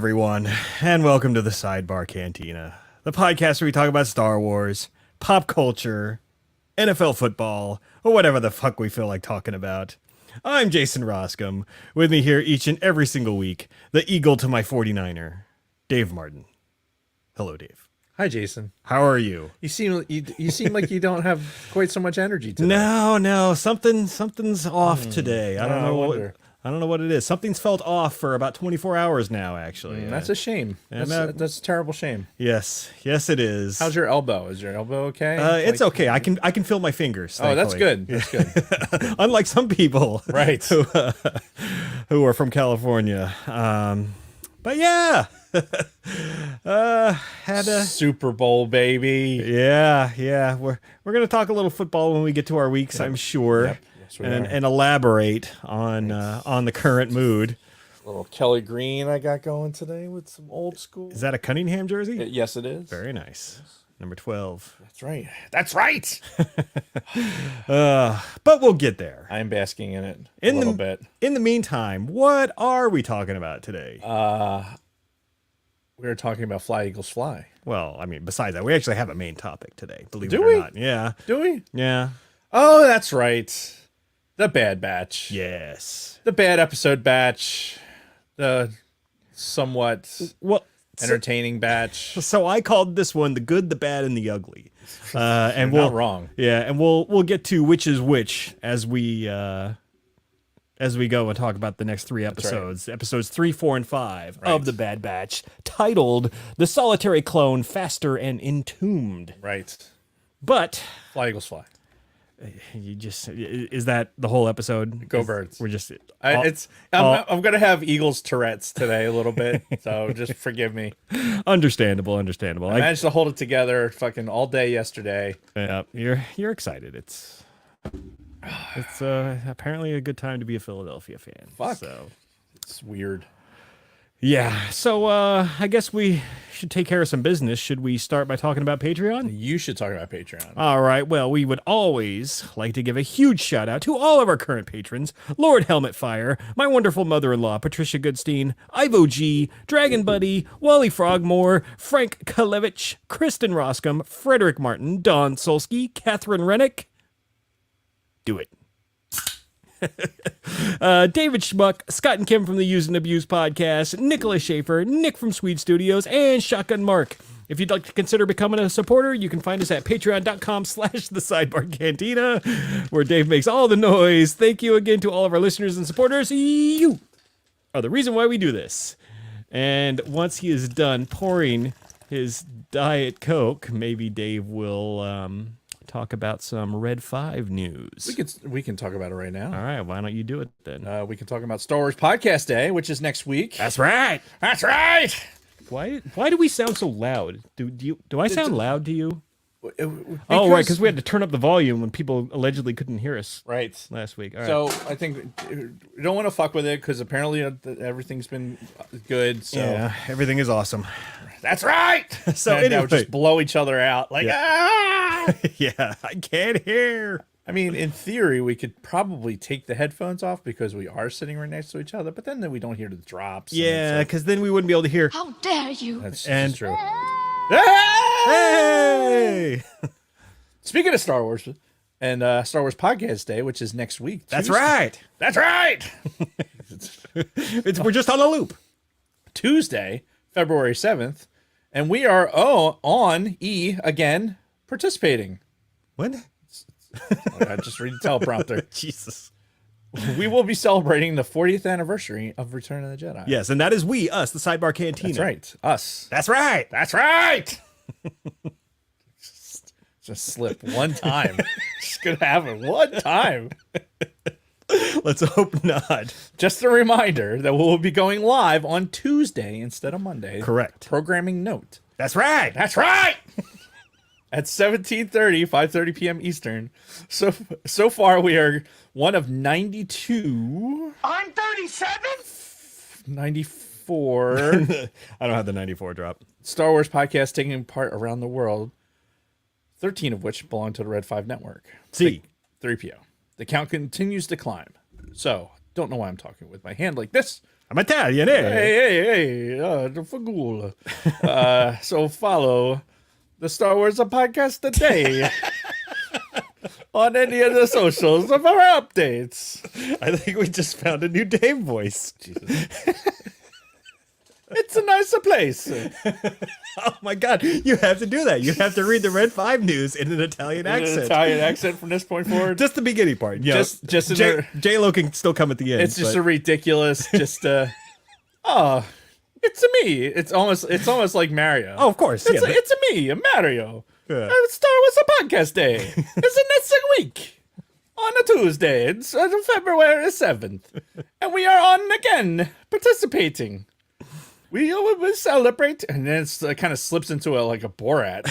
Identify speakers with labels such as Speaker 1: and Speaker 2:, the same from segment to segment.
Speaker 1: everyone, and welcome to the Sidebar Cantina, the podcast where we talk about Star Wars, pop culture, NFL football, or whatever the fuck we feel like talking about. I'm Jason Roscom. With me here each and every single week, the eagle to my 49er, Dave Martin. Hello, Dave.
Speaker 2: Hi, Jason.
Speaker 1: How are you?
Speaker 2: You seem like you don't have quite so much energy today.
Speaker 1: No, something's off today. I don't know. I don't know what it is. Something's felt off for about 24 hours now, actually.
Speaker 2: That's a shame.
Speaker 1: And
Speaker 2: That's a terrible shame.
Speaker 1: Yes, it is.
Speaker 2: How's your elbow? Is your elbow okay?
Speaker 1: It's okay. I can feel my fingers.
Speaker 2: Oh, that's
Speaker 1: thankfully.
Speaker 2: good. That's good.
Speaker 1: Unlike some people,
Speaker 2: Right.
Speaker 1: who are from California. But yeah, had a
Speaker 2: Super Bowl, baby.
Speaker 1: yeah. We're gonna talk a little football when we get to our weeks, I'm sure.
Speaker 2: Yep. Yes, we are.
Speaker 1: And elaborate on the current mood.
Speaker 2: Little Kelly Green I got going today with some old school.
Speaker 1: Is that a Cunningham jersey?
Speaker 2: Yes, it is.
Speaker 1: Very nice. Number 12.
Speaker 2: That's right. That's right.
Speaker 1: But we'll get there.
Speaker 2: I'm basking in it a little bit.
Speaker 1: In the meantime, what are we talking about today?
Speaker 2: We were talking about Fly Eagles Fly.
Speaker 1: Well, I mean, besides that, we actually have a main topic today, believe
Speaker 2: Do
Speaker 1: it or
Speaker 2: we?
Speaker 1: not. Yeah.
Speaker 2: Do we?
Speaker 1: Yeah.
Speaker 2: Oh, that's right. The Bad Batch.
Speaker 1: Yes.
Speaker 2: The Bad Episode Batch. The somewhat
Speaker 1: Well,
Speaker 2: entertaining batch.
Speaker 1: so I called this one the good, the bad, and the ugly. And
Speaker 2: You're not wrong.
Speaker 1: Yeah, and we'll get to which is which as we go and talk about the next three episodes. Episodes 3, 4, and 5 of the Bad Batch, titled "The Solitary Clone, Faster and Entombed."
Speaker 2: Right.
Speaker 1: But
Speaker 2: Fly Eagles Fly.
Speaker 1: is that the whole episode?
Speaker 2: Go Birds.
Speaker 1: We're just
Speaker 2: I'm gonna have Eagles Tourette's today a little bit, so just forgive me.
Speaker 1: understandable.
Speaker 2: I managed to hold it together fucking all day yesterday.
Speaker 1: Yeah, you're excited. It's apparently a good time to be a Philadelphia fan.
Speaker 2: Fuck.
Speaker 1: So
Speaker 2: It's weird.
Speaker 1: yeah. So I guess we should take care of some business. Should we start by talking about Patreon?
Speaker 2: You should talk about Patreon.
Speaker 1: All right. Well, we would always like to give a huge shout out to all of our current patrons: Lord Helmet Fire, my wonderful mother-in-law Patricia Goodstein, Ivo G, Dragon Buddy, Wally Frogmore, Frank Kalevich, Kristen Roscom, Frederick Martin, Don Solsky, Catherine Rennick. Do it. David Schmuck, Scott and Kim from the Use and Abuse podcast, Nicholas Schaefer, Nick from Swede Studios, and Shotgun Mark. If you'd like to consider becoming a supporter, you can find us at patreon.com/the Sidebar Cantina, where Dave makes all the noise. Thank you again to all of our listeners and supporters. You are the reason why we do this. And once he is done pouring his Diet Coke, maybe Dave will talk about some Red 5 news.
Speaker 2: We can talk about it right now.
Speaker 1: All right, why don't you do it then?
Speaker 2: We can talk about Star Wars Podcast Day, which is next week.
Speaker 1: That's right.
Speaker 2: That's right.
Speaker 1: Why do we sound so loud? Do I sound loud to you?
Speaker 2: Because,
Speaker 1: Oh, right, because we had to turn up the volume when people allegedly couldn't hear us
Speaker 2: right.
Speaker 1: last week. All right.
Speaker 2: So I think we don't want to fuck with it because apparently everything's been good. So
Speaker 1: yeah, everything is awesome.
Speaker 2: that's right.
Speaker 1: So
Speaker 2: and now
Speaker 1: anyway.
Speaker 2: just blow each other out like ah.
Speaker 1: Yeah, I can't hear.
Speaker 2: I mean, in theory, we could probably take the headphones off because we are sitting right next to each other, but then we don't hear the drops. and
Speaker 1: Yeah,
Speaker 2: it's
Speaker 1: because then we wouldn't be able to hear.
Speaker 3: How dare you?
Speaker 2: like, that's
Speaker 1: And-
Speaker 2: true.
Speaker 1: Hey!
Speaker 2: Speaking of Star Wars and Star Wars Podcast Day, which is next week.
Speaker 1: That's
Speaker 2: Tuesday-
Speaker 1: right.
Speaker 2: That's right.
Speaker 1: We're just on a loop.
Speaker 2: Tuesday, February 7th, and we are on E again participating.
Speaker 1: What?
Speaker 2: I just read the teleprompter.
Speaker 1: Jesus.
Speaker 2: We will be celebrating the 40th anniversary of Return of the Jedi.
Speaker 1: Yes, and that is us, the Sidebar Cantina.
Speaker 2: That's right. Us.
Speaker 1: That's right.
Speaker 2: That's right. Just slip one time. Just gonna happen one time.
Speaker 1: Let's hope not.
Speaker 2: Just a reminder that we'll be going live on Tuesday instead of Monday.
Speaker 1: Correct.
Speaker 2: Programming note.
Speaker 1: That's right.
Speaker 2: That's right. At 5:30 p.m. Eastern. So far we are one of 92.
Speaker 3: I'm 37?
Speaker 2: 94
Speaker 1: I don't have the 94 drop.
Speaker 2: Star Wars podcasts taking part around the world, 13 of which belong to the Red 5 network.
Speaker 1: See.
Speaker 2: 3PO. The count continues to climb. So, don't know why I'm talking with my hand like this,
Speaker 1: I'm Italian, eh?
Speaker 2: Hey, the Fagul. So follow the Star Wars podcast today on any of the socials of our updates.
Speaker 1: I think we just found a new Dave voice.
Speaker 2: Jesus. It's a nicer place.
Speaker 1: Oh my God, you have to do that. You have to read the Red 5 news in an Italian
Speaker 2: An
Speaker 1: accent.
Speaker 2: Italian accent from this point forward.
Speaker 1: Just the beginning part. You
Speaker 2: Just in
Speaker 1: know, J-Lo can still come at the end.
Speaker 2: It's just
Speaker 1: but-
Speaker 2: a ridiculous. It's me. It's almost like Mario.
Speaker 1: Oh, of course.
Speaker 2: It's,
Speaker 1: yeah,
Speaker 2: it's me, Mario.
Speaker 1: Yeah.
Speaker 2: Star Wars a podcast day. It's next week on a Tuesday. It's February 7th, and we are on again participating. We will celebrate, and then it kind of slips into like a Borat.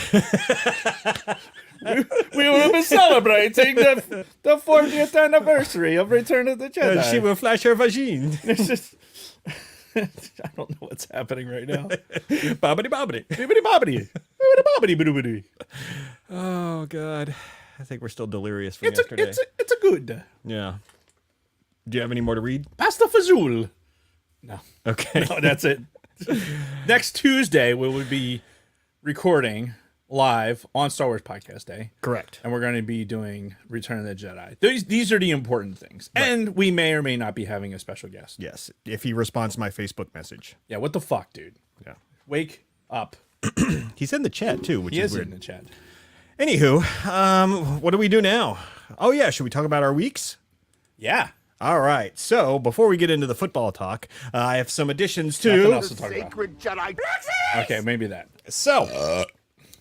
Speaker 2: we will be celebrating the 40th anniversary of Return of the Jedi.
Speaker 1: she will flash her vagine.
Speaker 2: It's just, I don't know what's happening right now.
Speaker 1: Bobbity bobbity.
Speaker 2: Bibbidi bobbidi. Bibbidi bobbidi bibbidi.
Speaker 1: Oh God, I think we're still delirious from
Speaker 2: It's
Speaker 1: yesterday.
Speaker 2: a good.
Speaker 1: Yeah. Do you have any more to read?
Speaker 2: Pasta fazool. No.
Speaker 1: Okay.
Speaker 2: No, that's it. Next Tuesday, we will be recording live on Star Wars Podcast Day.
Speaker 1: Correct.
Speaker 2: And we're going to be doing Return of the Jedi. These are the important things. Right. And we may or may not be having a special guest.
Speaker 1: Yes, if he responds to my Facebook message.
Speaker 2: Yeah, what the fuck, dude?
Speaker 1: Yeah.
Speaker 2: Wake up.
Speaker 1: He's in the chat too, which
Speaker 2: He
Speaker 1: is
Speaker 2: is
Speaker 1: weird.
Speaker 2: in the chat.
Speaker 1: Anywho, what do we do now? Oh yeah, should we talk about our weeks?
Speaker 2: Yeah.
Speaker 1: All right. So before we get into the football talk, I have some additions
Speaker 2: Nothing
Speaker 1: to.
Speaker 2: else to talk about.
Speaker 3: Jedi.
Speaker 2: Okay, maybe that.
Speaker 1: So, a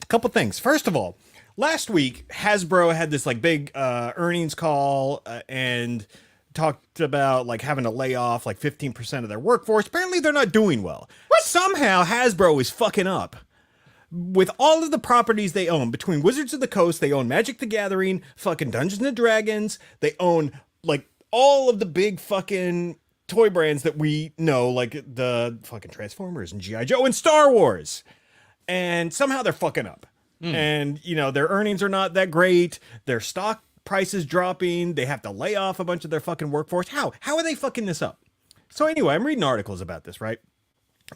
Speaker 1: couple things. First of all, last week Hasbro had this like big earnings call and talked about like having to lay off like 15% of their workforce. Apparently, they're not doing well. Somehow Hasbro is fucking up. With all of the properties they own, between Wizards of the Coast, they own Magic the Gathering, fucking Dungeons and Dragons, they own like all of the big fucking toy brands that we know, like the fucking Transformers and G.I. Joe and Star Wars. And somehow they're fucking up. And, you know, their earnings are not that great. Their stock prices dropping. They have to lay off a bunch of their fucking workforce. How are they fucking this up? So anyway, I'm reading articles about this, right?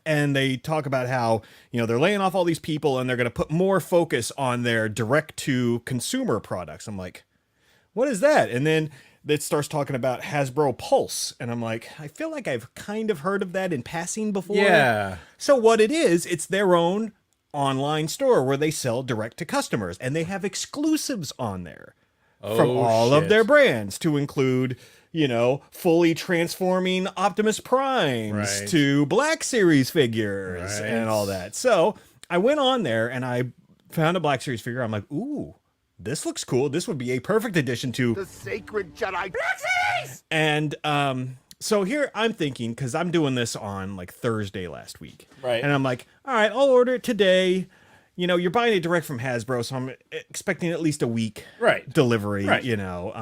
Speaker 1: And they talk about how, you know, they're laying off all these people and they're going to put more focus on their direct to consumer products. I'm like, what is that? And then it starts talking about Hasbro Pulse. And I'm like, I feel like I've kind of heard of that in passing before.
Speaker 2: Yeah.
Speaker 1: So what it is, it's their own online store where they sell direct to customers and they have exclusives on there from all of
Speaker 2: shit.
Speaker 1: their brands to include, you know, fully transforming Optimus Primes
Speaker 2: Right.
Speaker 1: to Black Series figures
Speaker 2: Right.
Speaker 1: and all that. So I went on there and I found a Black Series figure. I'm like, ooh, this looks cool. This would be a perfect addition to.
Speaker 3: The sacred Jedi.
Speaker 1: And so here I'm thinking, because I'm doing this on like Thursday last week.
Speaker 2: Right.
Speaker 1: And I'm like, all right, I'll order it today. You know, you're buying it direct from Hasbro, so I'm expecting at least a week
Speaker 2: Right.
Speaker 1: delivery,
Speaker 2: Right.
Speaker 1: you know.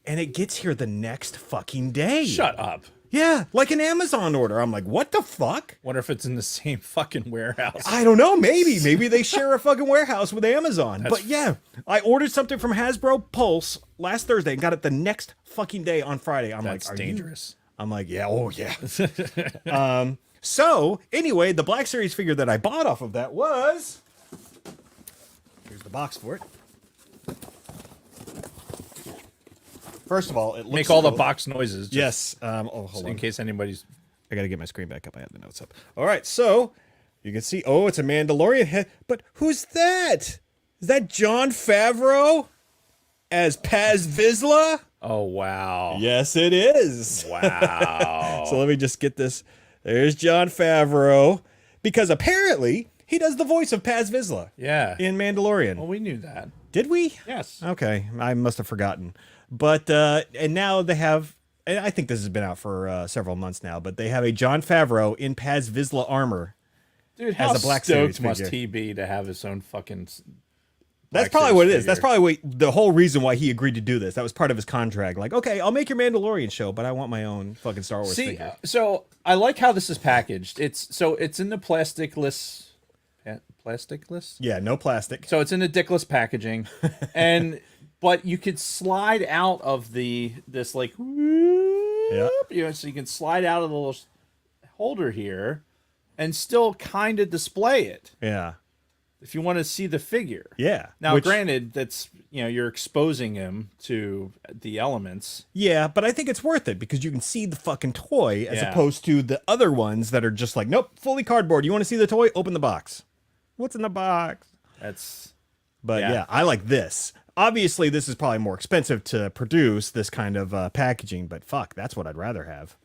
Speaker 1: And it gets here the next fucking day.
Speaker 2: Shut up.
Speaker 1: Yeah, like an Amazon order. I'm like, what the fuck?
Speaker 2: Wonder if it's in the same fucking warehouse.
Speaker 1: I don't know. Maybe they share a fucking warehouse with Amazon. But yeah, I ordered something from Hasbro Pulse last Thursday and got it the next fucking day on Friday. I'm
Speaker 2: That's
Speaker 1: like, are
Speaker 2: dangerous.
Speaker 1: I'm like, yeah, oh yeah. So anyway, the Black Series figure that I bought off of that was. Here's the box for it. First of all, it looks
Speaker 2: Make all the
Speaker 1: cool.
Speaker 2: box noises. just
Speaker 1: Yes. Hold
Speaker 2: In
Speaker 1: on.
Speaker 2: case anybody's.
Speaker 1: I gotta get my screen back up. I have the notes up. All right, so you can see. Oh, it's a Mandalorian head. But who's that? Is that Jon Favreau as Paz Vizsla?
Speaker 2: Oh, wow.
Speaker 1: Yes, it is.
Speaker 2: Wow.
Speaker 1: So let me just get this. There's Jon Favreau, because apparently he does the voice of Paz Vizsla
Speaker 2: Yeah.
Speaker 1: in Mandalorian.
Speaker 2: Well, we knew that.
Speaker 1: Did we?
Speaker 2: Yes.
Speaker 1: Okay, I must have forgotten. But and now they have. And I think this has been out for several months now. But they have a Jon Favreau in Paz Vizsla armor.
Speaker 2: Dude, how
Speaker 1: a Black Series
Speaker 2: stoked must
Speaker 1: figure.
Speaker 2: he be to have his own fucking.
Speaker 1: That's
Speaker 2: Black
Speaker 1: probably
Speaker 2: Series
Speaker 1: what it is.
Speaker 2: figure?
Speaker 1: That's probably the whole reason why he agreed to do this. That was part of his contract. Like, okay, I'll make your Mandalorian show, but I want my own fucking Star Wars
Speaker 2: See,
Speaker 1: figure.
Speaker 2: so I like how this is packaged. It's in the plasticless. Plasticless?
Speaker 1: Yeah, no plastic.
Speaker 2: So it's in the dickless packaging, and but you could slide out of this like
Speaker 1: Yeah.
Speaker 2: You know, so you can slide out of the little holder here and still kind of display it
Speaker 1: Yeah.
Speaker 2: if you want to see the figure.
Speaker 1: Yeah.
Speaker 2: Now,
Speaker 1: Which-
Speaker 2: granted, that's, you know, you're exposing him to the elements.
Speaker 1: Yeah, but I think it's worth it because you can see the fucking toy as
Speaker 2: Yeah.
Speaker 1: opposed to the other ones that are just like, nope, fully cardboard. You want to see the toy? Open the box. What's in the box?
Speaker 2: That's
Speaker 1: But
Speaker 2: Yeah.
Speaker 1: yeah, I like this. Obviously, this is probably more expensive to produce, this kind of packaging, but fuck, that's what I'd rather have.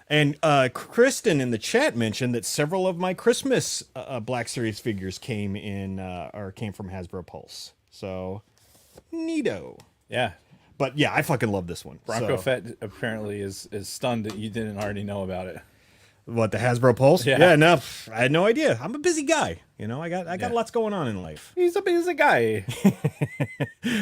Speaker 1: And Kristen in the chat mentioned that several of my Christmas Black Series figures came from Hasbro Pulse. So, neato.
Speaker 2: yeah.
Speaker 1: But yeah, I fucking love this one.
Speaker 2: Bronco
Speaker 1: So-
Speaker 2: Fett apparently is stunned that you didn't already know about it.
Speaker 1: What, the Hasbro Pulse?
Speaker 2: Yeah.
Speaker 1: No, I had no idea. I'm a busy guy. You know, I got lots going on in life.
Speaker 2: He's a guy.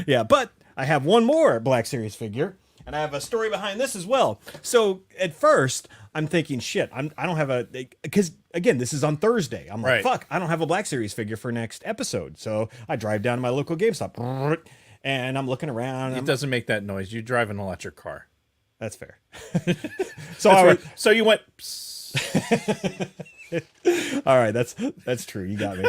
Speaker 1: Yeah, but I have one more Black Series figure, and I have a story behind this as well. So at first, I'm thinking, shit, I don't have a, because again, this is on Thursday. I'm like,
Speaker 2: Right.
Speaker 1: fuck, I don't have a Black Series figure for next episode. So I drive down to my local GameStop, and I'm looking around.
Speaker 2: It doesn't make that noise. You drive an electric car.
Speaker 1: That's fair. So
Speaker 2: So you went.
Speaker 1: all right, that's true. You got me.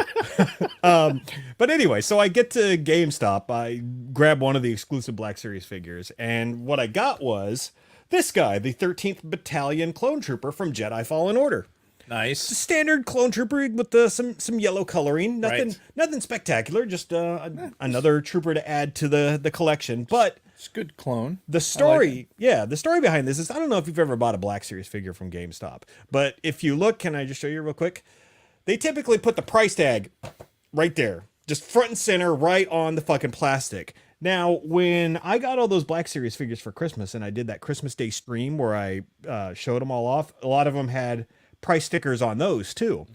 Speaker 1: But anyway, so I get to GameStop. I grab one of the exclusive Black Series figures, and what I got was this guy, the 13th Battalion Clone Trooper from Jedi Fallen Order.
Speaker 2: Nice.
Speaker 1: Standard clone trooper with some yellow coloring. Nothing spectacular. Just another trooper to add to the collection. But
Speaker 2: It's a good clone.
Speaker 1: the story, the story behind this is, I don't know if you've ever bought a Black Series figure from GameStop, but if you look, can I just show you real quick? They typically put the price tag right there, just front and center, right on the fucking plastic. Now, when I got all those Black Series figures for Christmas, and I did that Christmas Day stream where I showed them all off, a lot of them had price stickers on those too.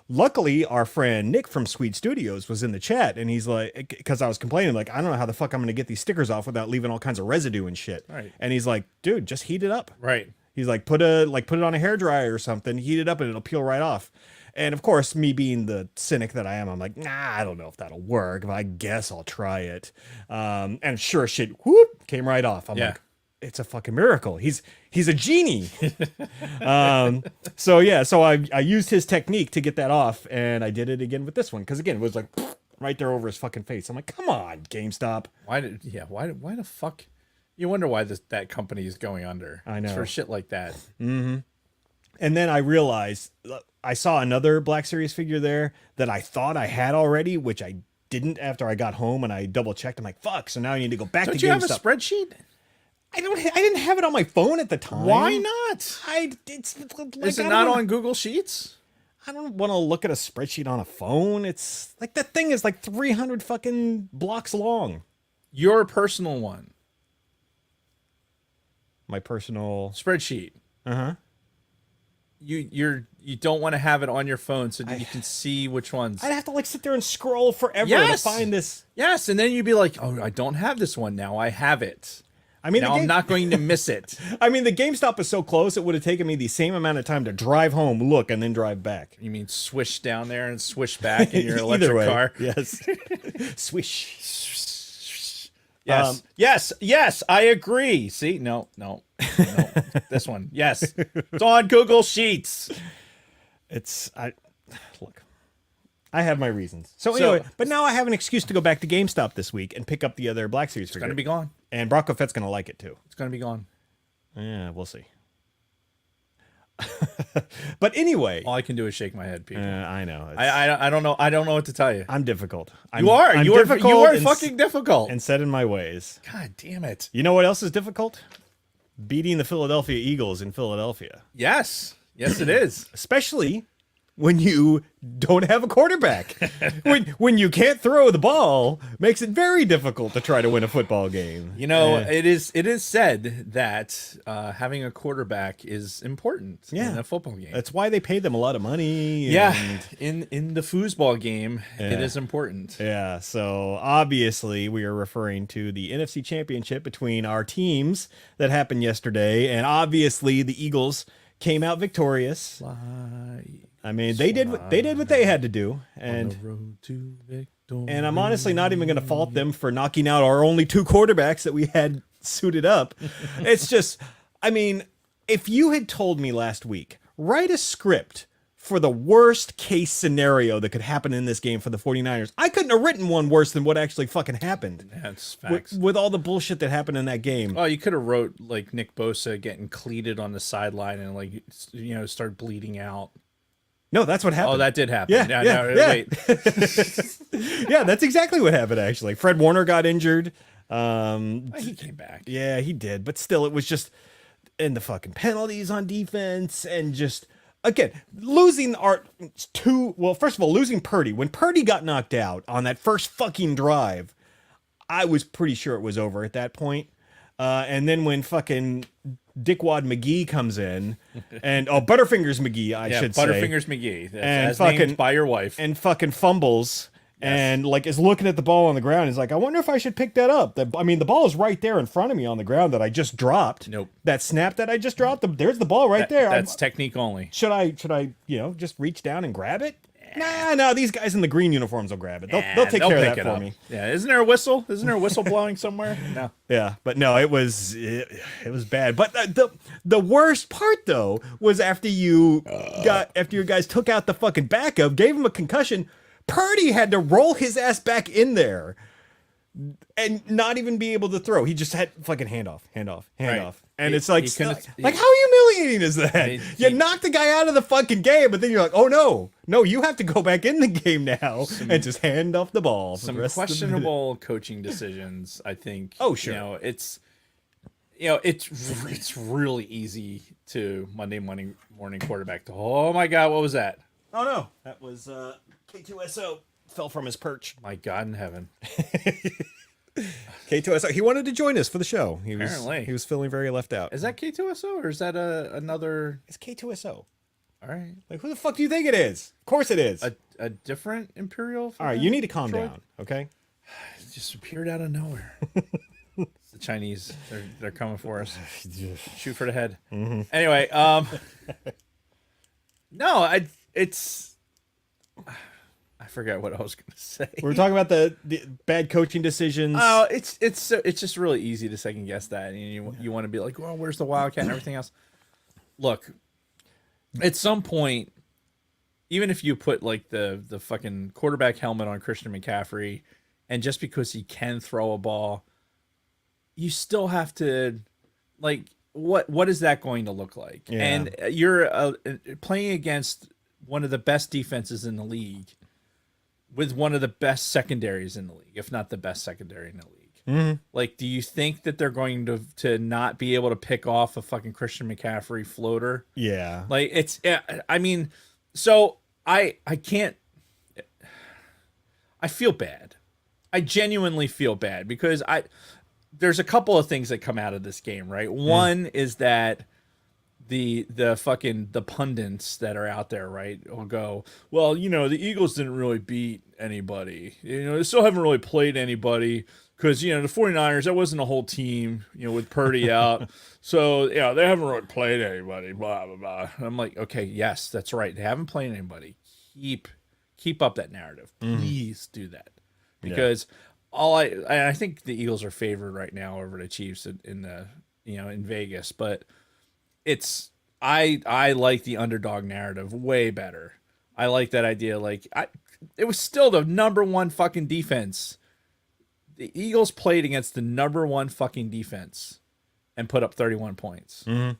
Speaker 1: Luckily, our friend Nick from Sweet Studios was in the chat, and he's like, because I was complaining, like, I don't know how the fuck I'm gonna get these stickers off without leaving all kinds of residue and shit.
Speaker 2: Right.
Speaker 1: And he's like, dude, just heat it up.
Speaker 2: Right.
Speaker 1: He's like, put it on a hairdryer or something, heat it up, and it'll peel right off. And of course, me being the cynic that I am, I'm like, nah, I don't know if that'll work, but I guess I'll try it. And sure as shit, whoop, came right off. I'm
Speaker 2: Yeah.
Speaker 1: like, it's a fucking miracle. He's a genie. So I used his technique to get that off, and I did it again with this one because again it was like right there over his fucking face. I'm like, come on, GameStop.
Speaker 2: Why the fuck? You wonder why that company is going under.
Speaker 1: I
Speaker 2: It's
Speaker 1: know.
Speaker 2: for shit like that.
Speaker 1: And then I realized I saw another Black Series figure there that I thought I had already, which I didn't after I got home, and I double checked. I'm like, fuck. So now I need to go back
Speaker 2: Don't
Speaker 1: to
Speaker 2: you have a
Speaker 1: GameStop.
Speaker 2: spreadsheet?
Speaker 1: I didn't have it on my phone at the time.
Speaker 2: Why not?
Speaker 1: It's like,
Speaker 2: Is
Speaker 1: I
Speaker 2: it
Speaker 1: don't
Speaker 2: not
Speaker 1: know.
Speaker 2: on Google Sheets?
Speaker 1: I don't want to look at a spreadsheet on a phone. It's like that thing is like 300 fucking blocks long.
Speaker 2: Your personal one
Speaker 1: My personal.
Speaker 2: spreadsheet.
Speaker 1: Uh-huh.
Speaker 2: You don't want to have it on your phone so that you can see which ones.
Speaker 1: I'd have to like sit there and scroll forever
Speaker 2: Yes!
Speaker 1: to find this.
Speaker 2: Yes, and then you'd be like, "Oh, I don't have this one now. I have it.
Speaker 1: I mean,
Speaker 2: Now I'm not going to miss it."
Speaker 1: I mean, the GameStop is so close; it would have taken me the same amount of time to drive home, look, and then drive back.
Speaker 2: You mean swish down there and swish back in your
Speaker 1: Either
Speaker 2: electric
Speaker 1: way,
Speaker 2: car?
Speaker 1: yes. Swish.
Speaker 2: Yes. Yes, I agree. See? No. This one. Yes. It's on Google Sheets.
Speaker 1: Look. I have my reasons. So anyway, but now I have an excuse to go back to GameStop this week and pick up the other Black Series figure.
Speaker 2: It's going to be gone.
Speaker 1: And Bronco Fett's going to like it too.
Speaker 2: It's going to be gone.
Speaker 1: Yeah, we'll see. But anyway,
Speaker 2: All I can do is shake my head, people.
Speaker 1: I know.
Speaker 2: I don't know. I don't know what to tell you.
Speaker 1: I'm difficult.
Speaker 2: You are.
Speaker 1: I'm
Speaker 2: You are
Speaker 1: and
Speaker 2: fucking difficult.
Speaker 1: and set in my ways.
Speaker 2: God damn it.
Speaker 1: You know what else is difficult? Beating the Philadelphia Eagles in Philadelphia,
Speaker 2: Yes. Yes, it is.
Speaker 1: especially when you don't have a quarterback. when you can't throw the ball, makes it very difficult to try to win a football game.
Speaker 2: You know, it is said that having a quarterback is important in a football game.
Speaker 1: That's why they pay them a lot of money.
Speaker 2: Yeah,
Speaker 1: and-
Speaker 2: in the foosball game, it
Speaker 1: Yeah.
Speaker 2: is important.
Speaker 1: Yeah, so obviously we are referring to the NFC Championship between our teams that happened yesterday, and obviously the Eagles came out victorious. I mean, they did what they had to do, and
Speaker 2: Road to victory.
Speaker 1: and I'm honestly not even going to fault them for knocking out our only two quarterbacks that we had suited up. It's just, I mean, if you had told me last week, write a script for the worst case scenario that could happen in this game for the 49ers, I couldn't have written one worse than what actually fucking happened.
Speaker 2: That's facts.
Speaker 1: With all the bullshit that happened in that game.
Speaker 2: Oh, you could have wrote like Nick Bosa getting cleated on the sideline and like start bleeding out.
Speaker 1: No, that's what happened.
Speaker 2: Oh, that did happen.
Speaker 1: Yeah,
Speaker 2: Wait.
Speaker 1: Yeah, that's exactly what happened, actually. Fred Warner got injured.
Speaker 2: He came back.
Speaker 1: Yeah, he did. But still, it was just... And the fucking penalties on defense and just... Again, losing our two... Well, first of all, losing Purdy. When Purdy got knocked out on that first fucking drive, I was pretty sure it was over at that point. And then when fucking Dickwad McGee comes in, and Butterfingers McGee, I should say,
Speaker 2: Butterfingers McGee,
Speaker 1: and
Speaker 2: as
Speaker 1: fucking
Speaker 2: named by your wife,
Speaker 1: and fucking fumbles, and like is looking at the ball on the ground. He's like, I wonder if I should pick that up. The ball is right there in front of me on the ground that I just dropped.
Speaker 2: Nope.
Speaker 1: That snap that I just dropped. There's the ball right there.
Speaker 2: That's technique only.
Speaker 1: Should I just reach down and grab it? No, these guys in the green uniforms will grab it. They'll take care of that for me.
Speaker 2: Yeah, isn't there a whistle? Isn't there a whistle blowing somewhere? No.
Speaker 1: Yeah, but no, it was bad. But the worst part though was after you guys took out the fucking backup, gave him a concussion, Purdy had to roll his ass back in there and not even be able to throw. He just had fucking handoff. And it's like, how humiliating is that? You knocked the guy out of the fucking game, but then you're like, oh no, you have to go back in the game now and just hand off the ball.
Speaker 2: Some questionable coaching decisions, I think.
Speaker 1: Oh, sure.
Speaker 2: It's really easy to Monday morning quarterback to, oh my God, what was that?
Speaker 1: Oh no, that was K2SO fell from his perch.
Speaker 2: My God in heaven.
Speaker 1: K2SO. He wanted to join us for the show. He was feeling very left out.
Speaker 2: Is that K2SO or is that another?
Speaker 1: It's K2SO.
Speaker 2: All right.
Speaker 1: Like, who the fuck do you think it is? Of course it is.
Speaker 2: A different Imperial?
Speaker 1: All right, you need to calm down, okay?
Speaker 2: It just appeared out of nowhere. It's the Chinese. They're coming for us. Shoot for the head. Mm-hmm. Anyway, no, I forgot what I was going to say.
Speaker 1: We were talking about the bad coaching decisions.
Speaker 2: Oh, it's just really easy to second guess that, and you want to be like, well, where's the Wildcat and everything else? Look, at some point, even if you put like the fucking quarterback helmet on Christian McCaffrey, and just because he can throw a ball, you still have to, like, what is that going to look like? Yeah. And you're playing against one of the best defenses in the league, with one of the best secondaries in the league, if not the best secondary in the league. Mm-hmm. Like, do you think that they're going to not be able to pick off a fucking Christian McCaffrey floater?
Speaker 1: Yeah.
Speaker 2: Like, I mean, so I can't, I feel bad. I genuinely feel bad because there's a couple of things that come out of this game, right? One is that the pundits that are out there, right, will go, well, the Eagles didn't really beat anybody. They still haven't really played anybody because, the 49ers, that wasn't a whole team, with Purdy out. So, they haven't really played anybody, blah, blah, blah. And I'm like, okay, yes, that's right. They haven't played anybody. Keep up that narrative. Please do that. Because I think the Eagles are favored right now over the Chiefs in Vegas, but I like the underdog narrative way better. I like that idea. Like, it was still the number one fucking defense. The Eagles played against the number one fucking defense and put up 31 points.
Speaker 1: Mm-hmm.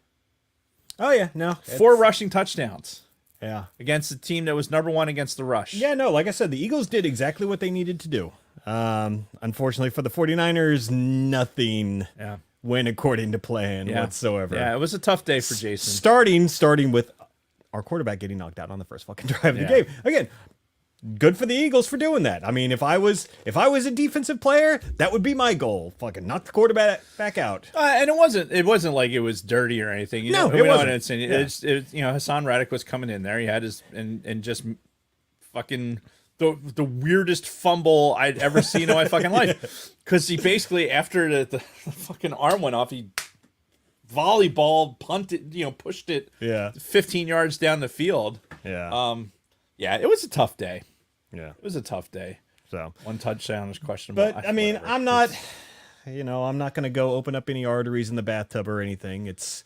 Speaker 1: Oh yeah, no,
Speaker 2: 4 rushing touchdowns.
Speaker 1: Yeah,
Speaker 2: against a team that was number one against the rush.
Speaker 1: Yeah, no, like I said, the Eagles did exactly what they needed to do. Unfortunately for the 49ers, nothing went according to plan whatsoever.
Speaker 2: Yeah, it was a tough day for Jason.
Speaker 1: Starting with our quarterback getting knocked out on the first fucking drive of the game. Again, good for the Eagles for doing that. I mean, if I was a defensive player, that would be my goal. Fucking knock the quarterback back out.
Speaker 2: And it wasn't like it was dirty or anything.
Speaker 1: It wasn't.
Speaker 2: Hassan Reddick was coming in there. He had his and just fucking the weirdest fumble I'd ever seen in my fucking life. Because he basically, after the fucking arm went off, he volleyball punted, pushed it 15 yards down the field.
Speaker 1: Yeah.
Speaker 2: It was a tough day.
Speaker 1: Yeah.
Speaker 2: It was a tough day.
Speaker 1: So
Speaker 2: 1 touchdown was questionable.
Speaker 1: But I mean, I'm not going to go open up any arteries in the bathtub or anything. It's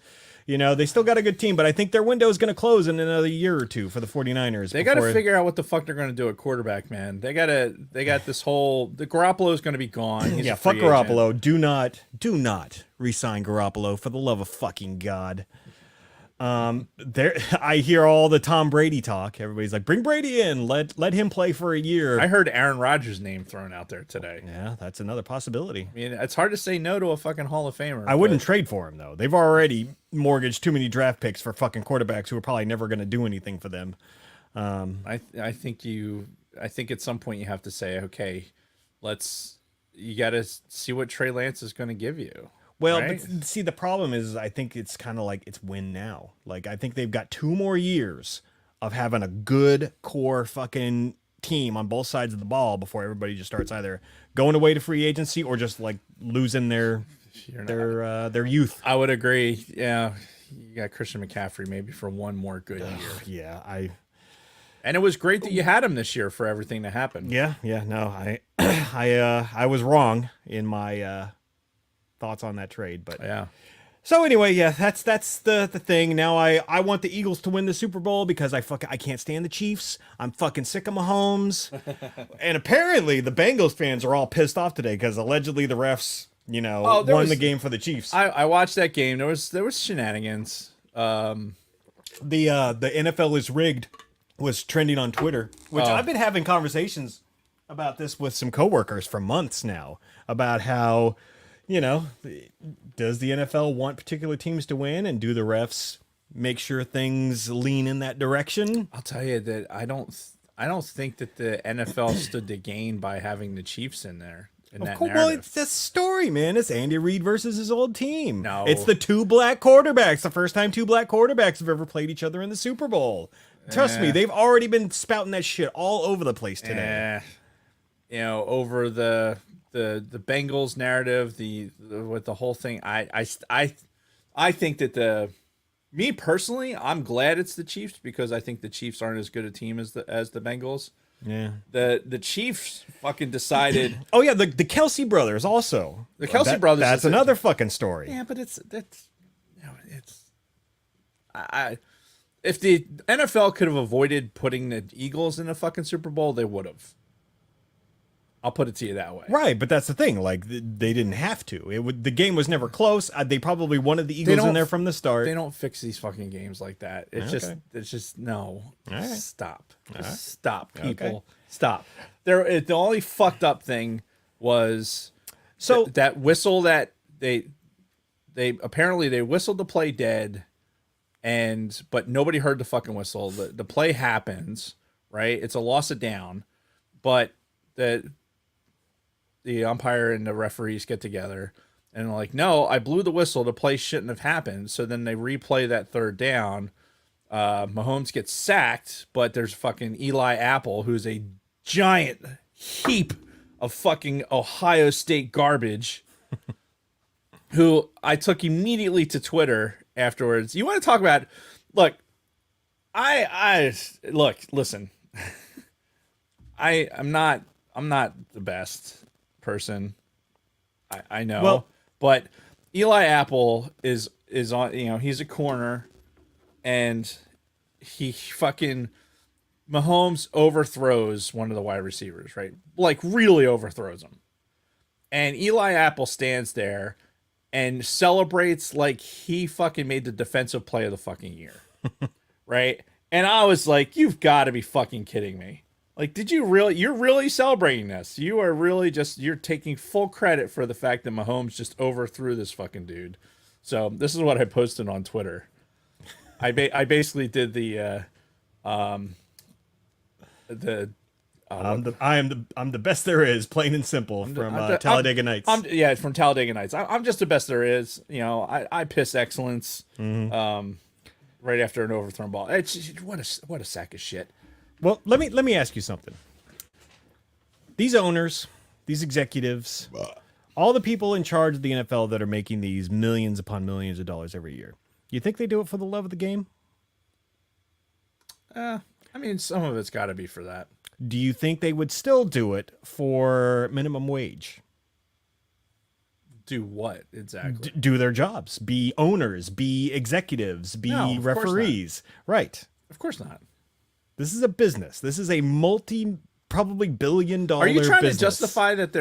Speaker 1: You know, they still got a good team, but I think their window is going to close in another year or two for the 49ers.
Speaker 2: They got to figure out what the fuck they're going to do at quarterback, man. They got this whole, the Garoppolo is going to be gone. He's a
Speaker 1: fuck
Speaker 2: free agent.
Speaker 1: Garoppolo. Do not re-sign Garoppolo for the love of fucking God. I hear all the Tom Brady talk. Everybody's like, bring Brady in. Let him play for a year.
Speaker 2: I heard Aaron Rodgers' name thrown out there today.
Speaker 1: Yeah, that's another possibility.
Speaker 2: I mean, it's hard to say no to a fucking Hall of Famer.
Speaker 1: I wouldn't trade for him, though. They've already mortgaged too many draft picks for fucking quarterbacks who are probably never going to do anything for them.
Speaker 2: I think at some point you have to say, okay, you got to see what Trey Lance is going to give you.
Speaker 1: Well,
Speaker 2: right?
Speaker 1: but see, the problem is I think it's kind of like it's win now. Like, I think they've got 2 more years of having a good core fucking team on both sides of the ball before everybody just starts either going away to free agency or just like losing their youth.
Speaker 2: I would agree. Yeah, you got Christian McCaffrey maybe for one more good year.
Speaker 1: Yeah,
Speaker 2: and it was great that you had him this year for everything to happen.
Speaker 1: Yeah, no, I was wrong in my thoughts on that trade, but
Speaker 2: yeah.
Speaker 1: So anyway, yeah, that's the thing. Now I want the Eagles to win the Super Bowl because I can't stand the Chiefs. I'm fucking sick of Mahomes. And apparently the Bengals fans are all pissed off today because allegedly the refs, won the game for the Chiefs.
Speaker 2: I watched that game. There was shenanigans.
Speaker 1: The NFL is rigged was trending on Twitter, which I've been having conversations about this with some coworkers for months now about how, does the NFL want particular teams to win, and do the refs make sure things lean in that direction?
Speaker 2: I'll tell you that I don't think that the NFL stood to gain by having the Chiefs in there.
Speaker 1: Well, it's the story, man. It's Andy Reid versus his old team.
Speaker 2: No.
Speaker 1: It's the 2 black quarterbacks. The first time 2 black quarterbacks have ever played each other in the Super Bowl. Trust me, they've already been spouting that shit all over the place today.
Speaker 2: Over the Bengals narrative, with the whole thing, I think that me personally, I'm glad it's the Chiefs because I think the Chiefs aren't as good a team as the Bengals.
Speaker 1: Yeah.
Speaker 2: The Chiefs fucking decided.
Speaker 1: Oh yeah, the Kelsey brothers also.
Speaker 2: The Kelsey brothers.
Speaker 1: That's another fucking story.
Speaker 2: Yeah, but if the NFL could have avoided putting the Eagles in a fucking Super Bowl, they would have. I'll put it to you that way.
Speaker 1: Right, but that's the thing. Like, they didn't have to. The game was never close. They probably wanted the Eagles in there from the start.
Speaker 2: They don't fix these fucking games like that. It's just no.
Speaker 1: Right.
Speaker 2: Stop.
Speaker 1: Right.
Speaker 2: Stop, people.
Speaker 1: Okay.
Speaker 2: Stop. The only fucked up thing was that whistle that they apparently they whistled the play dead, but nobody heard the fucking whistle. The play happens, right? It's a loss of down, but the umpire and the referees get together and they're like, no, I blew the whistle. The play shouldn't have happened. So then they replay that 3rd down. Mahomes gets sacked, but there's fucking Eli Apple, who's a giant heap of fucking Ohio State garbage, who I took immediately to Twitter afterwards. You want to talk about, look, listen, I'm not the best person. I know.
Speaker 1: Well,
Speaker 2: but Eli Apple is on, he's a corner, and he fucking Mahomes overthrows one of the wide receivers, right? Like really overthrows him. And Eli Apple stands there and celebrates like he fucking made the defensive play of the fucking year. Right? And I was like, you've got to be fucking kidding me. Like, you're really celebrating this. You are really you're taking full credit for the fact that Mahomes just overthrew this fucking dude. So this is what I posted on Twitter. I basically did I'm
Speaker 1: the best there is, plain and simple, from Talladega Nights.
Speaker 2: It's from Talladega Nights. I'm just the best there is. I piss excellence. Right after an overthrown ball. It's what a sack of shit.
Speaker 1: Well, let me ask you something. These owners, these executives, all the people in charge of the NFL that are making these millions upon millions of dollars every year, you think they do it for the love of the game?
Speaker 2: I mean, some of it's got to be for that.
Speaker 1: Do you think they would still do it for minimum wage?
Speaker 2: Do what exactly?
Speaker 1: Do their jobs, be owners, be executives, be
Speaker 2: No, of course not.
Speaker 1: referees. Right.
Speaker 2: Of course not.
Speaker 1: This is a business. This is a probably billion-dollar
Speaker 2: Are you trying
Speaker 1: business.
Speaker 2: to justify that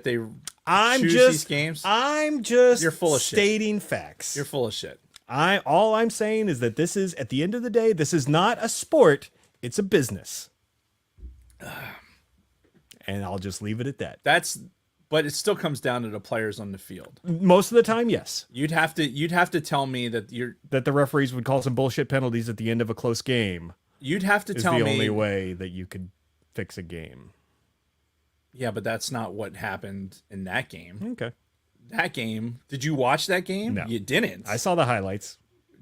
Speaker 2: they
Speaker 1: I'm
Speaker 2: choose
Speaker 1: just
Speaker 2: these games?
Speaker 1: I'm just
Speaker 2: You're full of shit.
Speaker 1: stating facts.
Speaker 2: You're full of shit.
Speaker 1: All I'm saying is that this is, at the end of the day, this is not a sport, it's a business. And I'll just leave it at that.
Speaker 2: But it still comes down to the players on the field.
Speaker 1: Most of the time, yes.
Speaker 2: You'd have to tell me that
Speaker 1: That the referees would call some bullshit penalties at the end of a close game
Speaker 2: you'd have to
Speaker 1: is
Speaker 2: tell
Speaker 1: the
Speaker 2: me
Speaker 1: only way that you could fix a game.
Speaker 2: Yeah, but that's not what happened in that game.
Speaker 1: Okay.
Speaker 2: That game, did you watch that game?
Speaker 1: No.
Speaker 2: You didn't.
Speaker 1: I saw the highlights.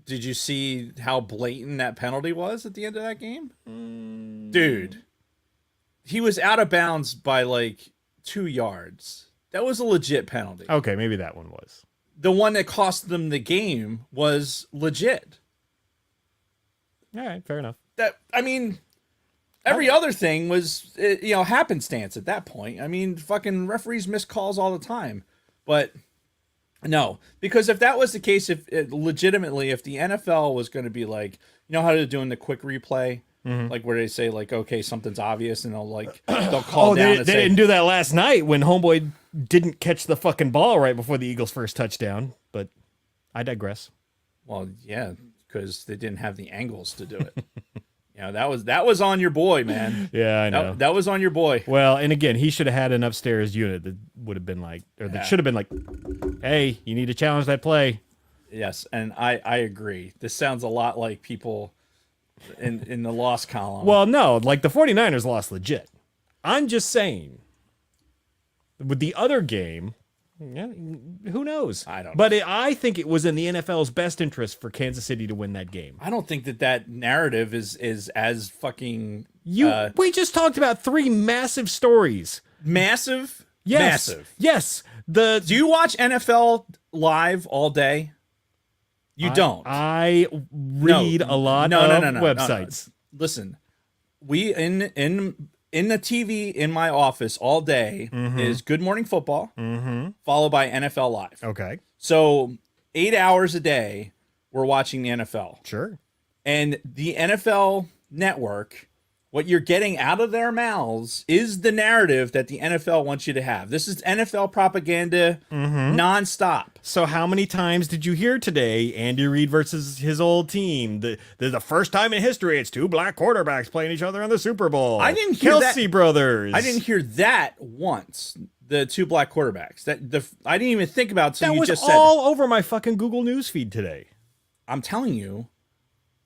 Speaker 2: Did you see how blatant that penalty was at the end of that game? Dude, he was out of bounds by like 2 yards. That was a legit penalty.
Speaker 1: Okay, maybe that one was.
Speaker 2: The one that cost them the game was legit.
Speaker 1: All right, fair enough.
Speaker 2: Every other thing was, happenstance at that point. I mean, fucking referees miss calls all the time. But no, because if that was the case, if the NFL was going to be like, you know how they're doing the quick replay, like where they say like, okay, something's obvious, and they'll call down.
Speaker 1: They didn't do that last night when Homeboy didn't catch the fucking ball right before the Eagles' first touchdown. But I digress.
Speaker 2: Well, yeah, because they didn't have the angles to do it. That was on your boy, man.
Speaker 1: Yeah, I know.
Speaker 2: That was on your boy.
Speaker 1: Well, and again, he should have had an upstairs unit that would have been like, or that should have been like, hey, you need to challenge that play.
Speaker 2: Yes, and I agree. This sounds a lot like people in the loss column.
Speaker 1: Well, no, like the 49ers lost legit. I'm just saying, with the other game, yeah, who knows?
Speaker 2: I don't know.
Speaker 1: But I think it was in the NFL's best interest for Kansas City to win that game.
Speaker 2: I don't think that narrative is as fucking
Speaker 1: We just talked about 3 massive stories.
Speaker 2: massive.
Speaker 1: Yes.
Speaker 2: Massive.
Speaker 1: Yes.
Speaker 2: Do you watch NFL live all day? You don't.
Speaker 1: I read a lot of websites.
Speaker 2: Listen, we in the TV in my office all day is Good Morning Football, followed by NFL Live.
Speaker 1: Okay.
Speaker 2: So 8 hours a day, we're watching the NFL.
Speaker 1: Sure.
Speaker 2: And the NFL network, what you're getting out of their mouths is the narrative that the NFL wants you to have. This is NFL propaganda nonstop.
Speaker 1: So how many times did you hear today Andy Reid versus his old team? The first time in history it's 2 black quarterbacks playing each other in the Super Bowl.
Speaker 2: I didn't hear
Speaker 1: Kelsey brothers.
Speaker 2: I didn't hear that once. The 2 black quarterbacks. I didn't even think about it until you just said
Speaker 1: that was all over my fucking Google News feed today.
Speaker 2: I'm telling you,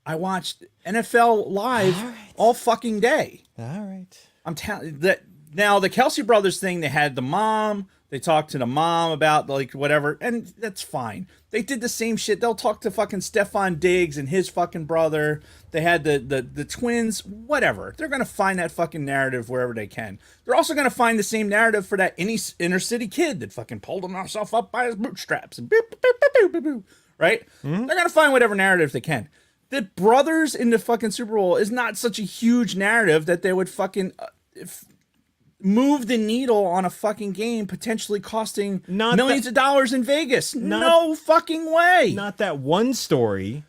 Speaker 2: I watched NFL Live all fucking day.
Speaker 1: All right.
Speaker 2: I'm telling that now the Kelsey brothers thing. They had the mom. They talked to the mom about like whatever, and that's fine. They did the same shit. They'll talk to fucking Stefan Diggs and his fucking brother. They had the twins. Whatever. They're gonna find that fucking narrative wherever they can. They're also gonna find the same narrative for that inner city kid that fucking pulled himself up by his bootstraps and boop, boop, boop, boop, boop, boop, right? They're gonna find whatever narrative they can. The brothers in the fucking Super Bowl is not such a huge narrative that they would fucking move the needle on a fucking game, potentially costing millions of dollars in Vegas. No fucking way.
Speaker 1: Not that one story.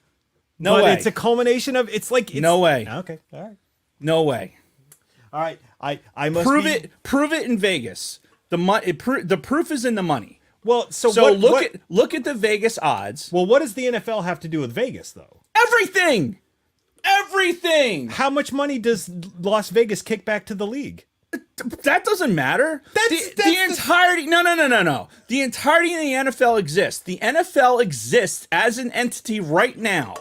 Speaker 2: No
Speaker 1: but
Speaker 2: way.
Speaker 1: It's a culmination of. No
Speaker 2: way.
Speaker 1: Okay. All right.
Speaker 2: No way.
Speaker 1: All right. I must
Speaker 2: prove it. Prove it in Vegas. The proof is in the money.
Speaker 1: Well, so
Speaker 2: look at the Vegas odds.
Speaker 1: Well, what does the NFL have to do with Vegas, though?
Speaker 2: Everything.
Speaker 1: How much money does Las Vegas kick back to the league?
Speaker 2: That doesn't matter. The entirety. No. The entirety of the NFL exists. The NFL exists as an entity right now.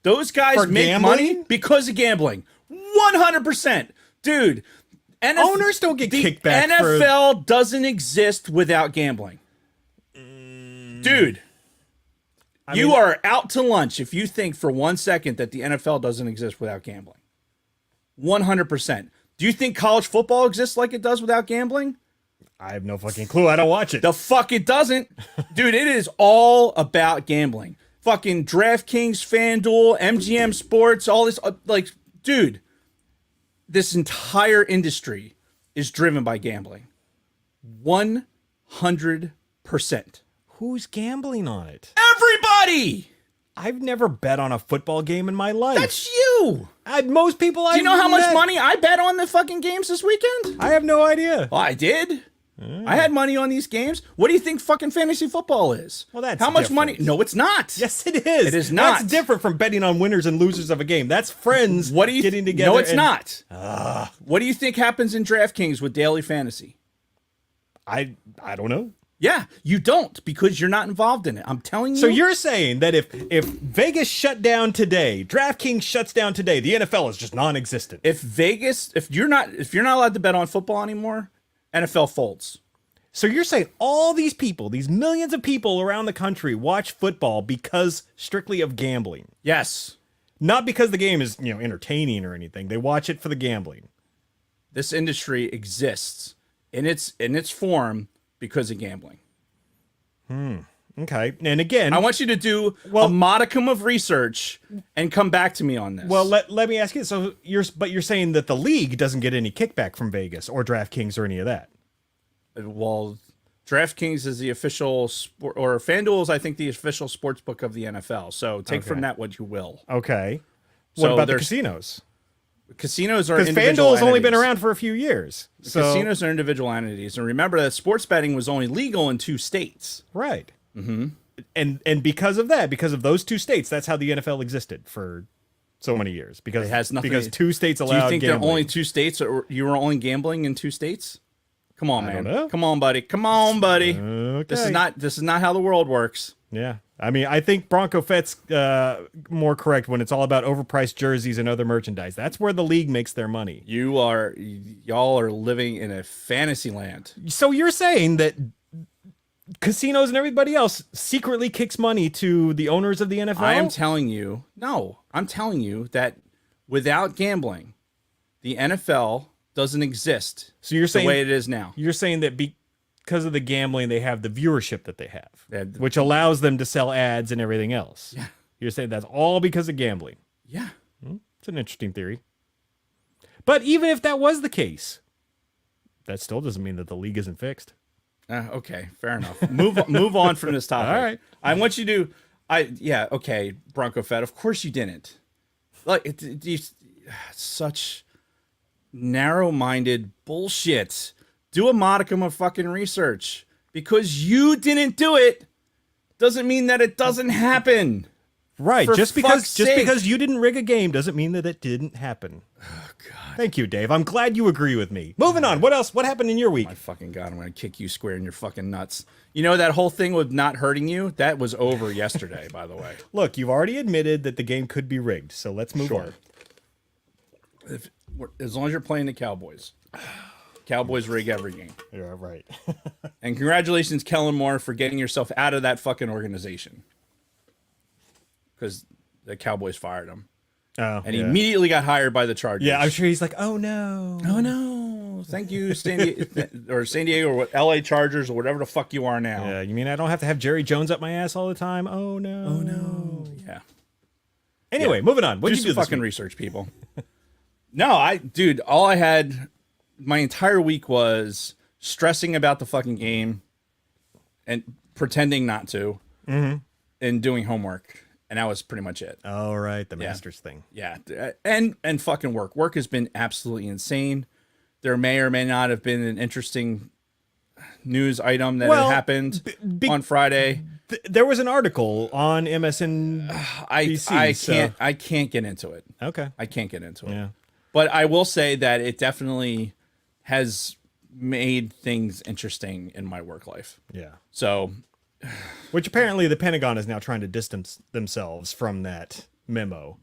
Speaker 2: Those guys make money because of gambling. 100%, dude.
Speaker 1: Owners don't get kicked back.
Speaker 2: NFL doesn't exist without gambling, dude. You are out to lunch if you think for 1 second that the NFL doesn't exist without gambling. 100%. Do you think college football exists like it does without gambling?
Speaker 1: I have no fucking clue. I don't watch it.
Speaker 2: The fuck it doesn't. Dude, it is all about gambling. Fucking DraftKings, FanDuel, MGM Sports, all this. Dude, this entire industry is driven by gambling. 100%.
Speaker 1: Who's gambling on it?
Speaker 2: Everybody.
Speaker 1: I've never bet on a football game in my life.
Speaker 2: That's you.
Speaker 1: Most people.
Speaker 2: Do you know how much money I bet on the fucking games this weekend?
Speaker 1: I have no idea.
Speaker 2: Well, I did. I had money on these games. What do you think fucking fantasy football is?
Speaker 1: Well, that's
Speaker 2: how much
Speaker 1: different.
Speaker 2: money? No, it's not.
Speaker 1: Yes, it is.
Speaker 2: It is not.
Speaker 1: That's different from betting on winners and losers of a game. That's friends
Speaker 2: What do you
Speaker 1: getting together.
Speaker 2: No, it's
Speaker 1: and-
Speaker 2: not. What do you think happens in DraftKings with daily fantasy?
Speaker 1: I don't know.
Speaker 2: Yeah, you don't because you're not involved in it. I'm telling you.
Speaker 1: So you're saying that if Vegas shut down today, DraftKings shuts down today, the NFL is just non-existent.
Speaker 2: if you're not allowed to bet on football anymore, NFL folds.
Speaker 1: So you're saying all these people, these millions of people around the country watch football because strictly of gambling.
Speaker 2: Yes.
Speaker 1: Not because the game is, entertaining or anything. They watch it for the gambling.
Speaker 2: This industry exists in its form because of gambling.
Speaker 1: Okay. And again,
Speaker 2: I want you to do a modicum of research and come back to me on this.
Speaker 1: well, let me ask you. So you're saying that the league doesn't get any kickback from Vegas or DraftKings or any of that.
Speaker 2: Well, DraftKings is the official sport, or FanDuel is, I think, the official sports book of the NFL. So take from that what you will.
Speaker 1: Okay. What
Speaker 2: So
Speaker 1: about the
Speaker 2: there's-
Speaker 1: casinos?
Speaker 2: Casinos are
Speaker 1: Because
Speaker 2: individual
Speaker 1: FanDuel's only been
Speaker 2: entities.
Speaker 1: around for a few years. So,
Speaker 2: Casinos are individual entities, and remember that sports betting was only legal in 2 states.
Speaker 1: right. Mm-hmm. And because of that, because of those 2 states, that's how the NFL existed for so many years. Because
Speaker 2: It has nothing.
Speaker 1: because 2 states
Speaker 2: Do
Speaker 1: allowed
Speaker 2: you think there are
Speaker 1: gambling.
Speaker 2: only 2 states, or you were only gambling in 2 states? Come on, man.
Speaker 1: don't know.
Speaker 2: Come on, buddy. Come on, buddy.
Speaker 1: Okay.
Speaker 2: This is not how the world works.
Speaker 1: Yeah. I mean, I think Bronco Fett's more correct when it's all about overpriced jerseys and other merchandise. That's where the league makes their money.
Speaker 2: Y'all are living in a fantasy land.
Speaker 1: So you're saying that casinos and everybody else secretly kicks money to the owners of the NFL?
Speaker 2: I'm telling you that without gambling, the NFL doesn't exist.
Speaker 1: So you're saying
Speaker 2: the way it is now.
Speaker 1: You're saying that because of the gambling, they have the viewership that they have,
Speaker 2: Yeah,
Speaker 1: which allows them to sell ads and everything else.
Speaker 2: Yeah.
Speaker 1: You're saying that's all because of gambling.
Speaker 2: Yeah.
Speaker 1: It's an interesting theory. But even if that was the case, that still doesn't mean that the league isn't fixed.
Speaker 2: Okay, fair enough. Move on from this topic.
Speaker 1: All right.
Speaker 2: I want you to. Okay, Bronco Fett. Of course you didn't. Like it's such narrow-minded bullshit. Do a modicum of fucking research. Because you didn't do it doesn't mean that it doesn't happen.
Speaker 1: Right.
Speaker 2: For
Speaker 1: Just
Speaker 2: fuck's sake.
Speaker 1: because you didn't rig a game doesn't mean that it didn't happen. Oh God. Thank you, Dave. I'm glad you agree with me. Moving on. What else? What happened in your week?
Speaker 2: My fucking God, I'm gonna kick you square in your fucking nuts. You know that whole thing with not hurting you? That was over yesterday, by the way.
Speaker 1: Look, you've already admitted that the game could be rigged, so let's move on.
Speaker 2: As long as you're playing the Cowboys. Cowboys rig every game.
Speaker 1: Yeah, right.
Speaker 2: And congratulations, Kellen Moore, for getting yourself out of that fucking organization. Because the Cowboys fired him.
Speaker 1: Oh,
Speaker 2: And he immediately got hired by the Chargers.
Speaker 1: Yeah, I'm sure he's like, oh no.
Speaker 2: Oh no! Thank you, San Diego, or what, LA Chargers, or whatever the fuck you are now.
Speaker 1: Yeah, you mean I don't have to have Jerry Jones up my ass all the time? Oh no. Oh no.
Speaker 2: Yeah.
Speaker 1: Anyway, moving on. What
Speaker 2: Do
Speaker 1: did you do
Speaker 2: some
Speaker 1: this
Speaker 2: fucking
Speaker 1: week?
Speaker 2: research, people. No, dude, all I had, my entire week was stressing about the fucking game and pretending not to, and doing homework, and that was pretty much it.
Speaker 1: All right, the Masters thing.
Speaker 2: Yeah, and fucking work. Work has been absolutely insane. There may or may not have been an interesting news item that
Speaker 1: Well,
Speaker 2: had happened on Friday.
Speaker 1: There was an article on MSN.
Speaker 2: I can't get into it.
Speaker 1: Okay.
Speaker 2: I can't get into it.
Speaker 1: Yeah.
Speaker 2: But I will say that it definitely has made things interesting in my work life.
Speaker 1: Yeah.
Speaker 2: So,
Speaker 1: Which apparently the Pentagon is now trying to distance themselves from that memo.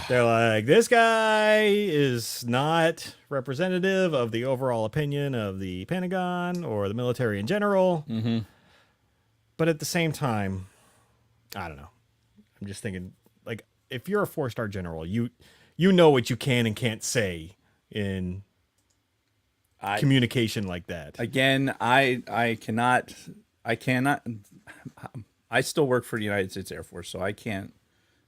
Speaker 1: They're like, this guy is not representative of the overall opinion of the Pentagon or the military in general. Mm-hmm. But at the same time, I don't know. I'm just thinking, like, if you're a 4-star general, you know what you can and can't say in communication like that.
Speaker 2: again, I cannot. I still work for the United States Air Force, so I can't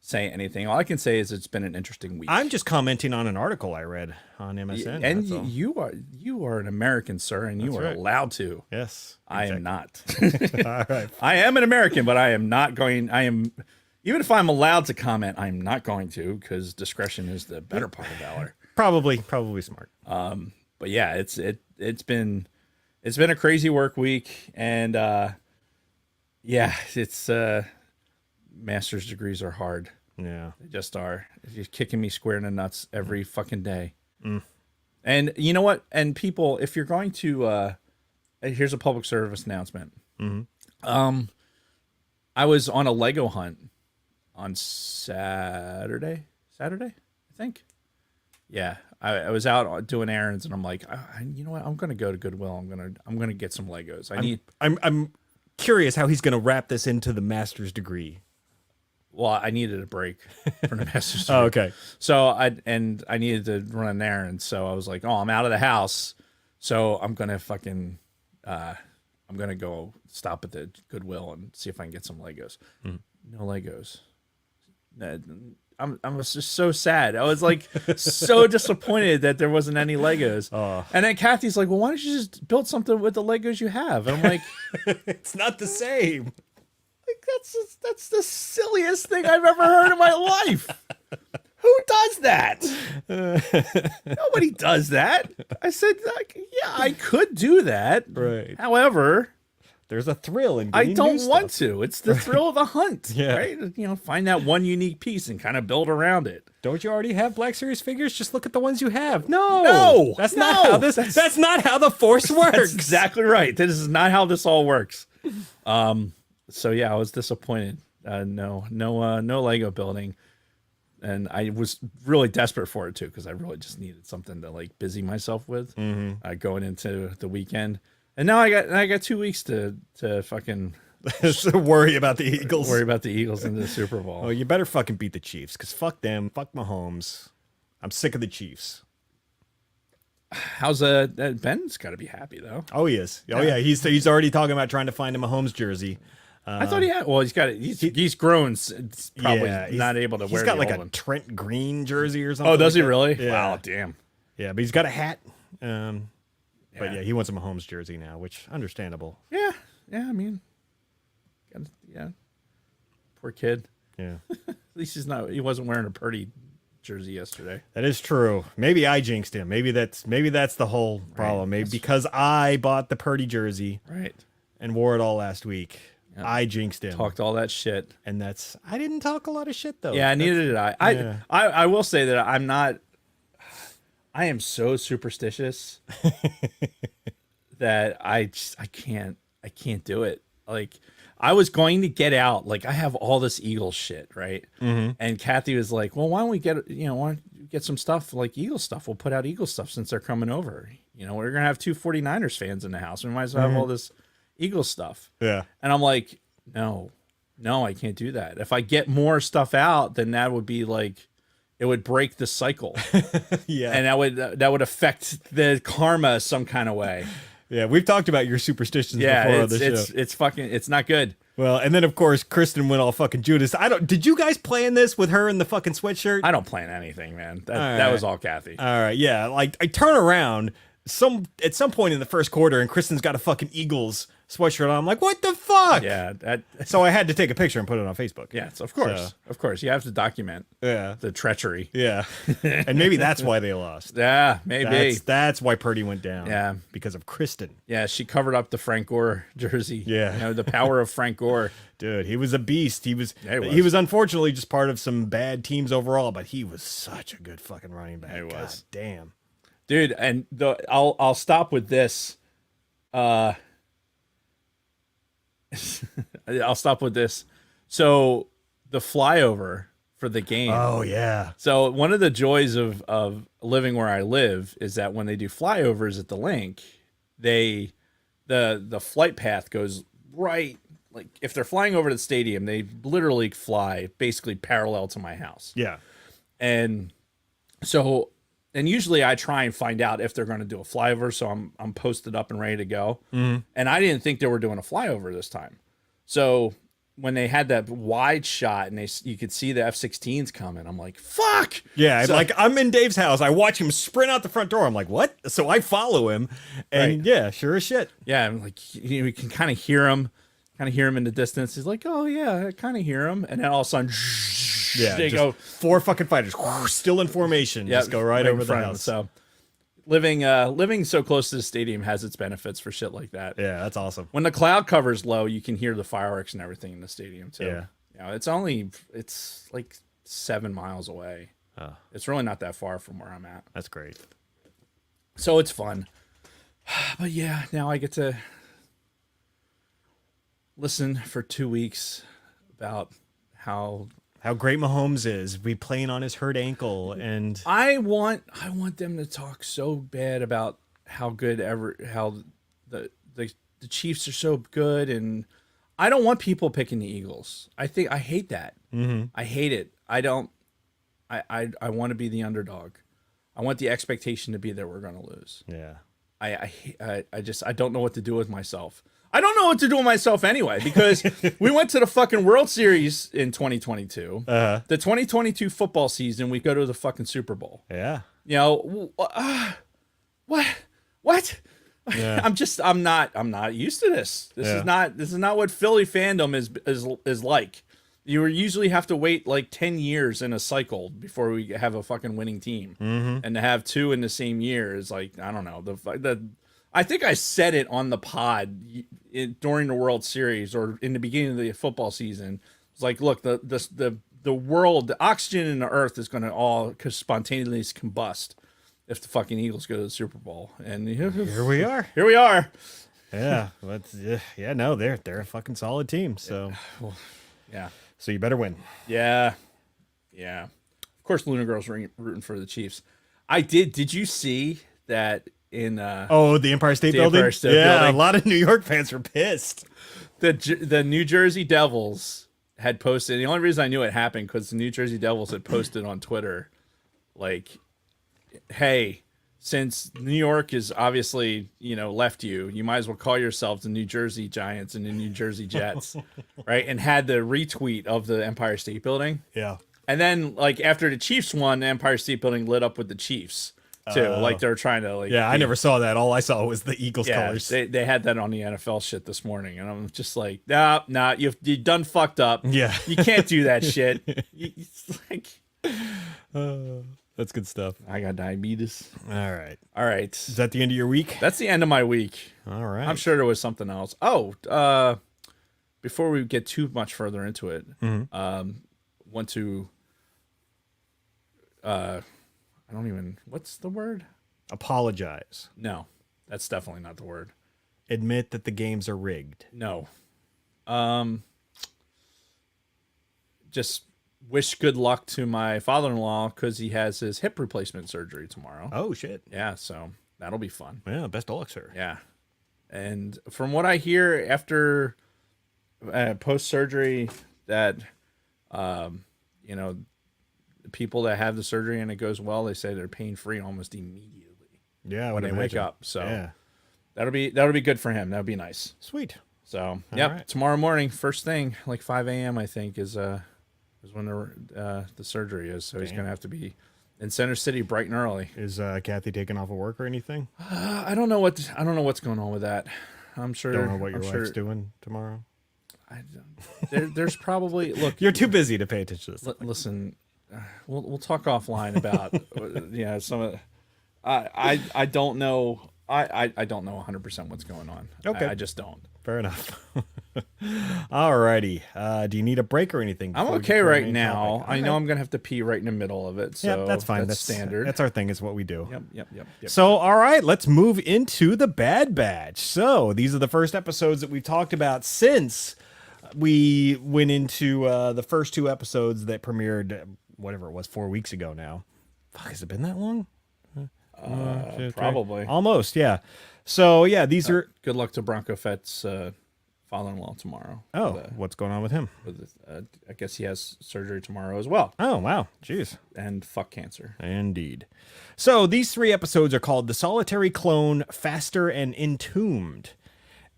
Speaker 2: say anything. All I can say is it's been an interesting week.
Speaker 1: I'm just commenting on an article I read on MSN.
Speaker 2: and
Speaker 1: that's all.
Speaker 2: you are an American, sir, and you are
Speaker 1: right.
Speaker 2: allowed to.
Speaker 1: Yes.
Speaker 2: I am not.
Speaker 1: All right.
Speaker 2: I am an American, but I am not going. I am, even if I'm allowed to comment, I'm not going to, because discretion is the better part of valor.
Speaker 1: Probably smart.
Speaker 2: But yeah, it's been a crazy work week, and yeah, it's master's degrees are hard.
Speaker 1: Yeah.
Speaker 2: They just are. It's kicking me square in the nuts every fucking day. And you know what? And people, if you're going to, here's a public service announcement. I was on a Lego hunt on Saturday, I think. Yeah, I was out doing errands, and I'm like, you know what? I'm gonna go to Goodwill. I'm gonna get some Legos.
Speaker 1: I'm curious how he's going to wrap this into the master's degree.
Speaker 2: Well, I needed a break from the master's degree.
Speaker 1: Oh, okay.
Speaker 2: So I needed to run an errand. So I was like, oh, I'm out of the house. So I'm going to fucking, I'm going to go stop at the Goodwill and see if I can get some Legos. No Legos. I was just so sad. I was like so disappointed that there wasn't any Legos. And then Kathy's like, well, why don't you just build something with the Legos you have? And I'm like,
Speaker 1: It's not the same.
Speaker 2: like, that's the silliest thing I've ever heard in my life. Who does that? Nobody does that. I said, like, yeah, I could do that.
Speaker 1: Right.
Speaker 2: However,
Speaker 1: There's a thrill in
Speaker 2: I
Speaker 1: getting
Speaker 2: don't
Speaker 1: new
Speaker 2: want
Speaker 1: stuff.
Speaker 2: to. It's the thrill of the hunt.
Speaker 1: Yeah.
Speaker 2: Right? You know, find that one unique piece and kind of build around it.
Speaker 1: Don't you already have Black Series figures? Just look at the ones you have. No.
Speaker 2: No,
Speaker 1: That's
Speaker 2: no,
Speaker 1: not how this that's not how the force works.
Speaker 2: That's exactly right. This is not how this all works. So yeah, I was disappointed. No Lego building. And I was really desperate for it too, because I really just needed something to like busy myself with going into the weekend. And now I got 2 weeks to fucking
Speaker 1: So worry about the Eagles.
Speaker 2: worry about the Eagles in the Super Bowl.
Speaker 1: Oh, you better fucking beat the Chiefs, because fuck them. Fuck Mahomes. I'm sick of the Chiefs.
Speaker 2: How's Ben's got to be happy though?
Speaker 1: Oh, he is. Oh, yeah. He's already talking about trying to find a Mahomes jersey.
Speaker 2: I thought he had. Well, he's grown. It's probably not able to wear.
Speaker 1: He's got
Speaker 2: the
Speaker 1: like
Speaker 2: old
Speaker 1: a
Speaker 2: one.
Speaker 1: Trent Green jersey or something.
Speaker 2: Oh, does
Speaker 1: like
Speaker 2: he
Speaker 1: that.
Speaker 2: really?
Speaker 1: Yeah.
Speaker 2: Wow, damn.
Speaker 1: Yeah, but he's got a hat. But
Speaker 2: Yeah.
Speaker 1: yeah, he wants a Mahomes jersey now, which understandable.
Speaker 2: Yeah. I mean, yeah. Poor kid.
Speaker 1: Yeah,
Speaker 2: At least he wasn't wearing a Purdy jersey yesterday.
Speaker 1: that is true. Maybe I jinxed him. Maybe that's the whole problem. Maybe because I bought the Purdy jersey
Speaker 2: Right.
Speaker 1: and wore it all last week. I jinxed him.
Speaker 2: Talked all that shit.
Speaker 1: And I didn't talk a lot of shit though.
Speaker 2: Yeah, neither did I.
Speaker 1: Yeah.
Speaker 2: I will say that I'm not. I am so superstitious that I can't do it. Like, I was going to get out. Like, I have all this Eagles shit, right? And Kathy was like, "Well, why don't we get some stuff like Eagles stuff? We'll put out Eagles stuff since they're coming over. You know, we're gonna have 2 49ers fans in the house. We might as well have all this Eagles stuff."
Speaker 1: Yeah.
Speaker 2: And I'm like, no, I can't do that. If I get more stuff out, then that would be like, it would break the cycle.
Speaker 1: Yeah.
Speaker 2: And that would affect the karma some kind of way.
Speaker 1: Yeah, we've talked about your superstitions before on the show.
Speaker 2: It's not good.
Speaker 1: Well, and then of course Kristen went all fucking Judas. Did you guys plan this with her in the fucking sweatshirt?
Speaker 2: I don't plan anything, man. That
Speaker 1: right.
Speaker 2: was all Kathy.
Speaker 1: All right, yeah. Like, I turn around at some point in the first quarter, and Kristen's got a fucking Eagles sweatshirt on. I'm like, what the fuck?
Speaker 2: Yeah.
Speaker 1: So I had to take a picture and put it on Facebook.
Speaker 2: Yes, of course. You have to document
Speaker 1: Yeah.
Speaker 2: the treachery.
Speaker 1: Yeah. And maybe that's why they lost.
Speaker 2: Yeah, maybe.
Speaker 1: That's why Purdy went down.
Speaker 2: Yeah.
Speaker 1: Because of Kristen.
Speaker 2: Yeah, she covered up the Frank Gore jersey.
Speaker 1: Yeah.
Speaker 2: You know, the power of Frank Gore.
Speaker 1: Dude, he was a beast. He was
Speaker 2: was.
Speaker 1: unfortunately just part of some bad teams overall, but he was such a good fucking running back.
Speaker 2: He was.
Speaker 1: God damn.
Speaker 2: Dude, and I'll stop with this. I'll stop with this. So the flyover for the game.
Speaker 1: Oh yeah.
Speaker 2: So one of the joys of living where I live is that when they do flyovers at the link, the flight path goes right, like if they're flying over to the stadium, they literally fly basically parallel to my house.
Speaker 1: Yeah.
Speaker 2: And so, and usually I try and find out if they're going to do a flyover, so I'm posted up and ready to go. And I didn't think they were doing a flyover this time. So when they had that wide shot and you could see the F-16s coming, I'm like, fuck.
Speaker 1: Yeah,
Speaker 2: So-
Speaker 1: like I'm in Dave's house. I watch him sprint out the front door. I'm like, what? So I follow him, and
Speaker 2: Right.
Speaker 1: yeah, sure as shit.
Speaker 2: Yeah, I'm like you can kind of hear him in the distance. He's like, oh yeah, I kind of hear him, and then all of a sudden,
Speaker 1: Yeah,
Speaker 2: they
Speaker 1: just
Speaker 2: go,
Speaker 1: 4 fucking fighters still in formation.
Speaker 2: yeah,
Speaker 1: Just go right
Speaker 2: in
Speaker 1: over the
Speaker 2: front of him.
Speaker 1: house.
Speaker 2: So living so close to the stadium has its benefits for shit like that.
Speaker 1: Yeah, that's awesome.
Speaker 2: When the cloud cover's low, you can hear the fireworks and everything in the stadium too.
Speaker 1: Yeah.
Speaker 2: You know, it's like 7 miles away.
Speaker 1: Oh,
Speaker 2: It's really not that far from where I'm at.
Speaker 1: that's great.
Speaker 2: So it's fun. But yeah, now I get to listen for 2 weeks about how
Speaker 1: How great Mahomes is. We playing on his hurt ankle, and
Speaker 2: I want them to talk so bad about how good how the Chiefs are so good, and I don't want people picking the Eagles. I hate that. I hate it. I don't. I want to be the underdog. I want the expectation to be that we're going to lose.
Speaker 1: yeah.
Speaker 2: I don't know what to do with myself. I don't know what to do with myself anyway, because we went to the fucking World Series in 2022.
Speaker 1: Uh-huh.
Speaker 2: The 2022 football season, we go to the fucking Super Bowl.
Speaker 1: Yeah.
Speaker 2: You know, what?
Speaker 1: Yeah.
Speaker 2: I'm not used to this. This
Speaker 1: Yeah.
Speaker 2: is not what Philly fandom is like. You usually have to wait like 10 years in a cycle before we have a fucking winning team.
Speaker 1: Mm-hmm.
Speaker 2: And to have 2 in the same year is like, I don't know. I think I said it on the pod during the World Series or in the beginning of the football season. It's like, look, the world, the oxygen in the earth is going to all spontaneously combust if the fucking Eagles go to the Super Bowl. And
Speaker 1: Here we are.
Speaker 2: here we are.
Speaker 1: Yeah. Yeah. No, they're a fucking solid team. So
Speaker 2: Yeah.
Speaker 1: so you better win.
Speaker 2: Yeah. Yeah. Of course, Luna Girl's rooting for the Chiefs. Did you see that in
Speaker 1: Oh, the Empire State
Speaker 2: The
Speaker 1: Building.
Speaker 2: Empire State
Speaker 1: yeah,
Speaker 2: Building.
Speaker 1: a lot of New York fans are pissed.
Speaker 2: the New Jersey Devils had posted. The only reason I knew it happened because the New Jersey Devils had posted on Twitter, like, "Hey, since New York is obviously left you might as well call yourselves the New Jersey Giants and the New Jersey Jets," right? And had the retweet of the Empire State Building,
Speaker 1: Yeah.
Speaker 2: and then like after the Chiefs won, the Empire State Building lit up with the Chiefs too. Like they're trying to like.
Speaker 1: Yeah, I never saw that. All I saw was the Eagles
Speaker 2: Yeah,
Speaker 1: colors.
Speaker 2: they had that on the NFL shit this morning, and I'm just like, nah, you done fucked up.
Speaker 1: Yeah.
Speaker 2: You can't do that shit. It's like,
Speaker 1: That's good stuff.
Speaker 2: I got diabetes.
Speaker 1: All right.
Speaker 2: All right,
Speaker 1: Is that the end of your week?
Speaker 2: that's the end of my week.
Speaker 1: All right.
Speaker 2: I'm sure there was something else. Oh, before we get too much further into it, want to, I don't even. What's the word?
Speaker 1: Apologize.
Speaker 2: No, that's definitely not the word.
Speaker 1: Admit that the games are rigged.
Speaker 2: No. Just wish good luck to my father-in-law because he has his hip replacement surgery tomorrow.
Speaker 1: Oh, shit.
Speaker 2: Yeah, so that'll be fun.
Speaker 1: Yeah, best of luck, sir.
Speaker 2: Yeah. And from what I hear after post-surgery that, the people that have the surgery and it goes well, they say they're pain-free almost immediately
Speaker 1: Yeah,
Speaker 2: when they wake up. So
Speaker 1: yeah.
Speaker 2: that'll be good for him. That'll be nice.
Speaker 1: Sweet.
Speaker 2: So, yep,
Speaker 1: right.
Speaker 2: tomorrow morning, first thing, like 5 a.m., I think, is when the surgery is. So he's going to have to be in Center City bright and early.
Speaker 1: Is Kathy taking off of work or anything?
Speaker 2: I don't know what's going on with that. I'm sure.
Speaker 1: Don't know what your
Speaker 2: I'm
Speaker 1: wife's
Speaker 2: sure,
Speaker 1: doing tomorrow.
Speaker 2: there's probably look.
Speaker 1: You're too busy to pay attention to this.
Speaker 2: Listen, we'll talk offline about some of. I don't know. I don't know 100% what's going on.
Speaker 1: Okay.
Speaker 2: I just don't.
Speaker 1: Fair enough. Alrighty. Do you need a break or anything?
Speaker 2: I'm
Speaker 1: before we
Speaker 2: okay
Speaker 1: get to our
Speaker 2: right
Speaker 1: main
Speaker 2: now.
Speaker 1: topic?
Speaker 2: I know
Speaker 1: Okay.
Speaker 2: I'm gonna have to pee right in the middle of it. So
Speaker 1: Yep, that's fine. That's
Speaker 2: standard.
Speaker 1: That's our thing. Is what we do.
Speaker 2: Yep.
Speaker 1: So, all right, let's move into the Bad Batch. So, these are the first episodes that we've talked about since we went into the first 2 episodes that premiered, whatever it was, 4 weeks ago now. Fuck, has it been that long?
Speaker 2: Probably.
Speaker 1: Almost, yeah. So, yeah, these are.
Speaker 2: Good luck to Bronco Fett's father-in-law tomorrow.
Speaker 1: Oh,
Speaker 2: With,
Speaker 1: what's going on with him?
Speaker 2: I guess he has surgery tomorrow as well.
Speaker 1: Oh, wow. Jeez.
Speaker 2: And fuck cancer.
Speaker 1: Indeed. So these 3 episodes are called The Solitary Clone, Faster, and Entombed.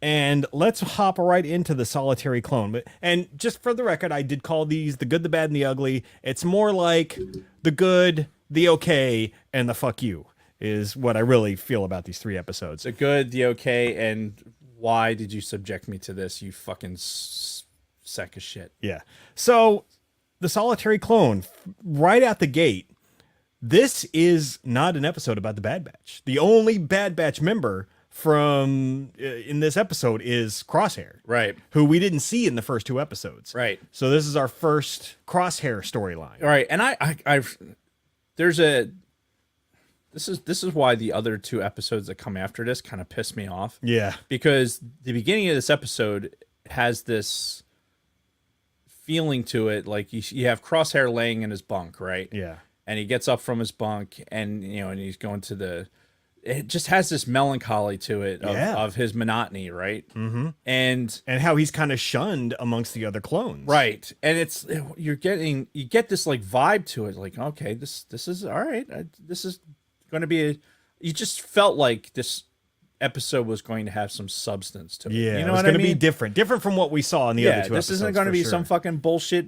Speaker 1: And let's hop right into the solitary clone. And just for the record, I did call these the good, the bad, and the ugly. It's more like the good, the okay, and the fuck you is what I really feel about these 3 episodes.
Speaker 2: The good, the okay, and why did you subject me to this, you fucking sack of shit?
Speaker 1: Yeah. So the solitary clone, right out the gate, this is not an episode about the Bad Batch. The only Bad Batch member from in this episode is Crosshair,
Speaker 2: Right.
Speaker 1: who we didn't see in the first 2 episodes.
Speaker 2: Right.
Speaker 1: So this is our first Crosshair storyline.
Speaker 2: All right. And I've there's a this is why the other 2 episodes that come after this kind of piss me off.
Speaker 1: Yeah.
Speaker 2: Because the beginning of this episode has this feeling to it, like you have Crosshair laying in his bunk, right?
Speaker 1: Yeah.
Speaker 2: And he gets up from his bunk, and and he's going to the. It just has this melancholy to it of his monotony, right? Mm-hmm. And
Speaker 1: how he's kind of shunned amongst the other clones.
Speaker 2: right, and it's you get this like vibe to it, like okay, this is all right. This is going to be you just felt like this episode was going to have some substance to it.
Speaker 1: Yeah,
Speaker 2: you know
Speaker 1: it was
Speaker 2: what
Speaker 1: going
Speaker 2: I
Speaker 1: to
Speaker 2: mean?
Speaker 1: be different from what we saw in the other 2 episodes.
Speaker 2: This isn't going to be
Speaker 1: for
Speaker 2: some
Speaker 1: sure.
Speaker 2: fucking bullshit,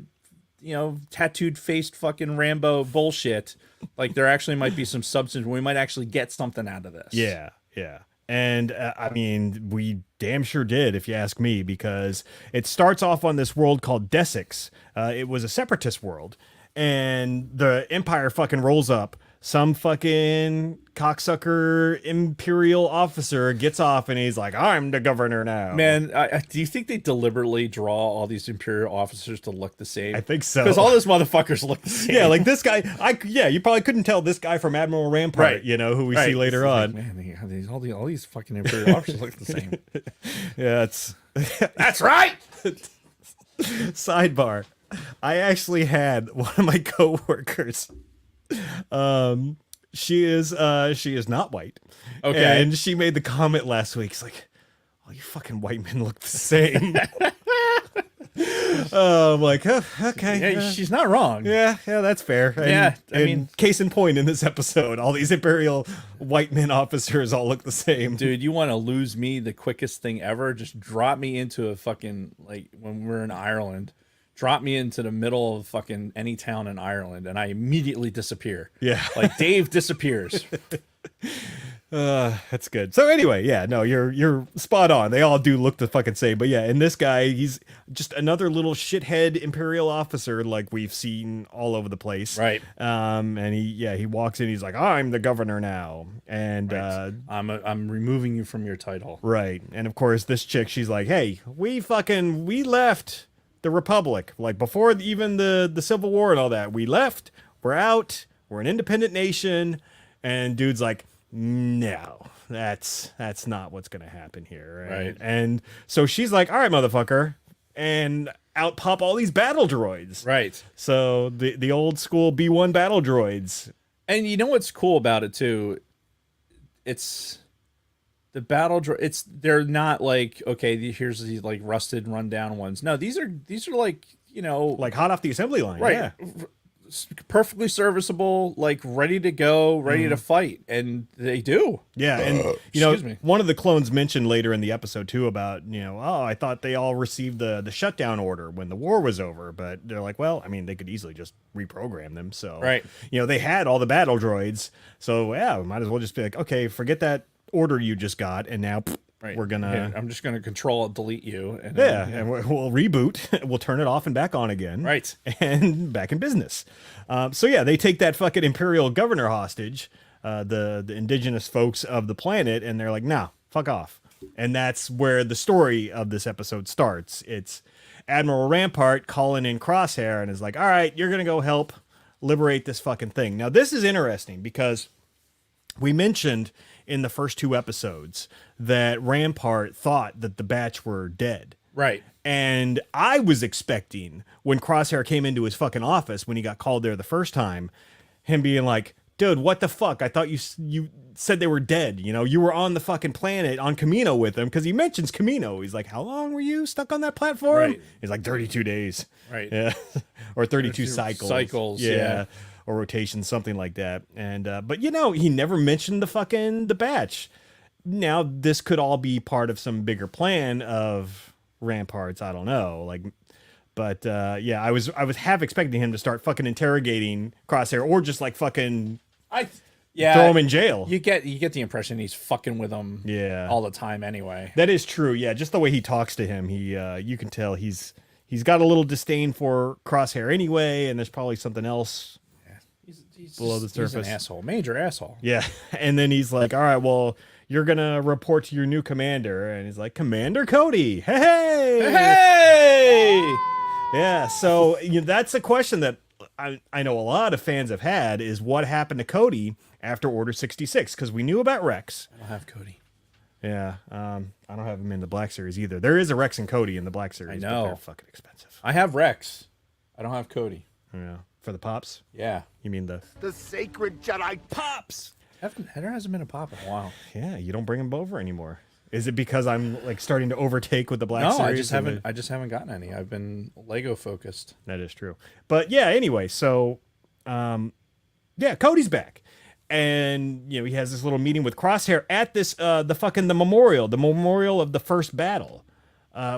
Speaker 2: tattooed faced fucking Rambo bullshit. Like there actually might be some substance. We might actually get something out of this.
Speaker 1: Yeah, yeah. And I mean, we damn sure did, if you ask me, because it starts off on this world called Desix. It was a separatist world, and the Empire fucking rolls up. Some fucking cocksucker Imperial officer gets off, and he's like, "I'm the governor now."
Speaker 2: Man, do you think they deliberately draw all these Imperial officers to look the same?
Speaker 1: I think so.
Speaker 2: Because all those motherfuckers look the same.
Speaker 1: Yeah, like this guy. You probably couldn't tell this guy from Admiral Rampart,
Speaker 2: Right.
Speaker 1: who we
Speaker 2: Right.
Speaker 1: see later
Speaker 2: It's
Speaker 1: on.
Speaker 2: like, man, all these fucking Imperial officers look the same.
Speaker 1: Yeah, it's
Speaker 2: That's right.
Speaker 1: sidebar. I actually had one of my coworkers. She is not white.
Speaker 2: Okay.
Speaker 1: And she made the comment last week. It's like, "Oh, you fucking white men look the same." I'm like, oh, okay.
Speaker 2: Yeah, she's not wrong.
Speaker 1: Yeah, that's fair. And,
Speaker 2: Yeah, I
Speaker 1: and
Speaker 2: mean-
Speaker 1: case in point in this episode, all these Imperial white men officers all look the same.
Speaker 2: Dude, you want to lose me the quickest thing ever? Just drop me into a fucking, like, when we're in Ireland, drop me into the middle of fucking any town in Ireland, and I immediately disappear.
Speaker 1: Yeah.
Speaker 2: Like, Dave disappears.
Speaker 1: That's good. So anyway, yeah, no, you're spot on. They all do look the fucking same. But yeah, and this guy, he's just another little shithead Imperial officer like we've seen all over the place.
Speaker 2: Right.
Speaker 1: And he walks in, he's like, "I'm the governor now." And
Speaker 2: I'm removing you from your title.
Speaker 1: right. And of course this chick, she's like, "Hey, we left the Republic. Like before even the Civil War and all that. We left. We're out. We're an independent nation." And dude's like, "No, that's not what's gonna happen here."
Speaker 2: Right.
Speaker 1: And so she's like, "All right, motherfucker," and out pop all these battle droids.
Speaker 2: Right.
Speaker 1: So the old school B1 battle droids.
Speaker 2: And you know what's cool about it too? It's the they're not like, okay, here's these like rusted, rundown ones. No, these are like,
Speaker 1: Like hot off the assembly line.
Speaker 2: right.
Speaker 1: Yeah.
Speaker 2: Perfectly serviceable, like ready to go, ready to fight, and they do.
Speaker 1: Yeah, and
Speaker 2: excuse me.
Speaker 1: one of the clones mentioned later in the episode too about, "Oh, I thought they all received the shutdown order when the war was over," but they're like, "Well, I mean, they could easily just reprogram them." So,
Speaker 2: Right.
Speaker 1: They had all the battle droids, so yeah, we might as well just be like, "Okay, forget that order you just got, and now
Speaker 2: Right.
Speaker 1: we're gonna."
Speaker 2: Yeah, I'm just gonna control delete you. And
Speaker 1: Yeah, and we'll reboot. We'll turn it off and back on again.
Speaker 2: Right.
Speaker 1: And back in business. So yeah, they take that fucking Imperial governor hostage, the indigenous folks of the planet, and they're like, "Nah, fuck off." And that's where the story of this episode starts. It's Admiral Rampart calling in Crosshair and is like, "All right, you're gonna go help liberate this fucking thing." Now this is interesting because we mentioned in the first 2 episodes that Rampart thought that the Batch were dead.
Speaker 2: right.
Speaker 1: And I was expecting when Crosshair came into his fucking office when he got called there the first time, him being like, "Dude, what the fuck? I thought you said they were dead. You were on the fucking planet on Camino with them," because he mentions Camino. He's like, "How long were you stuck on that platform?"
Speaker 2: Right.
Speaker 1: He's like, 32 days.
Speaker 2: Right.
Speaker 1: Yeah. Or 32 cycles.
Speaker 2: Cycles, yeah.
Speaker 1: Or rotations, something like that. And but he never mentioned the Batch. now this could all be part of some bigger plan of Ramparts. I don't know. Like, but yeah, I was half expecting him to start fucking interrogating Crosshair or just like fucking throw him in jail.
Speaker 2: You get the impression he's fucking with him all the time anyway.
Speaker 1: That is true. Yeah, just the way he talks to him, you can tell he's got a little disdain for Crosshair anyway, and there's probably something else below the surface.
Speaker 2: He's an asshole, major asshole.
Speaker 1: Yeah, and then he's like, "All right, well, you're gonna report to your new commander," and he's like, "Commander Cody, hey!" Yeah, so that's a question that I know a lot of fans have had is what happened to Cody after Order 66, because we knew about Rex.
Speaker 2: I don't have Cody.
Speaker 1: Yeah, I don't have him in the Black Series either. There is a Rex and Cody in the Black Series,
Speaker 2: I know.
Speaker 1: but they're fucking expensive.
Speaker 2: I have Rex. I don't have Cody.
Speaker 1: Yeah, for the pops?
Speaker 2: Yeah.
Speaker 1: You mean the
Speaker 3: sacred Jedi pops?
Speaker 2: There hasn't been a pop in a while.
Speaker 1: Yeah, you don't bring him over anymore. Is it because I'm like starting to overtake with the Black
Speaker 2: No,
Speaker 1: Series?
Speaker 2: I just haven't gotten any. I've been Lego focused.
Speaker 1: That is true. But yeah, anyway, so yeah, Cody's back. And he has this little meeting with Crosshair at this the memorial of the first battle,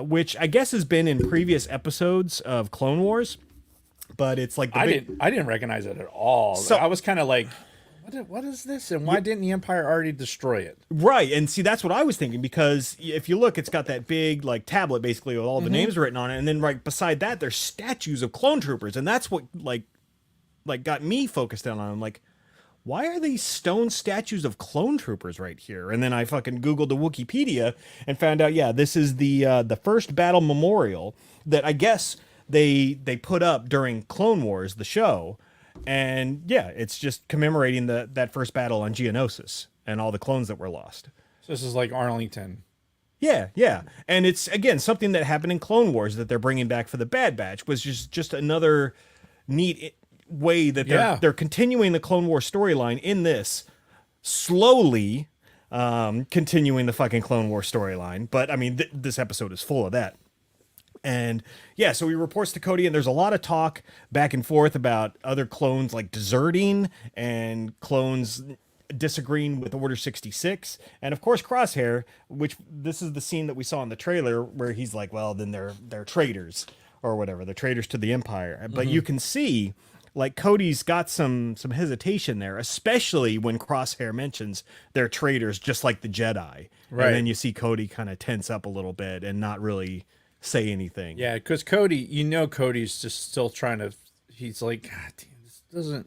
Speaker 1: which I guess has been in previous episodes of Clone Wars, but it's like
Speaker 2: I didn't recognize it at all. So I was kind of like, what is this, and why didn't the Empire already destroy it?
Speaker 1: Right, and see, that's what I was thinking, because if you look, it's got that big like tablet basically with all the names written on it, and then right beside that there's statues of clone troopers, and that's what like got me focused in on them. Like, why are these stone statues of clone troopers right here? And then I fucking Googled the Wikipedia and found out, yeah, this is the first battle memorial that I guess they put up during Clone Wars, the show. And yeah, it's just commemorating that first battle on Geonosis and all the clones that were lost.
Speaker 2: So this is like Arlington.
Speaker 1: Yeah. And it's, again, something that happened in Clone Wars that they're bringing back for the Bad Batch, was just another neat way that they're continuing the Clone War storyline in this, slowly continuing the fucking Clone War storyline. But I mean, this episode is full of that. And yeah, so he reports to Cody, and there's a lot of talk back and forth about other clones like deserting and clones disagreeing with Order 66. And of course, Crosshair, which this is the scene that we saw in the trailer where he's like, well, then they're traitors or whatever. They're traitors to the Empire. But you can see like Cody's got some hesitation there, especially when Crosshair mentions they're traitors just like the Jedi. Right. And then you see Cody kind of tense up a little bit and not really say anything.
Speaker 2: Yeah, because Cody's just still trying to. He's like, God damn,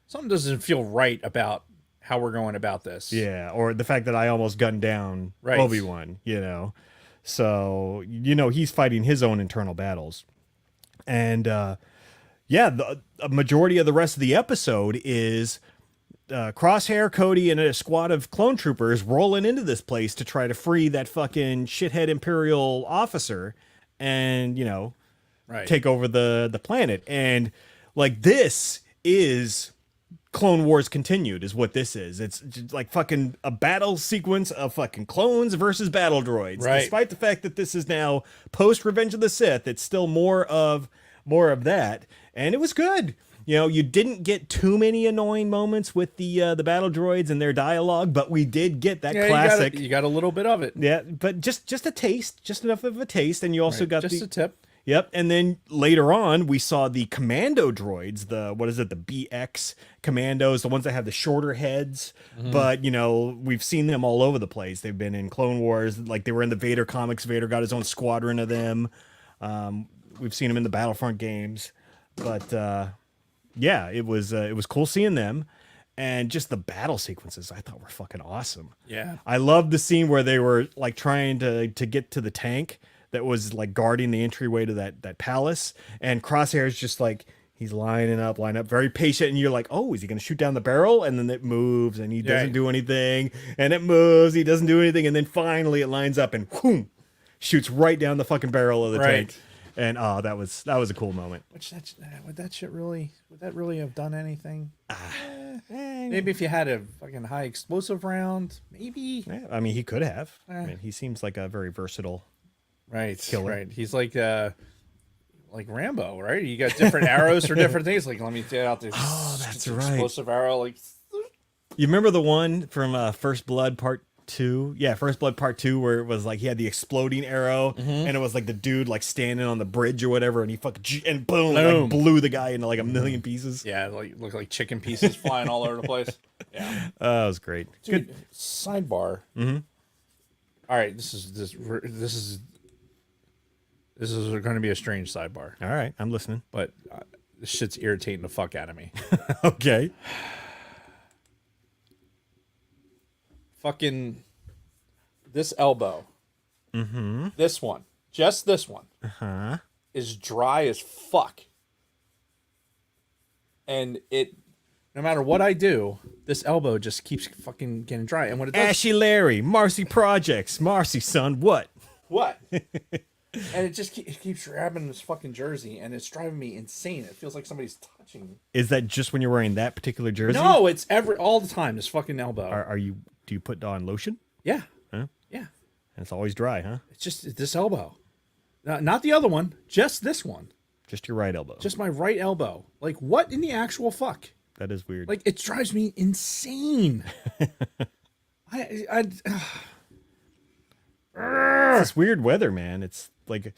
Speaker 2: something doesn't feel right about how we're going about this.
Speaker 1: Yeah, or the fact that I almost gunned down Obi-Wan. So he's fighting his own internal battles, and a majority of the rest of the episode is Crosshair, Cody, and a squad of clone troopers rolling into this place to try to free that fucking shithead Imperial officer and take over the planet. And like, this is Clone Wars continued, is what this is. It's just like fucking a battle sequence of fucking clones versus battle droids.
Speaker 2: Right.
Speaker 1: Despite the fact that this is now post Revenge of the Sith, it's still more of that, and it was good. You didn't get too many annoying moments with the battle droids and their dialogue, but we did get that classic.
Speaker 2: You got a little bit of it.
Speaker 1: Yeah, but just a taste, just enough of a taste, and you also got
Speaker 2: just a tip.
Speaker 1: Yep, and then later on we saw the commando droids, the BX commandos, the ones that have the shorter heads. But we've seen them all over the place. They've been in Clone Wars, like they were in the Vader comics. Vader got his own squadron of them. We've seen them in the Battlefront games, but. Yeah, it was cool seeing them, and just the battle sequences I thought were fucking awesome.
Speaker 2: Yeah,
Speaker 1: I loved the scene where they were like trying to get to the tank that was like guarding the entryway to that palace, and Crosshair's just like, he's lining up very patient, and you're like, oh, is he gonna shoot down the barrel? And then it moves, and he doesn't do anything, and it moves, he doesn't do anything, and then finally it lines up and whoom, shoots right down the fucking barrel of the tank. And that was a cool moment.
Speaker 2: Would that really have done anything? Maybe if you had a fucking high explosive round, maybe.
Speaker 1: Yeah, I mean, he could have. I mean, he seems like a very versatile killer.
Speaker 2: Right. He's like Rambo, right? You got different arrows for different things. Like, let me get out this
Speaker 1: that's right.
Speaker 2: explosive arrow. Like,
Speaker 1: you remember the one from First Blood Part 2. Yeah, First Blood Part 2, where it was like he had the exploding arrow, and it was like the dude like standing on the bridge or whatever, and he fucking and boom, like blew the guy into like a million pieces.
Speaker 2: Yeah, like looked like chicken pieces flying all over the place. Yeah,
Speaker 1: That was great.
Speaker 2: dude. Sidebar. Mm-hmm. All right, this is going to be a strange sidebar,
Speaker 1: All right, I'm listening.
Speaker 2: but this shit's irritating the fuck out of me.
Speaker 1: Okay.
Speaker 2: Fucking this elbow. This one, just this one, is dry as fuck. And it, no matter what I do, this elbow just keeps fucking getting dry. And when it does,
Speaker 1: Ashy Larry, Marcy Projects, Marcy son, what?
Speaker 2: what? And it just it keeps grabbing this fucking jersey, and it's driving me insane. It feels like somebody's touching.
Speaker 1: Is that just when you're wearing that particular jersey?
Speaker 2: No, it's all the time. This fucking elbow.
Speaker 1: Are you? Do you put on lotion?
Speaker 2: Yeah,
Speaker 1: Huh?
Speaker 2: yeah.
Speaker 1: And it's always dry, huh?
Speaker 2: It's just this elbow, not the other one. Just this one.
Speaker 1: Just your right elbow.
Speaker 2: Just my right elbow. Like, what in the actual fuck?
Speaker 1: That is weird.
Speaker 2: Like, it drives me insane.
Speaker 1: It's weird weather, man. It's like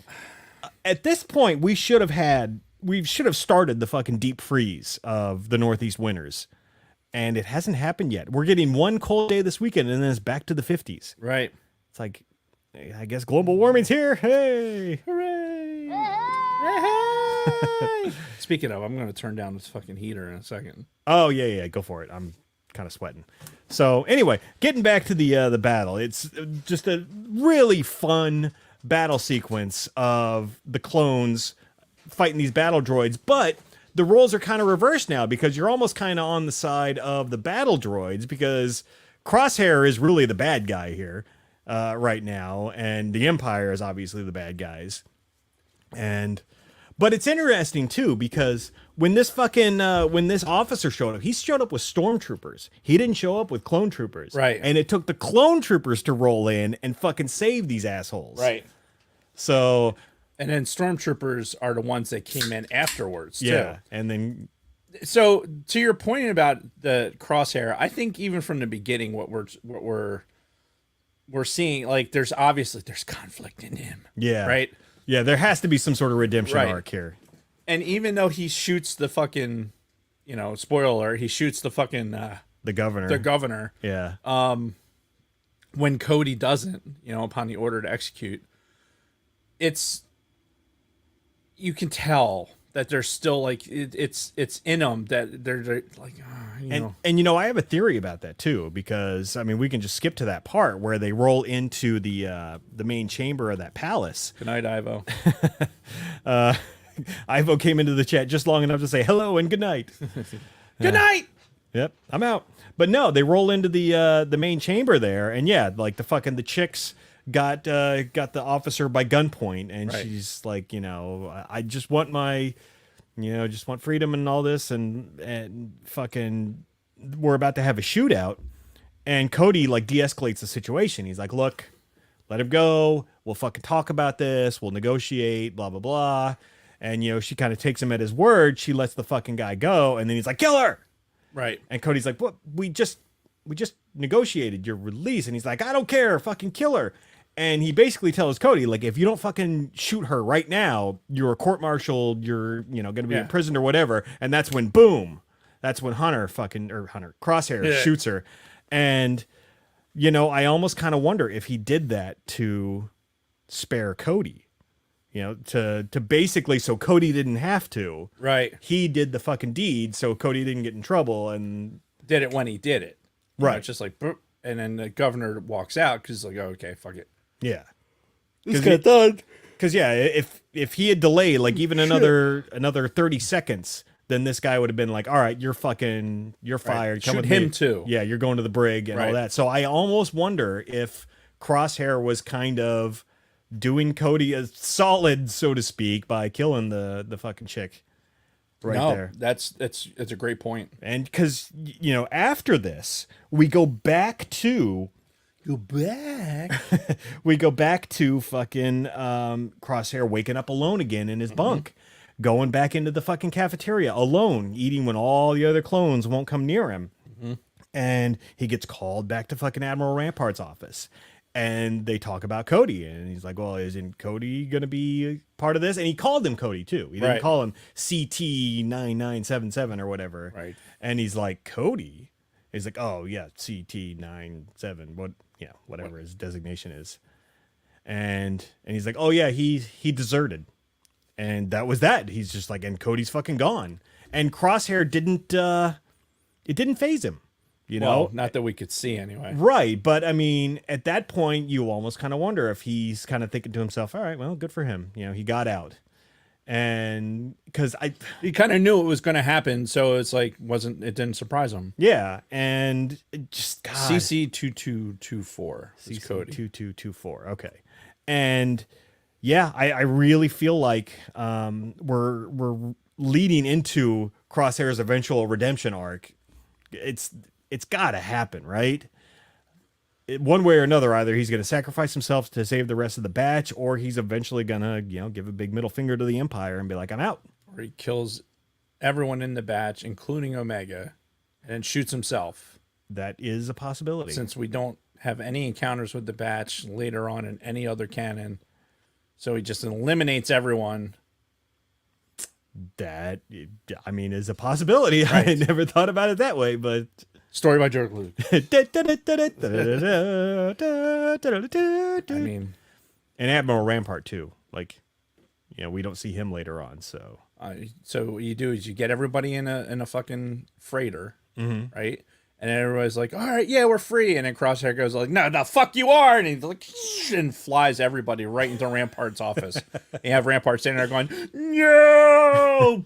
Speaker 1: at this point we should have started the fucking deep freeze of the Northeast winters, and it hasn't happened yet. We're getting one cold day this weekend, and then it's back to the 50s.
Speaker 2: Right.
Speaker 1: It's like, I guess global warming's here. Hey,
Speaker 2: Hooray! Speaking of, I'm going to turn down this fucking heater in a second.
Speaker 1: oh yeah, go for it. I'm kind of sweating. So anyway, getting back to the battle, it's just a really fun battle sequence of the clones fighting these battle droids, but the roles are kind of reversed now because you're almost kind of on the side of the battle droids because Crosshair is really the bad guy here right now, and the Empire is obviously the bad guys. But it's interesting too because when this officer showed up, he showed up with stormtroopers. He didn't show up with clone troopers.
Speaker 2: Right.
Speaker 1: And it took the clone troopers to roll in and fucking save these assholes.
Speaker 2: Right.
Speaker 1: So
Speaker 2: And then stormtroopers are the ones that came in afterwards, too.
Speaker 1: yeah, and then
Speaker 2: So, to your point about the Crosshair, I think even from the beginning, what we're seeing, like, there's conflict in him.
Speaker 1: yeah,
Speaker 2: Right.
Speaker 1: Yeah, there has to be some sort of redemption
Speaker 2: Right.
Speaker 1: arc here.
Speaker 2: And even though he shoots the fucking, spoiler alert, he shoots the fucking
Speaker 1: The governor.
Speaker 2: the governor.
Speaker 1: yeah.
Speaker 2: When Cody doesn't, upon the order to execute, you can tell that there's still like it's in them that they're like,
Speaker 1: And I have a theory about that too, because I mean we can just skip to that part where they roll into the main chamber of that palace.
Speaker 2: Good night, Ivo.
Speaker 1: Ivo came into the chat just long enough to say hello and good night.
Speaker 2: Good night.
Speaker 1: Yep, I'm out. But no, they roll into the main chamber there, and yeah, like the chicks got the officer by gunpoint, and
Speaker 2: Right.
Speaker 1: she's like, I just want my, just want freedom and all this, and fucking, we're about to have a shootout, and Cody like de-escalates the situation. He's like, look, let him go. We'll fucking talk about this. We'll negotiate. Blah blah blah. And she kind of takes him at his word. She lets the fucking guy go, and then he's like, kill her.
Speaker 2: Right.
Speaker 1: And Cody's like, "What? We just negotiated your release." And he's like, "I don't care, fucking kill her." And he basically tells Cody, like, if you don't fucking shoot her right now, you're court-martialed, you're, going to be
Speaker 2: Yeah.
Speaker 1: imprisoned or whatever. And that's when, boom, that's when Crosshair shoots her. And, I almost kind of wonder if he did that to spare Cody, to basically, so Cody didn't have to.
Speaker 2: Right.
Speaker 1: He did the fucking deed, so Cody didn't get in trouble, and
Speaker 2: Did it when he did it.
Speaker 1: Right.
Speaker 2: It's just like, boop, and then the governor walks out because like, oh, okay, fuck it.
Speaker 1: yeah,
Speaker 2: This got done.
Speaker 1: because yeah, if he had delayed like even another 30 seconds, then this guy would have been like, all right, you're fired. Come
Speaker 2: Shoot
Speaker 1: with
Speaker 2: him
Speaker 1: me.
Speaker 2: too.
Speaker 1: Yeah, you're going to the brig and all
Speaker 2: Right.
Speaker 1: that. So I almost wonder if Crosshair was kind of doing Cody a solid, so to speak, by killing the fucking chick right there.
Speaker 2: That's a great point.
Speaker 1: And because, after this, we go back to fucking Crosshair waking up alone again in his bunk, going back into the fucking cafeteria alone, eating when all the other clones won't come near him. And he gets called back to fucking Admiral Rampart's office. And they talk about Cody. And he's like, well, isn't Cody going to be part of this? And he called him Cody, too. He didn't
Speaker 2: Right.
Speaker 1: call him CT9977 or whatever.
Speaker 2: Right.
Speaker 1: And he's like, Cody? He's like, oh, yeah, CT97, whatever his designation is. And he's like, oh, yeah, he deserted. And that was that. He's just like, and Cody's fucking gone. And Crosshair didn't faze him. You know,
Speaker 2: Well, not that we could see anyway.
Speaker 1: right? But I mean, at that point, you almost kind of wonder if he's kind of thinking to himself, "All right, well, good for him. You know, he got out." And because
Speaker 2: He kind of knew it was going to happen, so it's like it didn't surprise him.
Speaker 1: yeah, and it just God,
Speaker 2: CC 2224 is Cody.
Speaker 1: 2224. Okay, and yeah, I really feel like we're leading into Crosshair's eventual redemption arc. It's got to happen, right? One way or another, either he's going to sacrifice himself to save the rest of the batch, or he's eventually going to, give a big middle finger to the Empire and be like, I'm out.
Speaker 2: Where he kills everyone in the batch, including Omega, and then shoots himself.
Speaker 1: That is a possibility.
Speaker 2: Since we don't have any encounters with the batch later on in any other canon, so he just eliminates everyone.
Speaker 1: That, I mean, is a possibility.
Speaker 2: Right.
Speaker 1: I never thought about it that way, but...
Speaker 2: Story by George Lucas.
Speaker 1: I
Speaker 2: I mean,
Speaker 1: and Admiral Rampart, too. Like, we don't see him later on, so...
Speaker 2: so what you do is you get everybody in a fucking freighter,
Speaker 1: Mm-hmm.
Speaker 2: right? And everybody's like, all right, yeah, we're free. And then Crosshair goes like, no, fuck you are. And he's like, and flies everybody right into Rampart's office. And you have Rampart standing there going, no.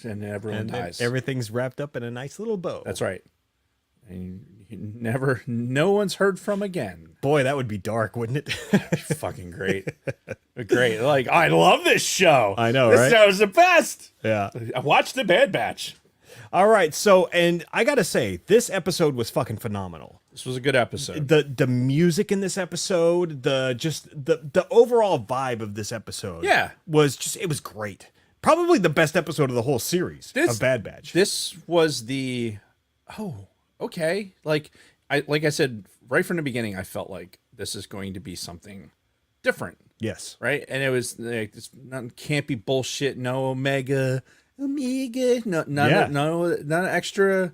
Speaker 2: And then everyone
Speaker 1: And then
Speaker 2: dies.
Speaker 1: everything's wrapped up in a nice little bow.
Speaker 2: That's right. And no one's heard from again.
Speaker 1: Boy, that would be dark, wouldn't it?
Speaker 2: Fucking great. Great. Like, I love this show.
Speaker 1: I know,
Speaker 2: this
Speaker 1: right?
Speaker 2: show is the best.
Speaker 1: Yeah.
Speaker 2: I watched The Bad Batch.
Speaker 1: All right, so, and I gotta say, this episode was fucking phenomenal.
Speaker 2: This was a good episode.
Speaker 1: The music in this episode, the overall vibe of this episode,
Speaker 2: Yeah.
Speaker 1: was just, it was great. Probably the best episode of the whole series of Bad Batch.
Speaker 2: This was the okay. Like I said right from the beginning, I felt like this is going to be something different,
Speaker 1: Yes.
Speaker 2: right? And it was like this can't be bullshit. No Omega, no
Speaker 1: Yeah.
Speaker 2: none extra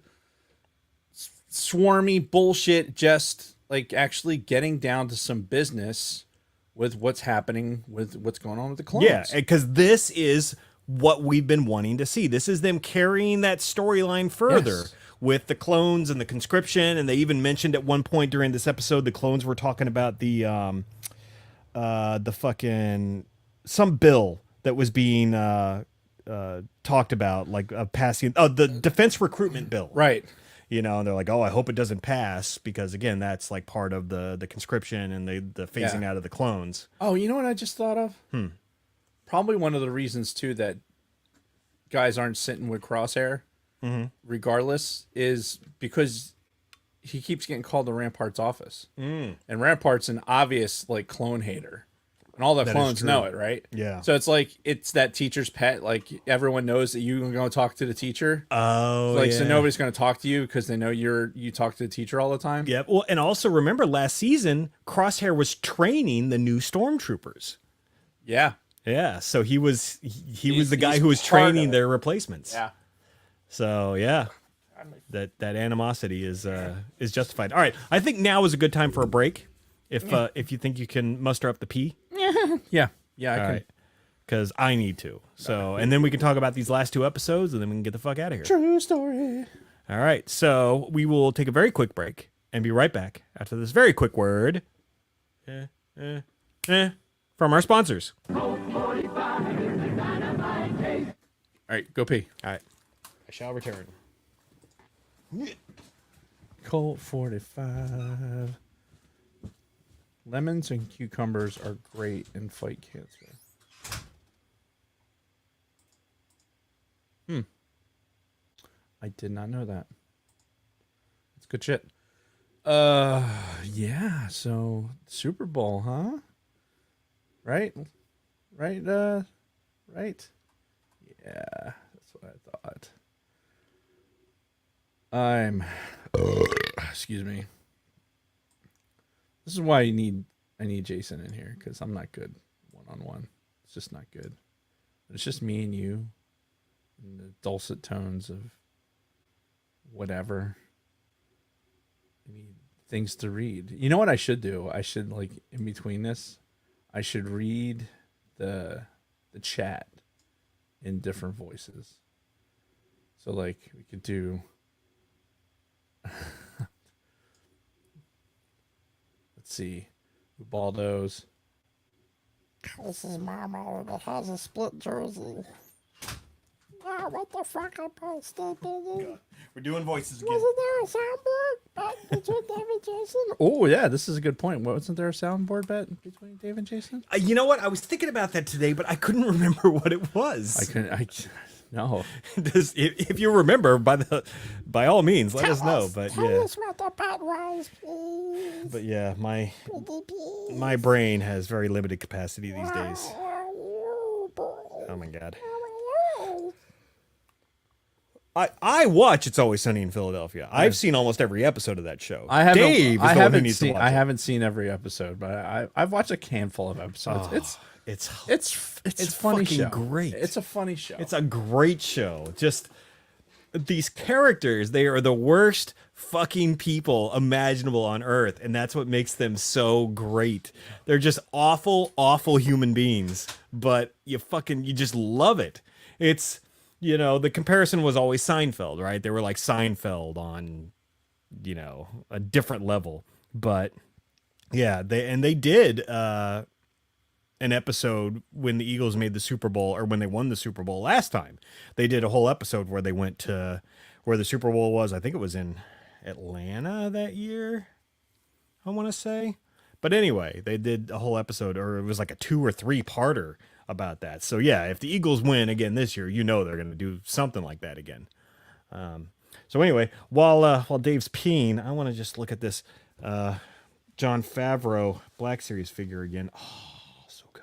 Speaker 2: swarmy bullshit. Just like actually getting down to some business with what's happening with what's going on with the clones.
Speaker 1: Yeah, because this is what we've been wanting to see. This is them carrying that storyline further.
Speaker 2: Yes.
Speaker 1: With the clones and the conscription, and they even mentioned at one point during this episode the clones were talking about the fucking some bill that was being talked about, like passing the defense recruitment bill,
Speaker 2: Right.
Speaker 1: and they're like, oh, I hope it doesn't pass, because again, that's like part of the conscription and the phasing
Speaker 2: Yeah.
Speaker 1: out of the clones.
Speaker 2: Oh, you know what I just thought of? Probably one of the reasons too that guys aren't sitting with Crosshair, regardless, is because he keeps getting called to Rampart's office, and Rampart's an obvious like clone hater, and all the
Speaker 1: That is
Speaker 2: clones
Speaker 1: true.
Speaker 2: know it, right?
Speaker 1: Yeah.
Speaker 2: So it's like it's that teacher's pet. Like everyone knows that you're going to talk to the teacher.
Speaker 1: Oh,
Speaker 2: Like so nobody's going to talk to you because they know you talk to the teacher all the time.
Speaker 1: Yep. Well, and also remember last season, Crosshair was training the new stormtroopers.
Speaker 2: Yeah.
Speaker 1: Yeah, so he was
Speaker 2: He's-
Speaker 1: the guy
Speaker 2: he's
Speaker 1: who was
Speaker 2: part of
Speaker 1: training
Speaker 2: it.
Speaker 1: their replacements.
Speaker 2: Yeah.
Speaker 1: So yeah, that animosity is justified. All right, I think now is a good time for a break. If you think you can muster up the pee,
Speaker 2: Yeah. Yeah. I
Speaker 1: all
Speaker 2: can.
Speaker 1: right, because I need to. So and then we can talk about these last two episodes, and then we can get the fuck out of here.
Speaker 2: True story.
Speaker 1: All right, so we will take a very quick break and be right back after this very quick word from our sponsors.
Speaker 2: All right, go pee.
Speaker 1: All right, I shall return.
Speaker 2: Colt 45. Lemons and cucumbers are great in fight cancer. I did not know that. That's good shit. Yeah, so Super Bowl, huh? Right? Right, right? Yeah, that's what I thought. I'm Excuse me. This is why I need Jason in here, because I'm not good one-on-one. It's just not good. It's just me and you and the dulcet tones of whatever. I need things to read. You know what I should do? I should, like, in between this, I should read the chat in different voices. So, like, we could do... Let's see. Ubaldo's.
Speaker 4: This is Mama that has a split jersey. Oh, what the fuck I posted, baby?
Speaker 1: We're doing voices again.
Speaker 4: Wasn't there a soundboard between Dave and Jason?
Speaker 2: Oh, yeah, this is a good point. Wasn't there a soundboard bet between Dave and Jason?
Speaker 1: You know what? I was thinking about that today, but I couldn't remember what it was.
Speaker 2: No.
Speaker 1: If you remember, by all means, let us know. But
Speaker 4: Tell
Speaker 1: yeah,
Speaker 4: us what the bet was, please.
Speaker 1: but yeah, my
Speaker 4: Please.
Speaker 1: my brain has very limited capacity these days.
Speaker 4: Oh, boy.
Speaker 1: Oh my god.
Speaker 4: Oh,
Speaker 1: I watch It's Always Sunny in Philadelphia. I've seen almost every episode of that show.
Speaker 2: I haven't.
Speaker 1: Dave is
Speaker 2: I
Speaker 1: the one who
Speaker 2: haven't
Speaker 1: needs
Speaker 2: seen.
Speaker 1: to watch
Speaker 2: I
Speaker 1: it.
Speaker 2: haven't seen every episode, but I've watched a handful of episodes.
Speaker 1: It's
Speaker 2: It's
Speaker 1: it's
Speaker 2: funny
Speaker 1: fucking
Speaker 2: show.
Speaker 1: great.
Speaker 2: It's a funny show.
Speaker 1: It's a great show. Just these characters, they are the worst fucking people imaginable on earth, and that's what makes them so great. They're just awful, awful human beings, but you just love it. It's, the comparison was always Seinfeld, right? They were like Seinfeld on, a different level. But yeah, they did an episode when the Eagles made the Super Bowl, or when they won the Super Bowl last time. They did a whole episode where they went to where the Super Bowl was. I think it was in Atlanta that year, I want to say. But anyway, they did a whole episode, or it was like a 2 or 3 parter about that. So yeah, if the Eagles win again this year, they're going to do something like that again. So anyway, while Dave's peeing, I want to just look at this Jon Favreau Black Series figure again. Oh, so good.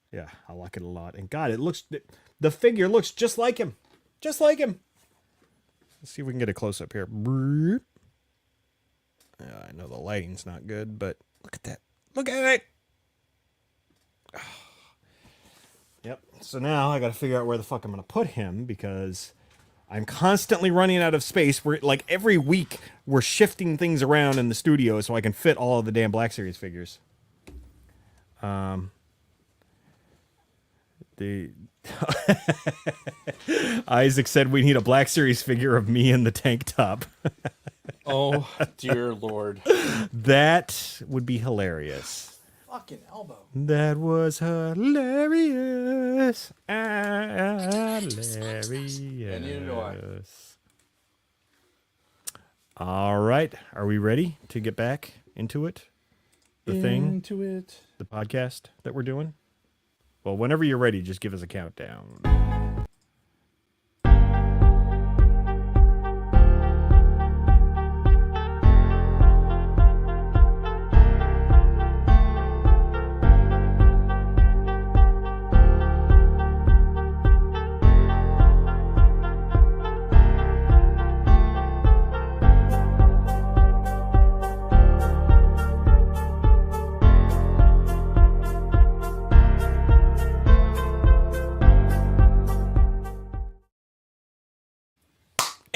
Speaker 1: Yeah, I like it a lot. And God, the figure looks just like him. Just like him. Let's see if we can get a close up here. I know the lighting's not good, but look at that. Look at it. Yep. So now I got to figure out where the fuck I'm going to put him, because I'm constantly running out of space. We're like every week we're shifting things around in the studio so I can fit all of the damn Black Series figures. Isaac said we need a Black Series figure of me in the tank top.
Speaker 2: oh dear Lord.
Speaker 1: That would be hilarious.
Speaker 2: Fucking elbow.
Speaker 1: That was hilarious. Hilarious.
Speaker 2: And you know what?
Speaker 1: All right. Are we ready to get back into it? The podcast that we're doing? Well, whenever you're ready, just give us a countdown.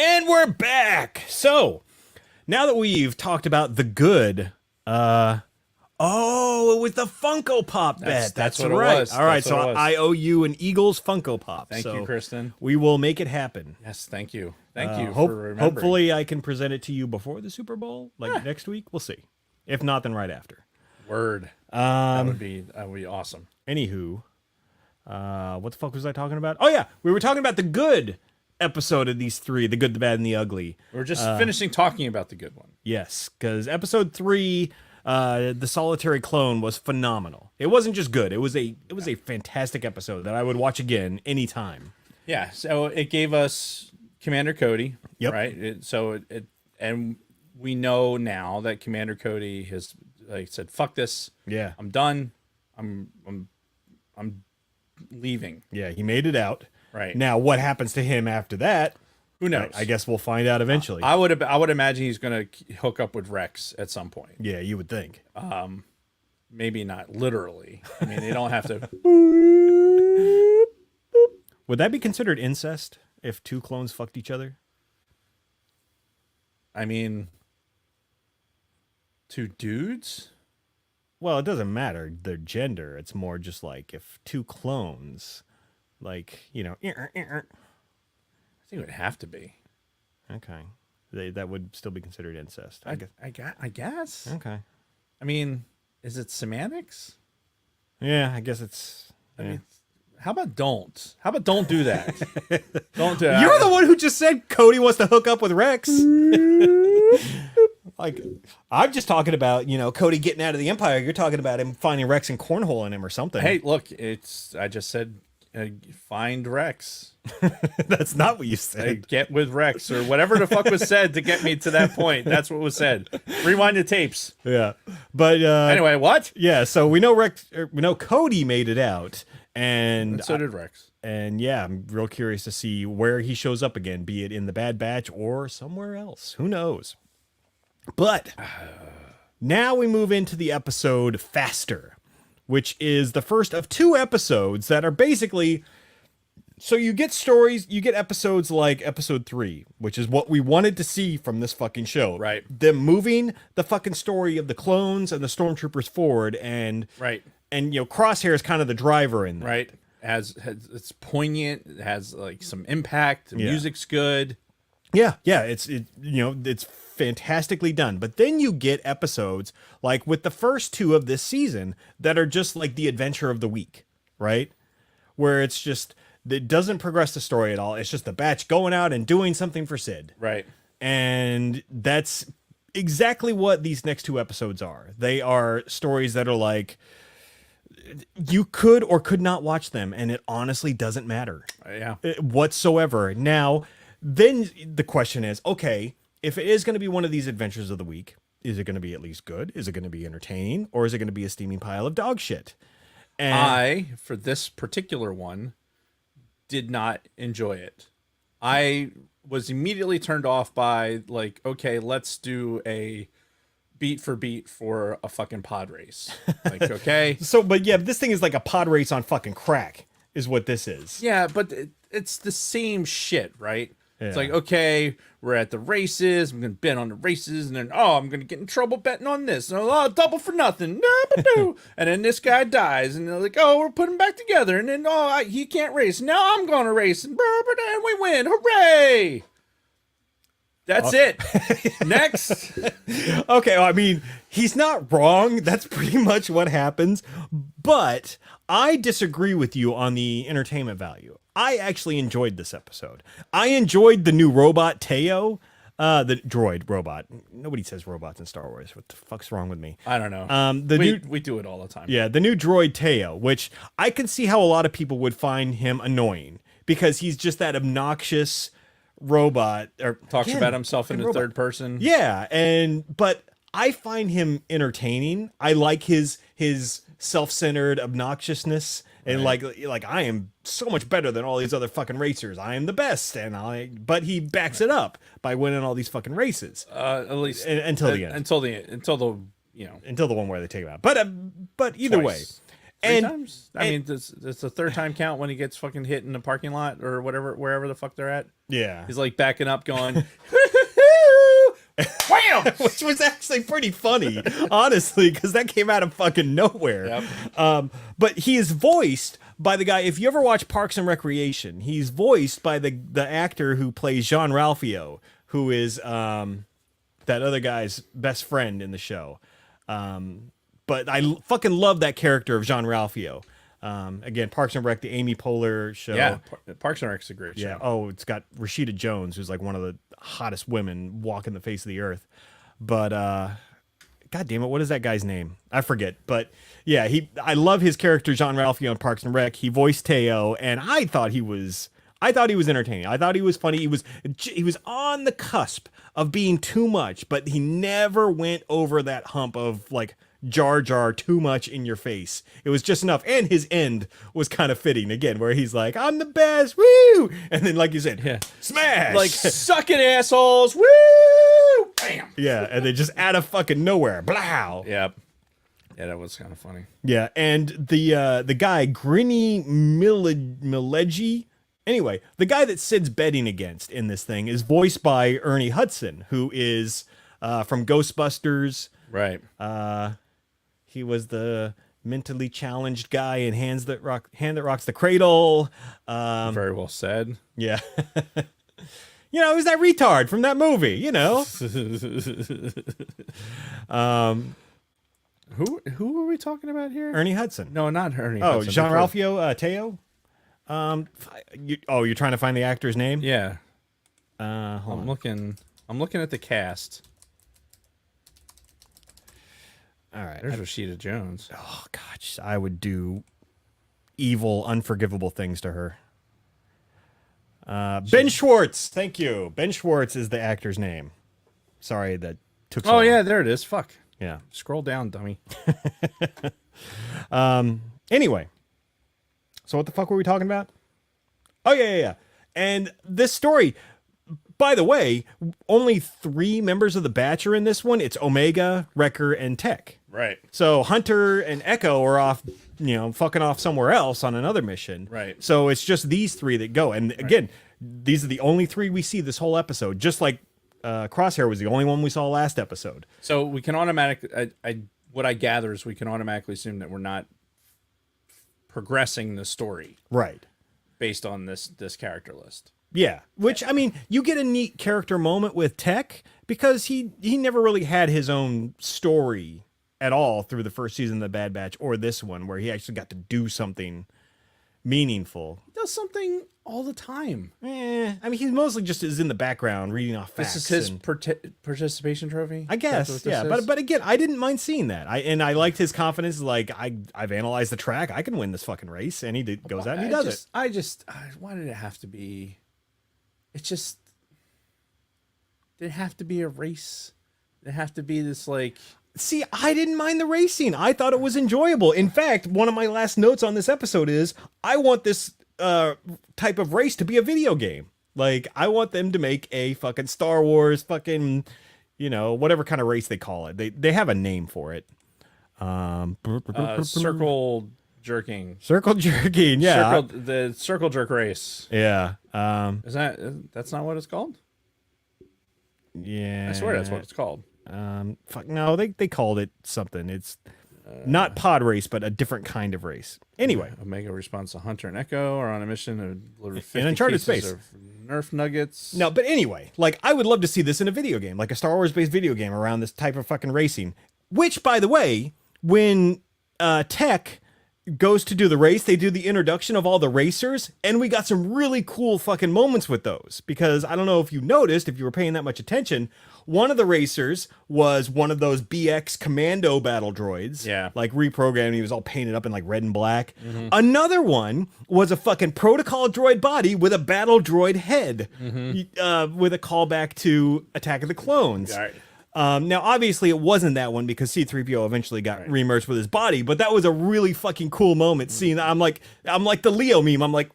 Speaker 1: And we're back. So, now that we've talked about the good, it was the Funko Pop bet.
Speaker 2: That's what
Speaker 1: right.
Speaker 2: it was.
Speaker 1: All right,
Speaker 2: That's
Speaker 1: so
Speaker 2: what it was.
Speaker 1: I owe you an Eagles Funko Pop.
Speaker 2: Thank you, Kristen.
Speaker 1: We will make it happen.
Speaker 2: Yes, thank you. Thank you
Speaker 1: Hope-
Speaker 2: for remembering.
Speaker 1: Hopefully, I can present it to you before the Super Bowl, like next week. We'll see. If not, then right after.
Speaker 2: Word. That would be awesome.
Speaker 1: Anywho, what the fuck was I talking about? Oh yeah, we were talking about the good episode of these 3, the good, the bad, and the ugly.
Speaker 2: We're just finishing talking about the good one.
Speaker 1: Yes, because episode 3, the solitary clone, was phenomenal. It wasn't just good; it was a fantastic episode that I would watch again anytime.
Speaker 2: Yeah. So it gave us Commander Cody.
Speaker 1: Yep.
Speaker 2: Right. And we know now that Commander Cody has said, "Fuck this.
Speaker 1: Yeah,
Speaker 2: I'm done. I'm leaving."
Speaker 1: yeah, he made it out.
Speaker 2: Right.
Speaker 1: Now, what happens to him after that?
Speaker 2: Who knows?
Speaker 1: I guess we'll find out eventually.
Speaker 2: I would imagine he's going to hook up with Rex at some point.
Speaker 1: yeah, you would think.
Speaker 2: Maybe not literally. I mean, they don't have to.
Speaker 1: Would that be considered incest if two clones fucked each other?
Speaker 2: I mean, two dudes?
Speaker 1: Well, it doesn't matter their gender. It's more just like if two clones, like, you know,
Speaker 2: I think it would have to be.
Speaker 1: okay, that would still be considered incest. I guess.
Speaker 2: I guess.
Speaker 1: Okay.
Speaker 2: I mean, is it semantics?
Speaker 1: Yeah, I guess it's.
Speaker 2: I
Speaker 1: yeah.
Speaker 2: mean, how about don't? How about don't do that? Don't do that.
Speaker 1: You're the one who just said Cody wants to hook up with Rex. Like, I'm just talking about, you know, Cody getting out of the Empire. You're talking about him finding Rex and cornholing him or something.
Speaker 2: Hey, look, I just said find Rex.
Speaker 1: That's not what you said.
Speaker 2: Get with Rex or whatever the fuck was said to get me to that point. That's what was said. Rewind the tapes.
Speaker 1: Yeah. But
Speaker 2: Anyway, what?
Speaker 1: yeah, so we know Cody made it out, and
Speaker 2: So did Rex.
Speaker 1: and yeah, I'm real curious to see where he shows up again, be it in the Bad Batch or somewhere else. Who knows? But now we move into the episode Faster, which is the first of 2 episodes that are basically. So you get stories, you get episodes like episode 3, which is what we wanted to see from this fucking show.
Speaker 2: Right.
Speaker 1: Them moving the fucking story of the clones and the stormtroopers forward, and
Speaker 2: Right.
Speaker 1: and you know, Crosshair is kind of the driver in that.
Speaker 2: Right. Has it's poignant. It has like some impact. The
Speaker 1: Yeah.
Speaker 2: music's good.
Speaker 1: Yeah, it's fantastically done. But then you get episodes like with the first 2 of this season that are just like the adventure of the week, right? Where it's just it doesn't progress the story at all. It's just the Batch going out and doing something for Sid.
Speaker 2: Right.
Speaker 1: And that's exactly what these next 2 episodes are. They are stories that are like you could or could not watch them, and it honestly doesn't matter
Speaker 2: Yeah.
Speaker 1: whatsoever. Now, then the question is, okay, if it is going to be one of these adventures of the week, is it going to be at least good? Is it going to be entertaining? Or is it going to be a steaming pile of dog shit? And
Speaker 2: For this particular one, did not enjoy it. I was immediately turned off by like, okay, let's do a beat for beat for a fucking pod race. Like, okay.
Speaker 1: but yeah, this thing is like a pod race on fucking crack is what this is.
Speaker 2: Yeah, but it's the same shit, right? It's
Speaker 1: Yeah.
Speaker 2: like, okay, we're at the races. I'm going to bet on the races. And then, I'm going to get in trouble betting on this. And, double for nothing. And then this guy dies. And they're like, we're putting him back together. And then, he can't race. Now I'm going to race. And we win. Hooray. That's it. Next.
Speaker 1: Okay, well, I mean, he's not wrong. That's pretty much what happens. But I disagree with you on the entertainment value. I actually enjoyed this episode. I enjoyed the new robot, Teo. The droid robot. Nobody says robots in Star Wars. What the fuck's wrong with me?
Speaker 2: I don't know. We do it all the time.
Speaker 1: Yeah, the new droid Teo, which I can see how a lot of people would find him annoying because he's just that obnoxious robot. Or
Speaker 2: Talks
Speaker 1: again,
Speaker 2: about himself in the
Speaker 1: robot.
Speaker 2: third person.
Speaker 1: Yeah, but I find him entertaining. I like his self-centered obnoxiousness and like I am so much better than all these other fucking racers. I am the best, but he backs it up by winning all these fucking races.
Speaker 2: At least
Speaker 1: Until the end.
Speaker 2: Until the
Speaker 1: Until the one where they take him out. But either way.
Speaker 2: twice. Three times? I mean, it's the third time count when he gets fucking hit in the parking lot or whatever, wherever the fuck they're at.
Speaker 1: Yeah.
Speaker 2: He's like backing up, going, wham!
Speaker 1: Which was actually pretty funny, honestly, because that came out of fucking nowhere.
Speaker 2: Yep.
Speaker 1: But he is voiced by the guy. If you ever watch Parks and Recreation, he's voiced by the actor who plays Jean Ralphio, who is that other guy's best friend in the show. But I fucking love that character of Jean Ralphio. Again, Parks and Rec, the Amy Poehler show.
Speaker 2: Yeah, Parks and Rec's a great
Speaker 1: Yeah.
Speaker 2: show.
Speaker 1: Oh, it's got Rashida Jones, who's like one of the hottest women walking the face of the earth. But God damn it, what is that guy's name? I forget. But yeah, I love his character Jean Ralphio on Parks and Rec. He voiced Teo, and I thought he was entertaining. I thought he was funny. He was on the cusp of being too much, but he never went over that hump of like Jar Jar too much in your face. It was just enough. And his end was kind of fitting again, where he's like, I'm the best, woo! And then, like you said, smash!
Speaker 2: Like, suck it, assholes! Woo! Bam!
Speaker 1: yeah, and they just out of fucking nowhere, blow!
Speaker 2: Yep. Yeah, that was kind of funny.
Speaker 1: Yeah, and the guy, Grinny Milegi. Anyway, the guy that Sid's betting against in this thing is voiced by Ernie Hudson, who is from Ghostbusters.
Speaker 2: Right.
Speaker 1: He was the mentally challenged guy in Hand That Rocks the Cradle.
Speaker 2: Very well said.
Speaker 1: Yeah. You know, who's that retard from that movie, you know?
Speaker 2: Who are we talking about here?
Speaker 1: Ernie Hudson.
Speaker 2: No, not Ernie.
Speaker 1: Oh,
Speaker 2: Hudson.
Speaker 1: Jean-Ralphio Teo? You're trying to find the actor's name?
Speaker 2: Yeah.
Speaker 1: Hold
Speaker 2: I'm
Speaker 1: on.
Speaker 2: looking at the cast.
Speaker 1: All right.
Speaker 2: There's Rashida Jones.
Speaker 1: Oh, gosh. I would do evil, unforgivable things to her. Ben Schwartz. Thank you. Ben Schwartz is the actor's name. Sorry, that took so long.
Speaker 2: Yeah, there it is. Fuck.
Speaker 1: Yeah.
Speaker 2: Scroll down, dummy.
Speaker 1: Anyway. So what the fuck were we talking about? Oh, yeah. And this story, by the way, only 3 members of the Batch are in this one. It's Omega, Wrecker, and Tech.
Speaker 2: Right.
Speaker 1: So Hunter and Echo are off, fucking off somewhere else on another mission.
Speaker 2: Right.
Speaker 1: So it's just these 3 that go. And again, these are the only 3 we see this whole episode. Just like Crosshair was the only one we saw last episode.
Speaker 2: So we can automatically, what I gather is we can automatically assume that we're not progressing the story
Speaker 1: Right.
Speaker 2: based on this character list.
Speaker 1: Yeah. Which, I mean, you get a neat character moment with Tech because he never really had his own story at all through the first season of the Bad Batch or this one where he actually got to do something meaningful.
Speaker 2: He does something all the time.
Speaker 1: I mean, he mostly just is in the background reading off facts.
Speaker 2: This is his
Speaker 1: and-
Speaker 2: participation trophy?
Speaker 1: I
Speaker 2: Is that
Speaker 1: guess,
Speaker 2: what this
Speaker 1: yeah.
Speaker 2: is?
Speaker 1: But again, I didn't mind seeing that. I liked his confidence. Like, I've analyzed the track. I can win this fucking race. And goes out and he does it.
Speaker 2: Why did it have to be? It just did it have to be a race? Did it have to be this like?
Speaker 1: See, I didn't mind the racing. I thought it was enjoyable. In fact, one of my last notes on this episode is I want this type of race to be a video game. Like, I want them to make a fucking Star Wars fucking, whatever kind of race they call it. They have a name for it.
Speaker 2: Circle jerking.
Speaker 1: Circle jerking, yeah.
Speaker 2: The circle jerk race.
Speaker 1: Yeah.
Speaker 2: That's not what it's called?
Speaker 1: Yeah.
Speaker 2: I swear that's what it's called.
Speaker 1: Fuck no, they called it something. It's not pod race, but a different kind of race. Anyway,
Speaker 2: Omega responds to Hunter and Echo are on a mission to deliver 50
Speaker 1: in Uncharted
Speaker 2: cases
Speaker 1: space.
Speaker 2: of Nerf nuggets.
Speaker 1: no, but anyway, like I would love to see this in a video game, like a Star Wars based video game around this type of fucking racing. Which, by the way, when Tech goes to do the race, they do the introduction of all the racers, and we got some really cool fucking moments with those. Because I don't know if you noticed, if you were paying that much attention, one of the racers was one of those BX commando battle droids.
Speaker 2: Yeah.
Speaker 1: Like reprogrammed, he was all painted up in like red and black. Another one was a fucking protocol droid body with a battle droid head. With a callback to Attack of the Clones.
Speaker 2: Right.
Speaker 1: Now, obviously, it wasn't that one because C-3PO eventually got remerged with his body, but that was a really fucking cool moment seeing that. I'm like the Leo meme. I'm like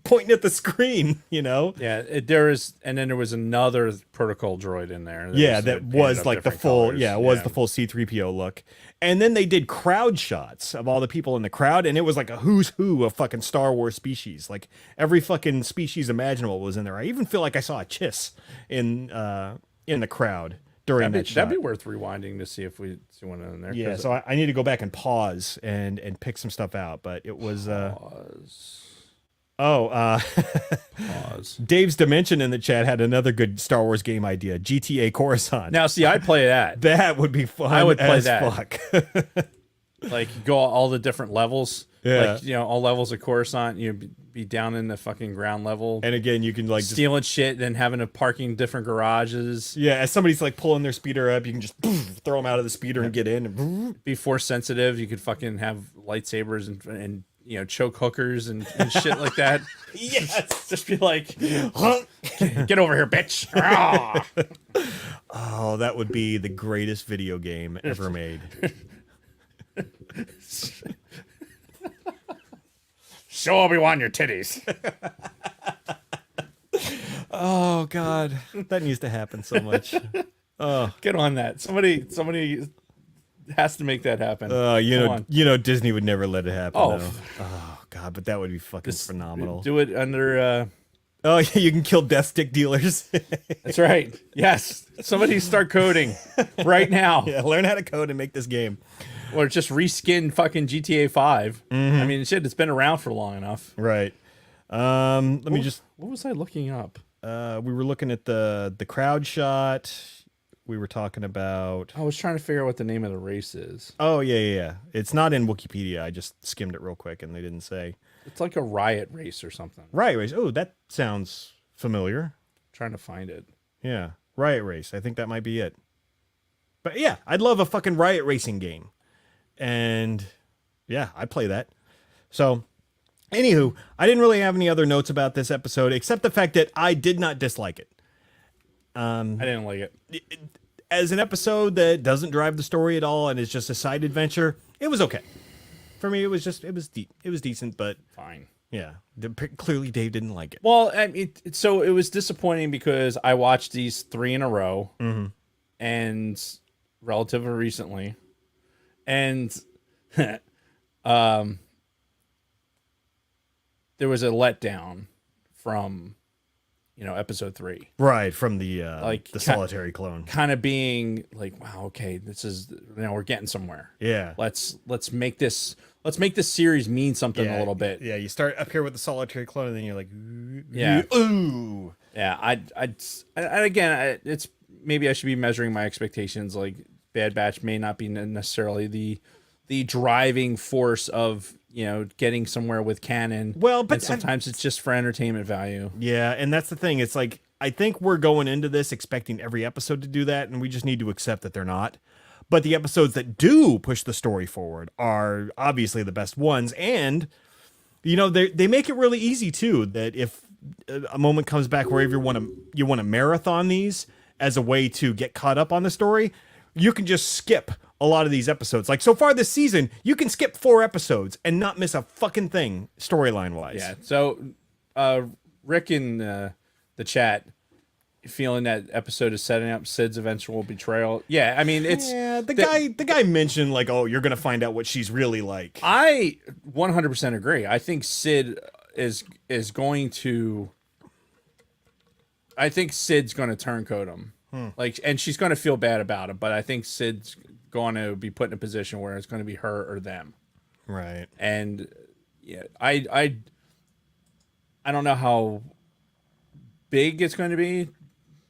Speaker 1: pointing at the screen,
Speaker 2: Yeah, and then there was another protocol droid in there.
Speaker 1: That was like the full, the full C-3PO look. And then they did crowd shots of all the people in the crowd, and it was like a who's who of fucking Star Wars species. Like every fucking species imaginable was in there. I even feel like I saw a Chiss in the crowd. During that shot.
Speaker 2: That'd be worth rewinding to see if we see one in there.
Speaker 1: Yeah, so I need to go back and pause and pick some stuff out, but it was
Speaker 2: Pause.
Speaker 1: Dave's Dimension in the chat had another good Star Wars game idea, GTA Coruscant.
Speaker 2: Now, see, I'd play that.
Speaker 1: That would be fun.
Speaker 2: I would play
Speaker 1: as
Speaker 2: that.
Speaker 1: Fuck.
Speaker 2: Like go all the different levels.
Speaker 1: Yeah.
Speaker 2: Like, all levels of Coruscant, be down in the fucking ground level.
Speaker 1: And again, you can like just,
Speaker 2: stealing shit, then having to parking different garages.
Speaker 1: yeah, as somebody's like pulling their speeder up, you can just throw them out of the speeder and get in. And,
Speaker 2: Be force sensitive. You could fucking have lightsabers and choke hookers and shit like that.
Speaker 1: yes.
Speaker 2: Just be like, get over here, bitch.
Speaker 1: Oh, that would be the greatest video game ever made.
Speaker 2: Show Obi-Wan your titties.
Speaker 1: Oh God, that needs to happen so much.
Speaker 2: Get on that. Somebody has to make that happen. Come on.
Speaker 1: Disney would never let it happen.
Speaker 2: Oh.
Speaker 1: Though. Oh God, but that would be fucking phenomenal.
Speaker 2: Do it under.
Speaker 1: Oh yeah, you can kill death stick dealers.
Speaker 2: That's right. Yes. Somebody start coding right now.
Speaker 1: Yeah, learn how to code and make this game.
Speaker 2: Or just reskin fucking GTA 5. I mean, shit, it's been around for long enough.
Speaker 1: Right. Let me just.
Speaker 2: What was I looking up?
Speaker 1: We were looking at the crowd shot. We were talking about.
Speaker 2: I was trying to figure out what the name of the race is.
Speaker 1: Oh yeah. It's not in Wikipedia. I just skimmed it real quick, and they didn't say.
Speaker 2: It's like a riot race or something.
Speaker 1: Riot Race. Oh, that sounds familiar.
Speaker 2: Trying to find it.
Speaker 1: Yeah, Riot Race. I think that might be it. But yeah, I'd love a fucking riot racing game. And yeah, I'd play that. So, anywho, I didn't really have any other notes about this episode except the fact that I did not dislike it.
Speaker 2: I didn't like it.
Speaker 1: As an episode that doesn't drive the story at all and is just a side adventure, it was okay. For me, it was decent, but
Speaker 2: Fine.
Speaker 1: yeah, clearly Dave didn't like it.
Speaker 2: Well, I mean, so it was disappointing because I watched these 3 in a row, and relatively recently, and there was a letdown from, episode 3.
Speaker 1: Right, from the
Speaker 2: Like,
Speaker 1: the solitary clone.
Speaker 2: Kind of being like, wow, okay, this is we're getting somewhere.
Speaker 1: Yeah.
Speaker 2: Let's make this series mean something
Speaker 1: Yeah,
Speaker 2: a little bit.
Speaker 1: Yeah, you start up here with the solitary clone, and then you're like,
Speaker 2: Yeah.
Speaker 1: ooh.
Speaker 2: Yeah, and again, it's maybe I should be measuring my expectations. Like, Bad Batch may not be necessarily the driving force of getting somewhere with canon.
Speaker 1: Well, but
Speaker 2: and sometimes it's just for entertainment value.
Speaker 1: Yeah, and that's the thing. It's like, I think we're going into this expecting every episode to do that, and we just need to accept that they're not. But the episodes that do push the story forward are obviously the best ones, and they make it really easy too. That if a moment comes back where you want to marathon these as a way to get caught up on the story, you can just skip a lot of these episodes. Like, so far this season, you can skip 4 episodes and not miss a fucking thing storyline wise.
Speaker 2: Yeah. So, Rick in the chat, feeling that episode is setting up Sid's eventual betrayal. Yeah, I mean, it's
Speaker 1: the guy mentioned like, oh, you're gonna find out what she's really like.
Speaker 2: I 100% agree. I think Sid is going to. I think Sid's going to turncoat him. Like, and she's going to feel bad about it, but I think Sid's going to be put in a position where it's going to be her or them.
Speaker 1: Right.
Speaker 2: And yeah, I don't know how big it's going to be.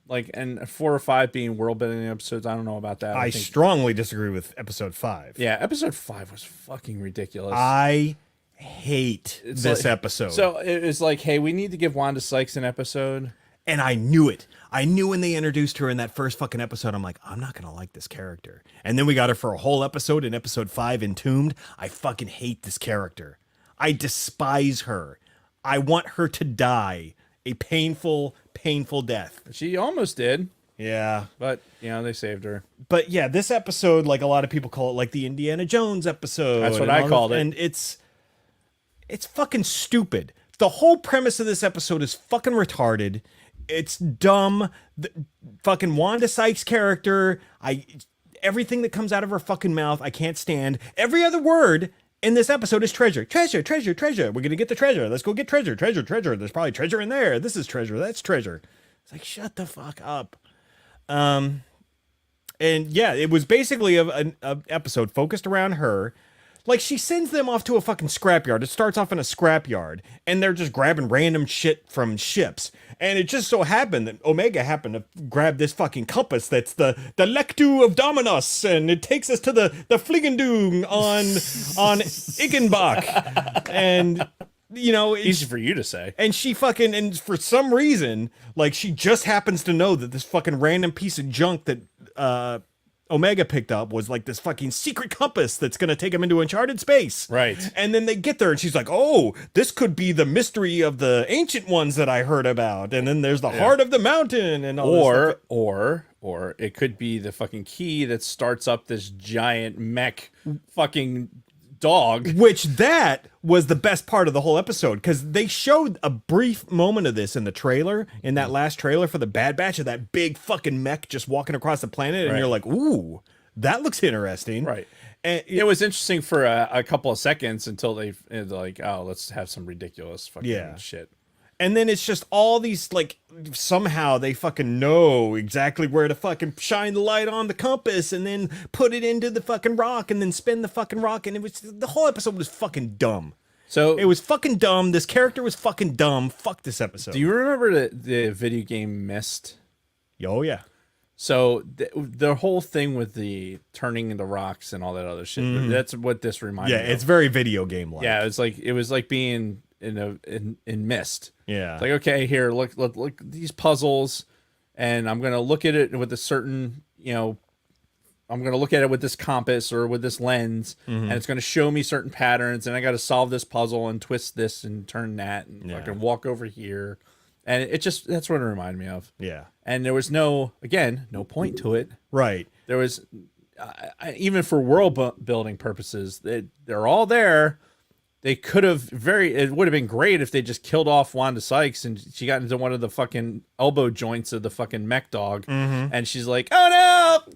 Speaker 2: Like, and 4 or 5 being world building episodes, I don't know about that.
Speaker 1: I strongly disagree with episode 5.
Speaker 2: Yeah, episode 5 was fucking ridiculous.
Speaker 1: I hate this episode.
Speaker 2: So it was like, hey, we need to give Wanda Sykes an episode.
Speaker 1: And I knew it. I knew when they introduced her in that first fucking episode, I'm like, I'm not going to like this character. And then we got her for a whole episode in episode 5, Entombed. I fucking hate this character. I despise her. I want her to die a painful, painful death.
Speaker 2: She almost did.
Speaker 1: Yeah.
Speaker 2: But, they saved her.
Speaker 1: But yeah, this episode, like a lot of people call it like the Indiana Jones episode.
Speaker 2: That's what I called it.
Speaker 1: And it's fucking stupid. The whole premise of this episode is fucking retarded. It's dumb. The fucking Wanda Sykes character, everything that comes out of her fucking mouth, I can't stand. Every other word in this episode is treasure. Treasure, treasure, treasure. We're going to get the treasure. Let's go get treasure, treasure, treasure. There's probably treasure in there. This is treasure. That's treasure. It's like, shut the fuck up. And yeah, it was basically an episode focused around her. Like, she sends them off to a fucking scrapyard. It starts off in a scrapyard, and they're just grabbing random shit from ships. And it just so happened that Omega happened to grab this fucking compass that's the Lectu of Dominus, and it takes us to the Fligendung on Iggenbach. And,
Speaker 2: Easy for you to say.
Speaker 1: and she fucking, and for some reason, like, she just happens to know that this fucking random piece of junk that Omega picked up was like this fucking secret compass that's going to take him into uncharted space.
Speaker 2: Right.
Speaker 1: And then they get there and she's like, oh, this could be the mystery of the ancient ones that I heard about. And then there's the heart of the mountain and all this stuff.
Speaker 2: Or it could be the fucking key that starts up this giant mech fucking dog.
Speaker 1: Which that was the best part of the whole episode, because they showed a brief moment of this in the trailer, in that last trailer for the Bad Batch, of that big fucking mech just walking across the planet, and
Speaker 2: Right.
Speaker 1: you're like, ooh, that looks interesting.
Speaker 2: Right.
Speaker 1: And
Speaker 2: It was interesting for a couple of seconds until they're like, oh, let's have some ridiculous fucking shit.
Speaker 1: And then it's just all these, like, somehow they fucking know exactly where to fucking shine the light on the compass and then put it into the fucking rock and then spin the fucking rock. And it was, the whole episode was fucking dumb.
Speaker 2: So
Speaker 1: It was fucking dumb. This character was fucking dumb. Fuck this episode.
Speaker 2: do you remember the video game Myst?
Speaker 1: Oh, yeah.
Speaker 2: So the whole thing with the turning the rocks and all that other shit, that's what this reminded
Speaker 1: Yeah,
Speaker 2: me
Speaker 1: it's
Speaker 2: of.
Speaker 1: very video game like.
Speaker 2: Yeah, it was like being in Myst.
Speaker 1: Yeah.
Speaker 2: It's like, okay, here, look at these puzzles, and I'm gonna look at it with a certain, I'm gonna look at it with this compass or with this lens, and it's gonna show me certain patterns, and I got to solve this puzzle and twist this and turn that, and fucking walk over here, and that's what it reminded me of.
Speaker 1: Yeah.
Speaker 2: And there was no point to it.
Speaker 1: Right.
Speaker 2: There was, even for world building purposes, they're all there. They could have it would have been great if they just killed off Wanda Sykes and she got into one of the fucking elbow joints of the fucking mech dog. And she's like, oh no.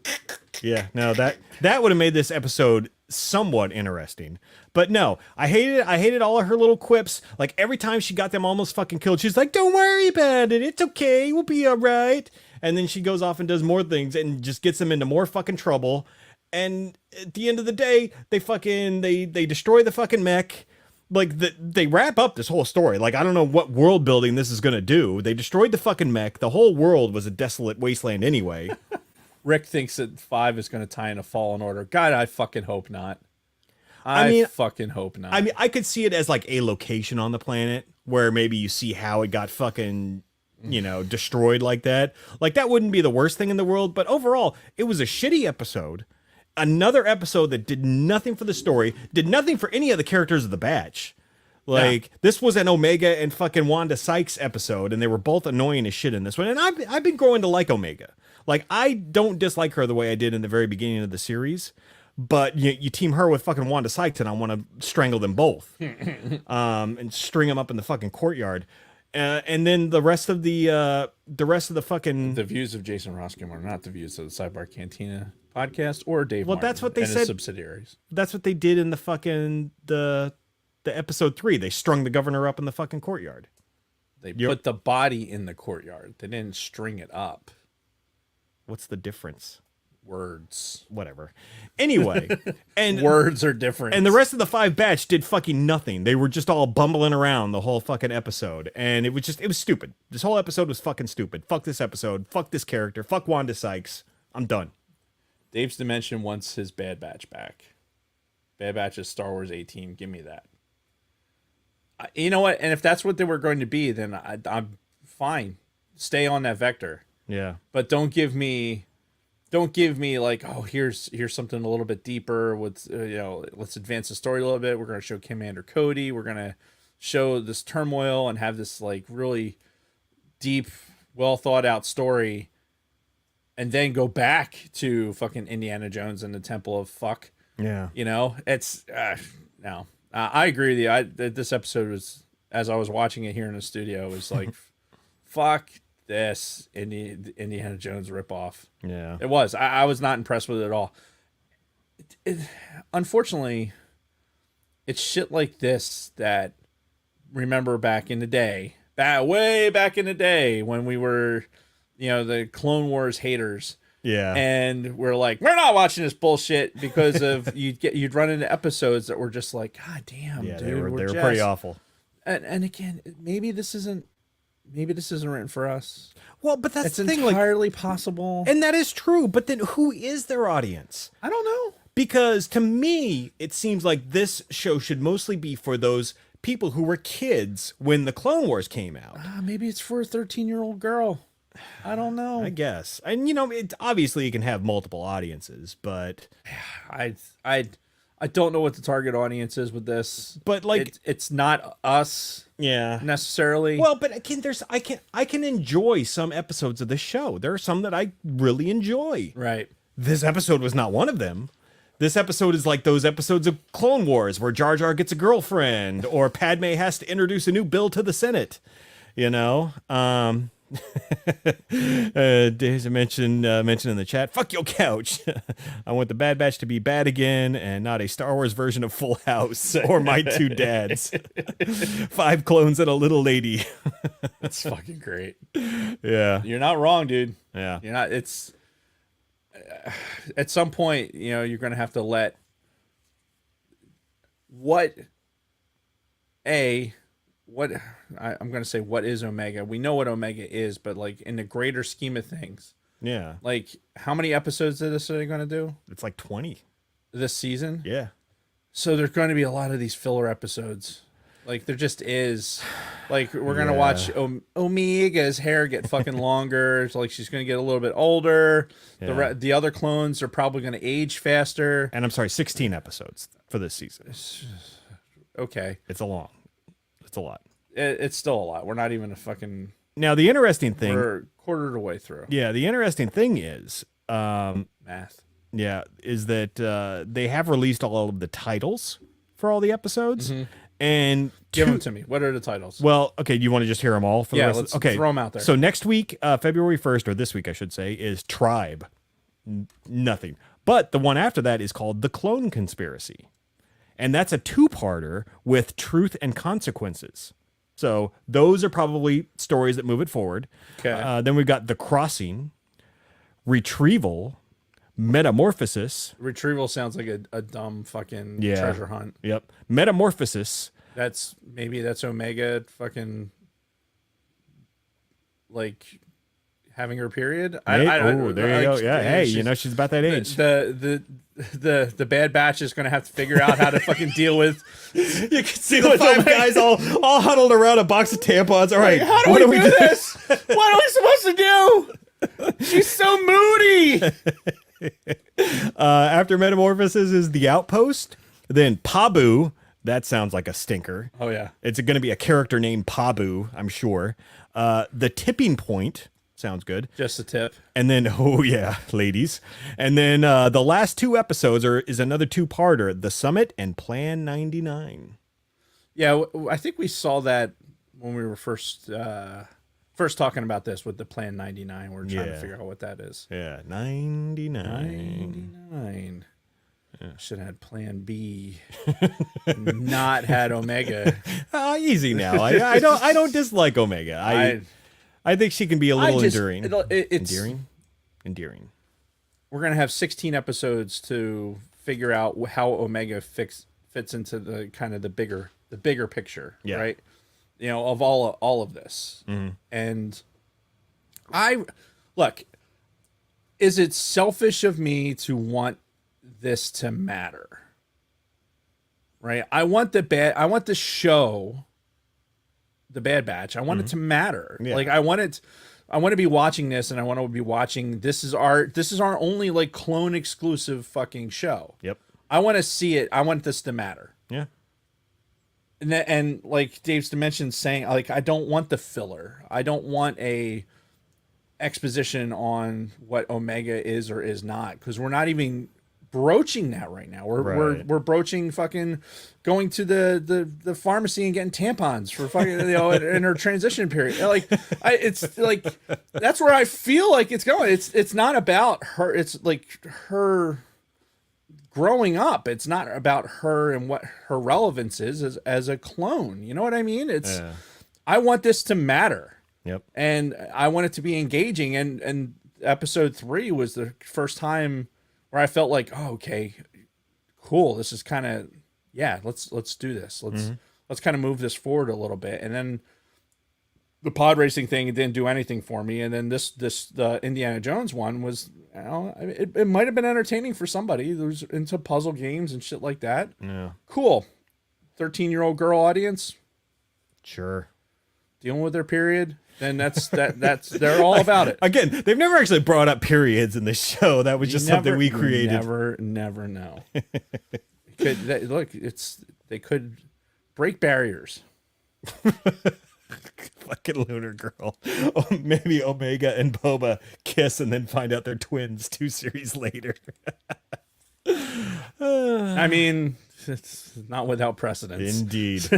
Speaker 1: Yeah. No, that would have made this episode somewhat interesting. But no, I hated all of her little quips. Like every time she got them almost fucking killed, she's like, don't worry about it. It's okay. We'll be all right. And then she goes off and does more things and just gets them into more fucking trouble. And at the end of the day, they destroy the fucking mech. Like they wrap up this whole story. Like, I don't know what world building this is going to do. They destroyed the fucking mech. The whole world was a desolate wasteland anyway.
Speaker 2: Rick thinks that 5 is going to tie into Fallen Order. God, I fucking hope not. I fucking hope not.
Speaker 1: I mean, I could see it as like a location on the planet where maybe you see how it got fucking, destroyed like that. Like, that wouldn't be the worst thing in the world. But overall, it was a shitty episode. Another episode that did nothing for the story, did nothing for any of the characters of the batch. Like, this was an Omega and fucking Wanda Sykes episode, and they were both annoying as shit in this one. And I've been growing to like Omega. Like, I don't dislike her the way I did in the very beginning of the series, but you team her with fucking Wanda Sykes, and I want to strangle them both, and string them up in the fucking courtyard. And then the rest of the fucking
Speaker 2: the views of Jason Roskam are not the views of the Sidebar Cantina podcast or Dave
Speaker 1: Well,
Speaker 2: Martin
Speaker 1: that's what they
Speaker 2: and his
Speaker 1: said.
Speaker 2: subsidiaries.
Speaker 1: That's what they did in the fucking the episode 3. They strung the governor up in the fucking courtyard.
Speaker 2: They put the body in the courtyard. They didn't string it up.
Speaker 1: What's the difference?
Speaker 2: Words.
Speaker 1: Whatever. Anyway, and
Speaker 2: Words are different.
Speaker 1: and the rest of the 5 batch did fucking nothing. They were just all bumbling around the whole fucking episode, and it was stupid. This whole episode was fucking stupid. Fuck this episode. Fuck this character. Fuck Wanda Sykes. I'm done.
Speaker 2: Dave's Dimension wants his Bad Batch back. Bad Batch is Star Wars 18. Give me that. You know what? And if that's what they were going to be, then I'm fine. Stay on that vector.
Speaker 1: Yeah.
Speaker 2: But don't give me like, oh, here's something a little bit deeper with let's advance the story a little bit. We're going to show Commander Cody. We're going to show this turmoil and have this like really deep, well thought out story, and then go back to fucking Indiana Jones and the Temple of Fuck.
Speaker 1: Yeah.
Speaker 2: It's no. I agree with you. This episode was, as I was watching it here in the studio, was like, fuck this Indiana Jones ripoff.
Speaker 1: Yeah.
Speaker 2: It was. I was not impressed with it at all. Unfortunately, it's shit like this that, remember back in the day, way back in the day when we were, the Clone Wars haters.
Speaker 1: Yeah.
Speaker 2: And we're like, we're not watching this bullshit because of you'd run into episodes that were just like, God damn,
Speaker 1: Yeah,
Speaker 2: dude,
Speaker 1: they were
Speaker 2: just...
Speaker 1: pretty awful.
Speaker 2: And again, maybe this isn't written for us.
Speaker 1: Well, but that's
Speaker 2: It's
Speaker 1: the thing.
Speaker 2: entirely possible.
Speaker 1: And that is true. But then who is their audience?
Speaker 2: I don't know.
Speaker 1: Because to me, it seems like this show should mostly be for those people who were kids when the Clone Wars came out.
Speaker 2: Maybe it's for a 13-year-old girl. I don't know.
Speaker 1: I guess. And you know, it obviously you can have multiple audiences, but
Speaker 2: I don't know what the target audience is with this.
Speaker 1: But, like-
Speaker 2: it's not us
Speaker 1: yeah.
Speaker 2: necessarily.
Speaker 1: Well, but again, I can enjoy some episodes of this show. There are some that I really enjoy.
Speaker 2: right.
Speaker 1: This episode was not one of them. This episode is like those episodes of Clone Wars where Jar Jar gets a girlfriend or Padme has to introduce a new bill to the Senate. You know, Dave's mentioned in the chat, fuck your couch. I want the Bad Batch to be bad again and not a Star Wars version of Full House or My Two Dads. 5 clones and a little lady.
Speaker 2: That's fucking great.
Speaker 1: Yeah.
Speaker 2: You're not wrong, dude.
Speaker 1: Yeah.
Speaker 2: You're not. It's at some point, you know, you're gonna have to let I'm gonna say what is Omega. We know what Omega is, but like in the greater scheme of things,
Speaker 1: Yeah.
Speaker 2: like how many episodes of this are they gonna do
Speaker 1: It's like 20.
Speaker 2: this season?
Speaker 1: Yeah.
Speaker 2: So there's going to be a lot of these filler episodes. Like there just is. Like we're gonna watch Omega's hair get fucking longer. It's like she's gonna get a little bit older.
Speaker 1: Yeah.
Speaker 2: The other clones are probably gonna age faster.
Speaker 1: And I'm sorry, 16 episodes for this season.
Speaker 2: Okay,
Speaker 1: It's a lot.
Speaker 2: it's still a lot. We're not even a fucking.
Speaker 1: Now, the interesting thing,
Speaker 2: We're a quarter of the way through.
Speaker 1: yeah, the interesting thing is,
Speaker 2: Math.
Speaker 1: yeah, is that they have released all of the titles for all the episodes, and
Speaker 2: Give them to me. What are the titles?
Speaker 1: well, okay, you want to just hear them all for the
Speaker 2: Yeah,
Speaker 1: rest?
Speaker 2: let's
Speaker 1: Okay,
Speaker 2: throw 'em out there.
Speaker 1: So next week, February 1st, or this week, I should say, is Tribe. Nothing. But the one after that is called The Clone Conspiracy, and that's a 2-parter with Truth and Consequences. So those are probably stories that move it forward.
Speaker 2: Okay.
Speaker 1: Then we've got The Crossing, Retrieval, Metamorphosis.
Speaker 2: Retrieval sounds like a dumb fucking
Speaker 1: Yeah.
Speaker 2: treasure hunt.
Speaker 1: Yep. Metamorphosis.
Speaker 2: That's Omega fucking like having her period.
Speaker 1: Oh, there you go. Yeah. Hey, you
Speaker 2: she's-
Speaker 1: know, she's about that age.
Speaker 2: the Bad Batch is gonna have to figure out how to fucking deal with.
Speaker 1: You can see the 5 guys all huddled around a box of tampons. All right.
Speaker 2: How do
Speaker 1: what
Speaker 2: we do this? What are we supposed to do? She's so moody.
Speaker 1: After Metamorphosis is The Outpost. Then Pabu. That sounds like a stinker.
Speaker 2: Oh yeah.
Speaker 1: It's going to be a character named Pabu, I'm sure. The Tipping Point. Sounds good.
Speaker 2: Just a tip.
Speaker 1: And then, oh yeah, ladies. And then the last 2 episodes is another 2-parter, The Summit and Plan 99.
Speaker 2: Yeah, I think we saw that when we were first talking about this with the Plan 99. We're trying to figure out what that is.
Speaker 1: Yeah, 99.
Speaker 2: 99. Should have had Plan B. Not had Omega.
Speaker 1: Easy now. I don't dislike Omega. I think she can be a little enduring.
Speaker 2: It's
Speaker 1: Endearing.
Speaker 2: we're gonna have 16 episodes to figure out how Omega fits into the kind of the bigger picture,
Speaker 1: Yeah.
Speaker 2: right? You know, of all of this. And look, is it selfish of me to want this to matter? Right? I want the show, The Bad Batch. I want it to matter.
Speaker 1: Yeah.
Speaker 2: Like I want to be watching this, and I want to be watching. This is our only like clone exclusive fucking show.
Speaker 1: Yep.
Speaker 2: I want to see it. I want this to matter.
Speaker 1: Yeah.
Speaker 2: And like Dave's Dimensions saying, like I don't want the filler. I don't want a exposition on what Omega is or is not, because we're not even broaching that right now. We're broaching fucking going to the pharmacy and getting tampons for fucking in her transition period. Like it's like that's where I feel like it's going. It's not about her. It's like her growing up. It's not about her and what her relevance is as a clone. You know what I mean? It's I want this to matter.
Speaker 1: Yep.
Speaker 2: And I want it to be engaging. And episode 3 was the first time where I felt like, oh, okay, cool. This is kind of, let's do this. Let's kind of move this forward a little bit. And then the pod racing thing didn't do anything for me. And then the Indiana Jones one was, you know, it might have been entertaining for somebody who's into puzzle games and shit like that.
Speaker 1: Yeah.
Speaker 2: Cool. 13-year-old girl audience
Speaker 1: Sure.
Speaker 2: dealing with their period. then that's they're all about it.
Speaker 1: Again, they've never actually brought up periods in the show. That was just something we created.
Speaker 2: Never know. Look, they could break barriers.
Speaker 1: Fucking Lunar Girl. Oh, maybe Omega and Boba kiss and then find out they're twins 2 series later.
Speaker 2: I mean, it's not without precedence.
Speaker 1: Indeed.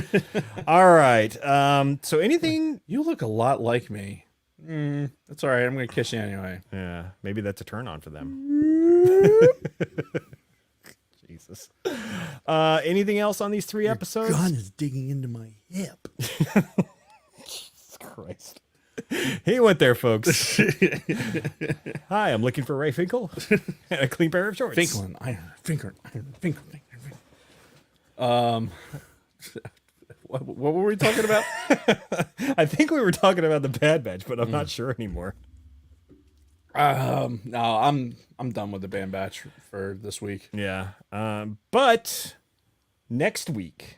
Speaker 1: All right. So anything?
Speaker 2: You look a lot like me. That's all right. I'm gonna kiss you anyway.
Speaker 1: Yeah, maybe that's a turn on for them. Jesus. Anything else on these 3 episodes?
Speaker 2: Gun is digging into my hip.
Speaker 1: Christ. He went there, folks. Hi, I'm looking for Ray Finkel and a clean pair of shorts.
Speaker 2: Finkelin, iron. What were we talking about?
Speaker 1: I think we were talking about the Bad Batch, but I'm not sure anymore.
Speaker 2: No, I'm done with the Bad Batch for this week.
Speaker 1: Yeah. But next week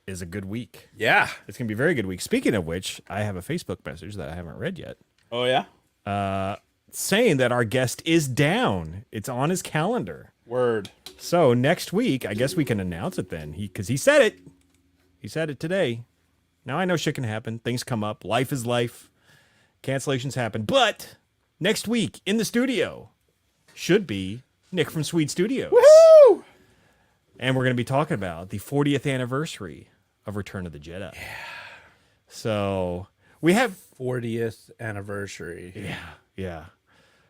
Speaker 1: is a good week.
Speaker 2: Yeah.
Speaker 1: It's going to be a very good week. Speaking of which, I have a Facebook message that I haven't read yet
Speaker 2: Oh yeah.
Speaker 1: saying that our guest is down. It's on his calendar.
Speaker 2: Word.
Speaker 1: So next week, I guess we can announce it then. Because he said it. He said it today. Now I know shit can happen. Things come up. Life is life. Cancellations happen. But next week in the studio should be Nick from Sweet Studios.
Speaker 2: Woo!
Speaker 1: And we're going to be talking about the 40th anniversary of Return of the Jedi. Yeah. So we have
Speaker 2: 40th anniversary.
Speaker 1: Yeah.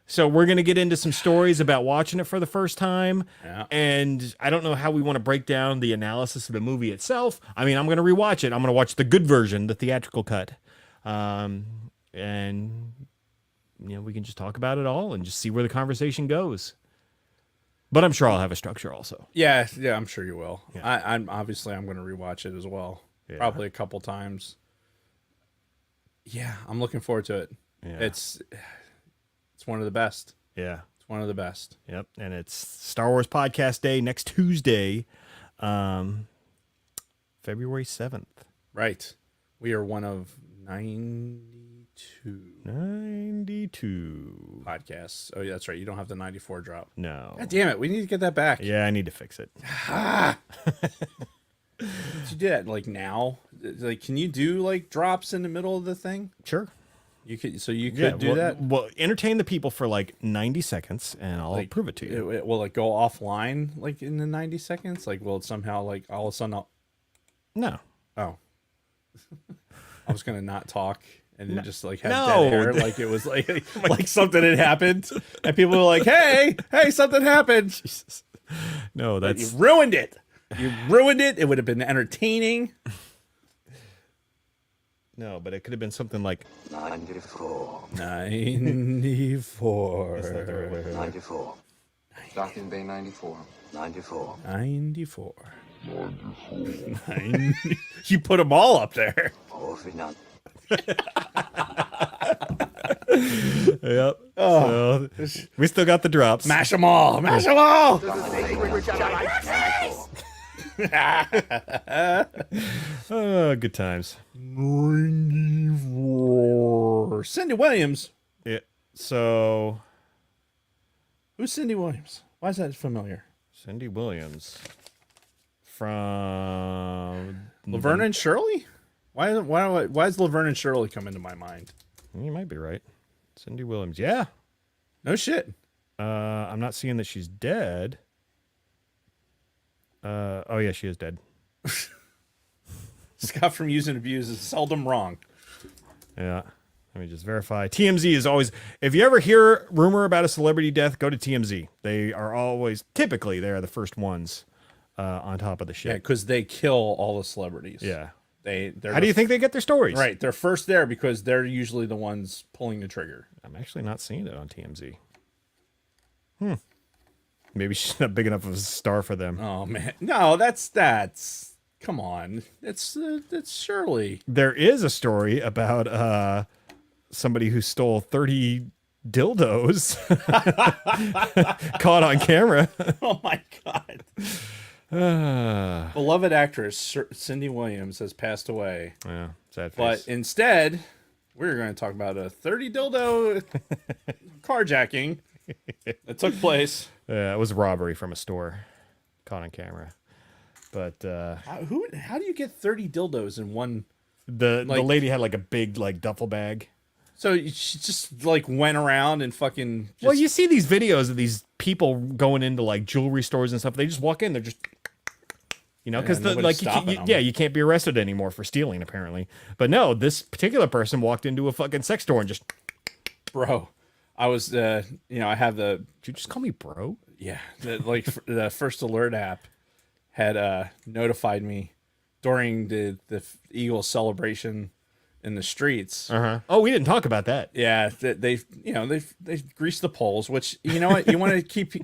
Speaker 1: So we're going to get into some stories about watching it for the first time.
Speaker 2: Yeah.
Speaker 1: And I don't know how we want to break down the analysis of the movie itself. I mean, I'm going to rewatch it. I'm going to watch the good version, the theatrical cut. And, you know, we can just talk about it all and just see where the conversation goes. But I'm sure I'll have a structure also.
Speaker 2: Yeah, I'm sure you will.
Speaker 1: Yeah.
Speaker 2: I'm obviously I'm going to rewatch it as well.
Speaker 1: Yeah.
Speaker 2: Probably a couple times. Yeah, I'm looking forward to it.
Speaker 1: Yeah.
Speaker 2: It's one of the best.
Speaker 1: Yeah.
Speaker 2: It's one of the best.
Speaker 1: Yep. And it's Star Wars Podcast Day next Tuesday, February 7th.
Speaker 2: Right. We are one of 92
Speaker 1: 92.
Speaker 2: podcasts. Oh, yeah, that's right. You don't have the 94 drop.
Speaker 1: No.
Speaker 2: God damn it. We need to get that back.
Speaker 1: Yeah, I need to fix it.
Speaker 2: Did you do that like now? Like, can you do like drops in the middle of the thing?
Speaker 1: Sure.
Speaker 2: You could. So you could do that.
Speaker 1: Well, entertain the people for like 90 seconds, and I'll prove it to you.
Speaker 2: Will it go offline like in the 90 seconds? Like, will it somehow like all of a sudden?
Speaker 1: No.
Speaker 2: Oh, I was gonna not talk and then just like have
Speaker 1: No.
Speaker 2: dead air, like it was like something had happened, and people were like, "Hey, something happened."
Speaker 1: Jesus. No,
Speaker 2: But
Speaker 1: that's
Speaker 2: you ruined it. You ruined it. It would have been entertaining.
Speaker 1: no, but it could have been something like
Speaker 5: 94.
Speaker 2: 94.
Speaker 5: 94. Starting Bay 94. 94.
Speaker 2: 94. 90. You put them all up there.
Speaker 5: Overnight.
Speaker 1: Yep. So, we still got the drops.
Speaker 2: Mash them all. Mash them all.
Speaker 1: Oh, good times.
Speaker 2: 94. Cindy Williams.
Speaker 1: Yeah. So
Speaker 2: Who's Cindy Williams? Why is that familiar?
Speaker 1: Cindy Williams from
Speaker 2: Laverne and Shirley? Why is Laverne and Shirley come into my mind?
Speaker 1: You might be right. Cindy Williams. Yeah.
Speaker 2: No shit.
Speaker 1: I'm not seeing that she's dead. Oh yeah, she is dead.
Speaker 2: Scott from Use and Abuse is seldom wrong.
Speaker 1: Yeah. Let me just verify. TMZ is always, if you ever hear rumor about a celebrity death, go to TMZ. They are always, typically, they are the first ones on top of the
Speaker 2: Yeah,
Speaker 1: shit.
Speaker 2: because they kill all the celebrities.
Speaker 1: Yeah.
Speaker 2: They're
Speaker 1: How do you think they get their stories?
Speaker 2: Right, they're first there because they're usually the ones pulling the trigger.
Speaker 1: I'm actually not seeing it on TMZ. Maybe she's not big enough of a star for them.
Speaker 2: Oh man, no, that's. Come on, it's Shirley.
Speaker 1: There is a story about somebody who stole 30 dildos caught on camera.
Speaker 2: Oh my god. Beloved actress Cindy Williams has passed away,
Speaker 1: Yeah, sad face.
Speaker 2: but instead, we're going to talk about a 30 dildo carjacking that took place.
Speaker 1: It was a robbery from a store, caught on camera. But
Speaker 2: How do you get 30 dildos in one?
Speaker 1: the
Speaker 2: Like-
Speaker 1: lady had like a big like duffel bag.
Speaker 2: So she just like went around and fucking. Just,
Speaker 1: Well, you see these videos of these people going into like jewelry stores and stuff. They just walk in. They're just, because
Speaker 2: nobody's
Speaker 1: like
Speaker 2: stopping 'em.
Speaker 1: you can't be arrested anymore for stealing apparently. But no, this particular person walked into a fucking sex store and just.
Speaker 2: bro, I was I have the
Speaker 1: Did you just call me bro?
Speaker 2: the First Alert app had notified me during the Eagles celebration in the streets.
Speaker 1: Oh, we didn't talk about that.
Speaker 2: Yeah, they grease the poles, which you know what, you want to keep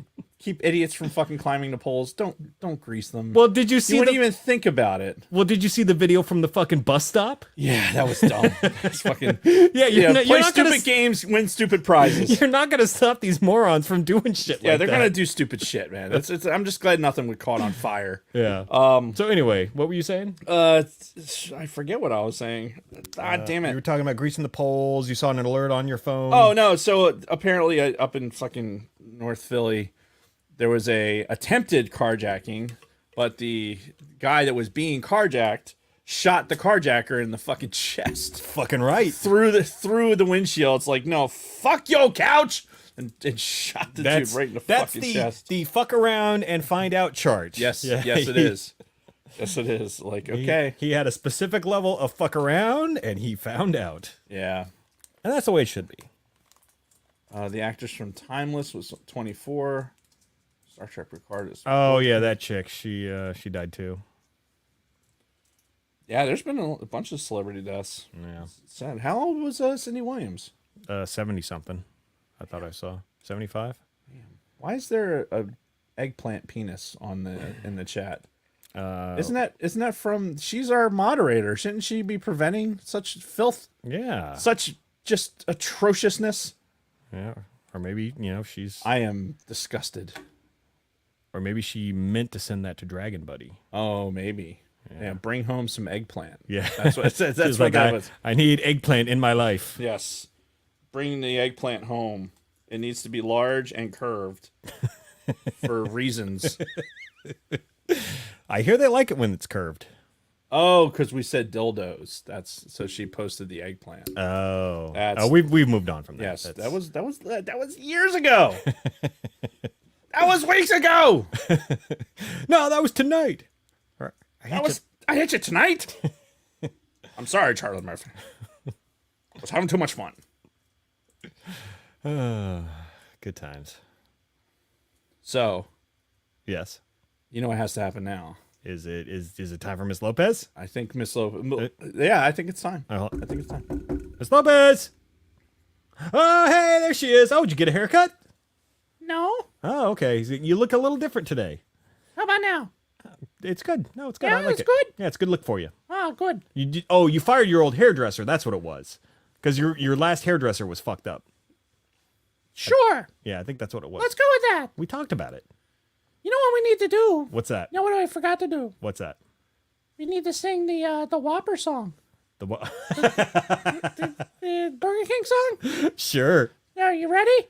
Speaker 2: idiots from fucking climbing the poles. Don't grease them.
Speaker 1: Well, did you see
Speaker 2: you wouldn't
Speaker 1: the?
Speaker 2: even think about it.
Speaker 1: Well, did you see the video from the fucking bus stop?
Speaker 2: Yeah, that was dumb. That's fucking
Speaker 1: Yeah, you're
Speaker 2: play
Speaker 1: not
Speaker 2: stupid
Speaker 1: gonna.
Speaker 2: games, win stupid prizes.
Speaker 1: You're not gonna stop these morons from doing shit.
Speaker 2: Yeah,
Speaker 1: like
Speaker 2: they're
Speaker 1: that.
Speaker 2: gonna do stupid shit, man. I'm just glad nothing was caught on fire.
Speaker 1: Yeah. So anyway, what were you saying?
Speaker 2: I forget what I was saying. God damn
Speaker 1: You
Speaker 2: it.
Speaker 1: were talking about greasing the poles. You saw an alert on your phone.
Speaker 2: Oh no! So apparently, up in fucking North Philly, there was a attempted carjacking, but the guy that was being carjacked shot the carjacker in the fucking chest
Speaker 1: fucking right.
Speaker 2: through the windshield. It's like, no, fuck your couch, and shot the dude right in the fucking chest.
Speaker 1: the fuck around and find out charge.
Speaker 2: Yes,
Speaker 1: Yeah.
Speaker 2: yes, it is. Yes, it is. Like, okay,
Speaker 1: He had a specific level of fuck around, and he found out,
Speaker 2: yeah.
Speaker 1: and that's the way it should be.
Speaker 2: The actress from Timeless was 24. Star Trek Picard is.
Speaker 1: Oh yeah, that chick. She died too.
Speaker 2: Yeah, there's been a bunch of celebrity deaths.
Speaker 1: Yeah.
Speaker 2: Sad. How old was Cindy Williams?
Speaker 1: 70 something. I thought I saw 75.
Speaker 2: Why is there a eggplant penis on in the chat? Isn't that from? She's our moderator. Shouldn't she be preventing such filth,
Speaker 1: Yeah.
Speaker 2: such just atrociousness?
Speaker 1: Yeah. Or maybe she's.
Speaker 2: I am disgusted.
Speaker 1: Or maybe she meant to send that to Dragon Buddy.
Speaker 2: Oh, maybe. Yeah, bring home some eggplant.
Speaker 1: Yeah.
Speaker 2: That's what it says. That's
Speaker 1: She's
Speaker 2: what
Speaker 1: like,
Speaker 2: that was.
Speaker 1: I need eggplant in my life.
Speaker 2: Yes. Bring the eggplant home. It needs to be large and curved for reasons.
Speaker 1: I hear they like it when it's curved.
Speaker 2: Oh, because we said dildos. That's so she posted the eggplant.
Speaker 1: Oh.
Speaker 2: That's-
Speaker 1: We've moved on from that.
Speaker 2: Yes,
Speaker 1: That's-
Speaker 2: that was years ago. That was weeks ago.
Speaker 1: No, that was tonight.
Speaker 2: I hit you tonight. I'm sorry, Charlie Murphy. I was having too much fun.
Speaker 1: Good times.
Speaker 2: So,
Speaker 1: Yes.
Speaker 2: you know what has to happen now?
Speaker 1: Is it time for Miss Lopez?
Speaker 2: I think Miss yeah, I think it's time.
Speaker 1: Oh,
Speaker 2: I think it's time.
Speaker 1: Miss Lopez. Oh, hey, there she is. Oh, did you get a haircut?
Speaker 4: No?
Speaker 1: Oh, okay. You look a little different today.
Speaker 4: How about now?
Speaker 1: It's good. No, it's good.
Speaker 4: Yeah,
Speaker 1: I like
Speaker 4: it's
Speaker 1: it.
Speaker 4: good?
Speaker 1: Yeah, it's a good look for you.
Speaker 4: Oh, good.
Speaker 1: You fired your old hairdresser. That's what it was. Because your last hairdresser was fucked up.
Speaker 4: Sure.
Speaker 1: Yeah, I think that's what it was.
Speaker 4: Let's go with that.
Speaker 1: We talked about it.
Speaker 4: You know what we need to do?
Speaker 1: What's that?
Speaker 4: You know what I forgot to do?
Speaker 1: What's that?
Speaker 4: We need to sing the Whopper song.
Speaker 1: The what?
Speaker 4: The Burger King song?
Speaker 1: Sure.
Speaker 4: Are you ready?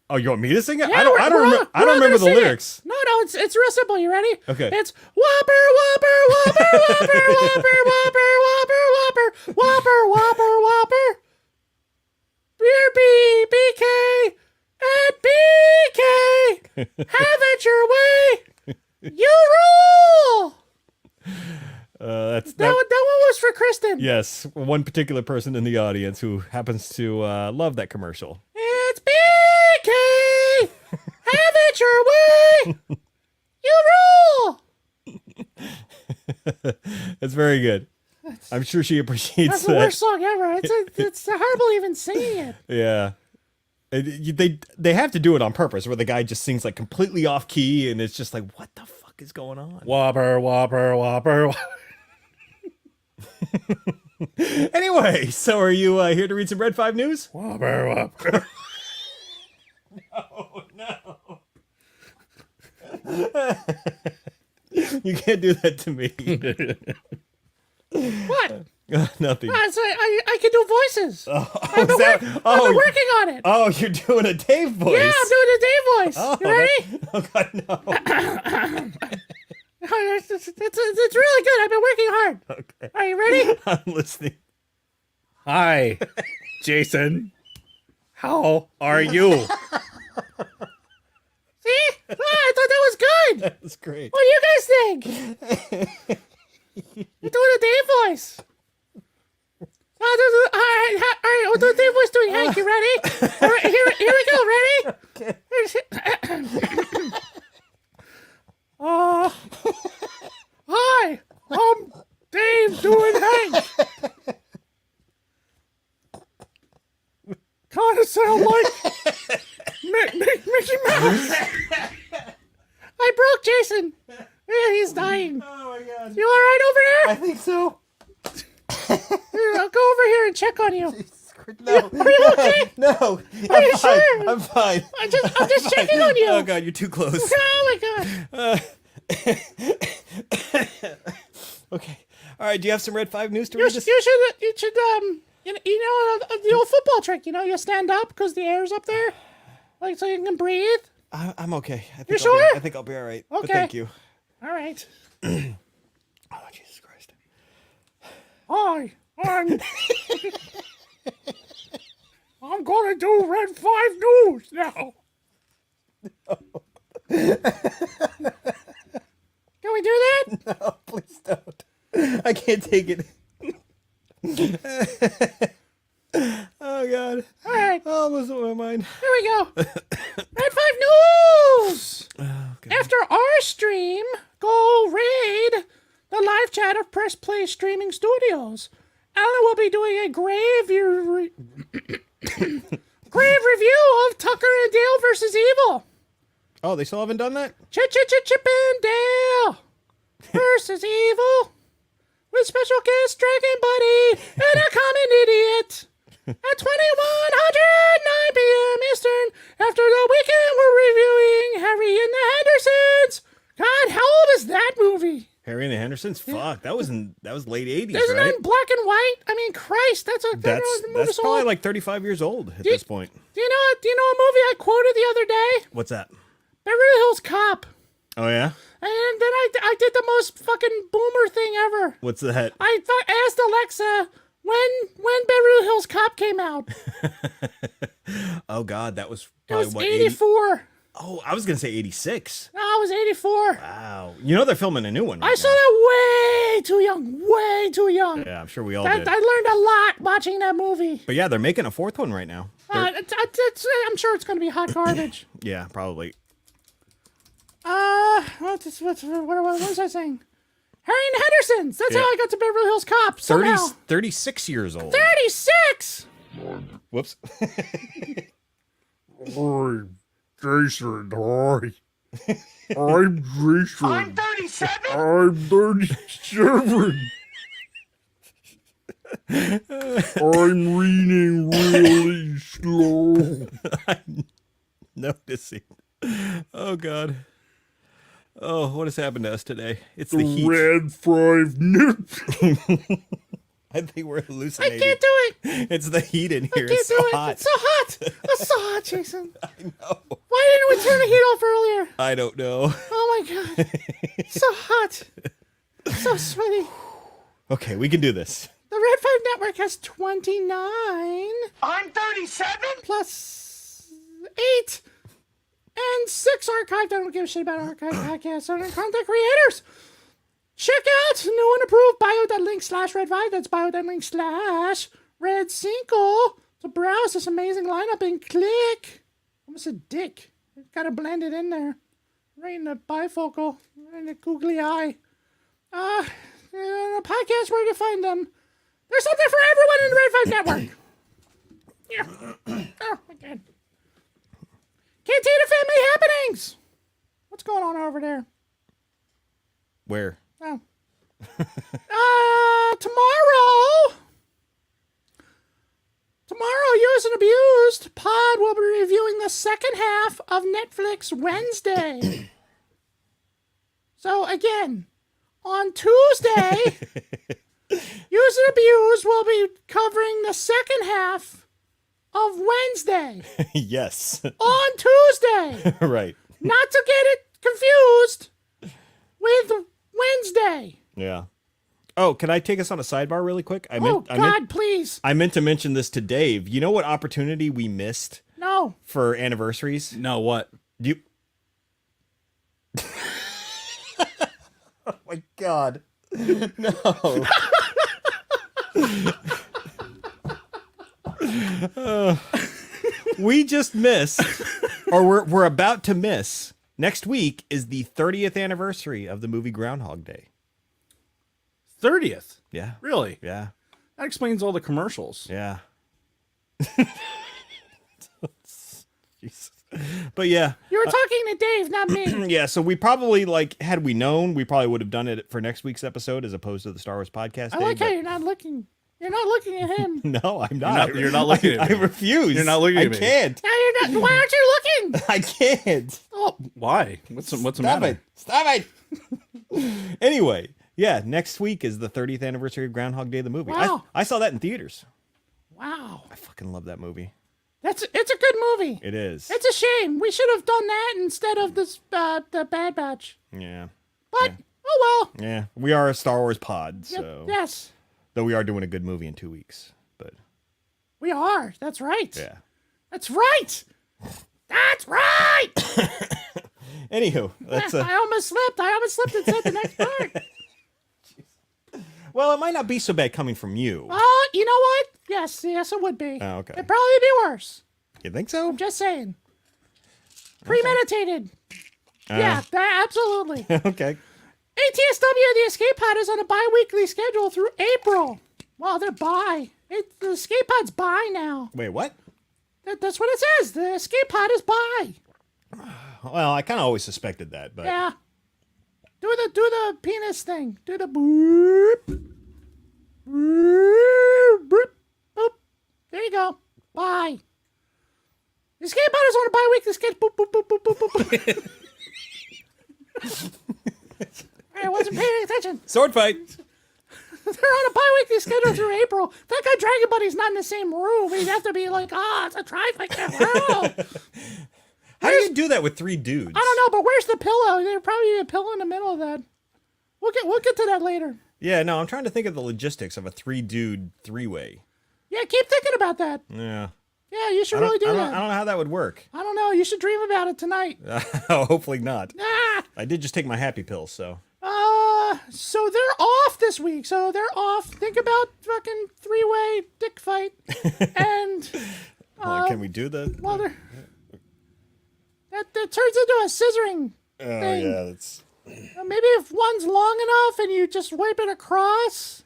Speaker 1: Oh, you want me to sing it?
Speaker 4: Yeah,
Speaker 1: I don't
Speaker 4: we're all
Speaker 1: remember
Speaker 4: gonna
Speaker 1: the
Speaker 4: sing it.
Speaker 1: lyrics.
Speaker 4: No, it's real simple. You ready?
Speaker 1: Okay.
Speaker 4: It's Whopper, Whopper, Whopper, Whopper, Whopper, Whopper, Whopper, Whopper, Whopper, Whopper, Whopper. Beer BK at BK. Have it your way. You rule.
Speaker 1: That's
Speaker 4: That one was for Kristen.
Speaker 1: Yes, one particular person in the audience who happens to love that commercial.
Speaker 4: It's BK. Have it your way. You rule.
Speaker 1: It's very good. I'm sure she appreciates
Speaker 4: That's the
Speaker 1: that.
Speaker 4: worst song ever. It's horrible even singing it.
Speaker 1: Yeah. They have to do it on purpose, where the guy just sings like completely off key, and it's just like, what the fuck is going on?
Speaker 2: Whopper, Whopper, Whopper.
Speaker 1: Anyway, so are you here to read some Red 5 news?
Speaker 2: Whopper, Whopper.
Speaker 1: You can't do that to me.
Speaker 4: What?
Speaker 1: Nothing.
Speaker 4: I can do voices. I've been
Speaker 1: that-
Speaker 4: working on it.
Speaker 1: Oh, you're doing a Dave voice.
Speaker 4: Yeah, I'm doing a Dave voice. You ready?
Speaker 1: Oh God, no.
Speaker 4: It's really good. I've been working hard.
Speaker 1: Okay.
Speaker 4: Are you ready?
Speaker 1: I'm listening.
Speaker 2: Hi, Jason. How are you?
Speaker 4: See? I thought that was good.
Speaker 1: That's great.
Speaker 4: What do you guys think? You're doing a Dave voice. All right. I'll do a Dave voice doing Hank. You ready? All right, here we go. Ready? Hi, I'm Dave doing Hank. Kind of sound like Mickey Mouse. I broke Jason. Yeah, he's dying.
Speaker 1: Oh my God.
Speaker 4: You all right over there?
Speaker 1: I think so.
Speaker 4: Here, I'll go over here and check on you.
Speaker 1: No.
Speaker 4: Are you okay?
Speaker 1: No.
Speaker 4: Are you sure?
Speaker 1: I'm fine.
Speaker 4: I'm just checking on you.
Speaker 1: Oh God, you're too close.
Speaker 4: Oh my God.
Speaker 1: Okay. All right. Do you have some Red 5 news to
Speaker 4: You
Speaker 1: read?
Speaker 4: should you know the old football trick. You know, you stand up because the air's up there, like so you can breathe.
Speaker 1: I'm okay. I think
Speaker 4: You're
Speaker 1: I
Speaker 4: sure?
Speaker 1: think I'll be all right. But
Speaker 4: Okay.
Speaker 1: thank you.
Speaker 4: All right.
Speaker 1: Oh Jesus Christ.
Speaker 4: Hi, I'm gonna do Red 5 News now. Can we do that?
Speaker 1: No, please don't. I can't take it. Oh God.
Speaker 4: All right,
Speaker 1: Oh, I'm losing my mind.
Speaker 4: here we go. Red 5 News.
Speaker 1: Oh, God.
Speaker 4: After our stream, go raid the live chat of Press Play Streaming Studios. Alan will be doing a grave review of Tucker and Dale versus Evil.
Speaker 1: Oh, they still haven't done that?
Speaker 4: Chip and Dale versus Evil with special guest Dragon Buddy and a common idiot at 21:09 p.m. Eastern. After the weekend, we're reviewing Harry and the Hendersons. God, how old is that movie?
Speaker 1: Harry and the Hendersons? Fuck, that was late 80s,
Speaker 4: Isn't
Speaker 1: right?
Speaker 4: that in black and white? I mean, Christ, that's
Speaker 1: That's probably like 35 years old at this point.
Speaker 4: Do you know a movie I quoted the other day?
Speaker 1: What's that?
Speaker 4: Beverly Hills Cop.
Speaker 1: Oh yeah?
Speaker 4: And then I did the most fucking boomer thing ever.
Speaker 1: What's that?
Speaker 4: I asked Alexa when Beverly Hills Cop came out.
Speaker 1: Oh God, that was
Speaker 4: It
Speaker 1: probably
Speaker 4: was
Speaker 1: what
Speaker 4: 84.
Speaker 1: Oh, I was gonna say 86.
Speaker 4: No, it was 84.
Speaker 1: Wow. You know they're filming a new one. Right
Speaker 4: I saw
Speaker 1: now.
Speaker 4: that way too young. Way too young.
Speaker 1: Yeah, I'm sure we all
Speaker 4: I
Speaker 1: did.
Speaker 4: learned a lot watching that movie.
Speaker 1: But yeah, they're making a fourth one right now.
Speaker 4: I'm sure it's going to be hot garbage.
Speaker 1: Yeah, probably.
Speaker 4: What was I saying? Harry and Hendersons. That's
Speaker 1: Yeah.
Speaker 4: how I got to Beverly Hills Cop.
Speaker 1: 36 years old.
Speaker 4: 36.
Speaker 1: Whoops.
Speaker 3: Hi, Jason. Hi. I'm Jason.
Speaker 5: I'm 37?
Speaker 3: I'm 37. I'm reading really slow.
Speaker 1: Noticing. Oh God. Oh, what has happened to us today? It's the heat.
Speaker 3: Red 5 News.
Speaker 1: I think we're
Speaker 4: I
Speaker 1: hallucinating.
Speaker 4: can't do it.
Speaker 1: It's the heat in here.
Speaker 4: I can't
Speaker 1: It's
Speaker 4: do
Speaker 1: so
Speaker 4: it.
Speaker 1: hot.
Speaker 4: It's so hot. It's so hot, Jason.
Speaker 1: I know.
Speaker 4: Why didn't we turn the heat off earlier?
Speaker 1: I don't know.
Speaker 4: Oh my God. It's so hot. So sweaty.
Speaker 1: Okay, we can do this.
Speaker 4: The Red 5 Network has 29
Speaker 5: I'm 37?
Speaker 4: plus 8 and 6 archived. I don't give a shit about archived podcasts or content creators. Check out new and approved bio.link/red5. That's bio.link/red5 to browse this amazing lineup and click. Almost a dick. Gotta blend it in there. Right in the bifocal. Right in the googly eye. The podcast where you find them. There's something for everyone in the Red 5 Network. Yeah. Oh my God. Cantina Family Happenings. What's going on over there?
Speaker 1: Where?
Speaker 4: Oh. Tomorrow, Used and Abused Pod will be reviewing the second half of Netflix Wednesday. So again, on Tuesday, Use and Abuse will be covering the second half of Wednesday
Speaker 1: Yes.
Speaker 4: on Tuesday.
Speaker 1: Right.
Speaker 4: Not to get it confused with Wednesday.
Speaker 1: Yeah. Oh, can I take us on a sidebar really quick?
Speaker 4: Please.
Speaker 1: I meant to mention this to Dave. You know what opportunity we missed
Speaker 4: No.
Speaker 1: for anniversaries?
Speaker 2: No, what?
Speaker 1: Do you... Oh my God. No. We just missed, or we're about to miss. Next week is the 30th anniversary of the movie Groundhog Day.
Speaker 2: 30th.
Speaker 1: Yeah.
Speaker 2: Really?
Speaker 1: Yeah.
Speaker 2: That explains all the commercials.
Speaker 1: Yeah. Jesus. But yeah.
Speaker 4: You were talking to Dave, not me.
Speaker 1: Yeah, so we probably, like, had we known, we probably would have done it for next week's episode as opposed to the Star Wars podcast.
Speaker 4: I like how you're not looking. You're not looking at him.
Speaker 1: No, I'm not.
Speaker 2: You're not looking at
Speaker 1: I
Speaker 2: me.
Speaker 1: refuse.
Speaker 2: You're not looking at me.
Speaker 1: I can't.
Speaker 4: Now you're not. Why aren't you looking?
Speaker 1: I can't.
Speaker 4: Oh,
Speaker 2: Why? What's the
Speaker 1: Stop
Speaker 2: matter?
Speaker 1: it. Stop it. Anyway, yeah, next week is the 30th anniversary of Groundhog Day, the movie.
Speaker 4: Wow.
Speaker 1: I saw that in theaters.
Speaker 4: wow.
Speaker 1: I fucking love that movie.
Speaker 4: It's a good movie.
Speaker 1: It is.
Speaker 4: It's a shame. We should have done that instead of this the Bad Batch.
Speaker 1: Yeah.
Speaker 4: But oh well.
Speaker 1: Yeah. We are a Star Wars pod,
Speaker 4: Yep,
Speaker 1: so.
Speaker 4: yes,
Speaker 1: Though we are doing a good movie in 2 weeks. But,
Speaker 4: we are. That's right.
Speaker 1: yeah.
Speaker 4: That's right. That's right.
Speaker 1: Anywho, that's
Speaker 4: I almost slipped. And said the next part.
Speaker 1: well, it might not be so bad coming from you.
Speaker 4: You know what? Yes, it would be.
Speaker 1: Oh, okay.
Speaker 4: It'd probably be worse.
Speaker 1: You think so?
Speaker 4: Just saying. Premeditated. Yeah, absolutely.
Speaker 1: Okay.
Speaker 4: ATSW, the Escape Pod, is on a bi-weekly schedule through April. Well, they're bi. The Escape Pod's bi now.
Speaker 1: Wait, what?
Speaker 4: That's what it says. The Escape Pod is bi.
Speaker 1: Well, I kind of always suspected that, but
Speaker 4: Yeah. Do the penis thing. Do the boop. Boop. Boop. Boop. There you go. Bye. The Escape Pod is on a bi-weekly schedule. Boop, boop, boop, boop, boop, boop. I wasn't paying attention.
Speaker 1: sword fight.
Speaker 4: They're on a bi-weekly schedule through April. That guy Dragon Buddy's not in the same room. He'd have to be like, it's a trifecta.
Speaker 1: How do you do that with 3 dudes?
Speaker 4: I don't know, but where's the pillow? There'd probably be a pillow in the middle of that. We'll get to that later.
Speaker 1: Yeah, no, I'm trying to think of the logistics of a 3-dude 3-way.
Speaker 4: Yeah, keep thinking about that.
Speaker 1: Yeah.
Speaker 4: Yeah, you should
Speaker 1: I don't,
Speaker 4: really do
Speaker 1: I don't,
Speaker 4: that.
Speaker 1: I don't know how that would work.
Speaker 4: I don't know. You should dream about it tonight.
Speaker 1: Hopefully not.
Speaker 4: Ah!
Speaker 1: I did just take my happy pill, so.
Speaker 4: So they're off this week. So they're off. Think about fucking 3-way dick fight. And,
Speaker 1: Well, can we do the?
Speaker 4: well, they're... That turns into a scissoring
Speaker 1: Oh
Speaker 4: thing.
Speaker 1: yeah, that's.
Speaker 4: Maybe if one's long enough and you just wipe it across,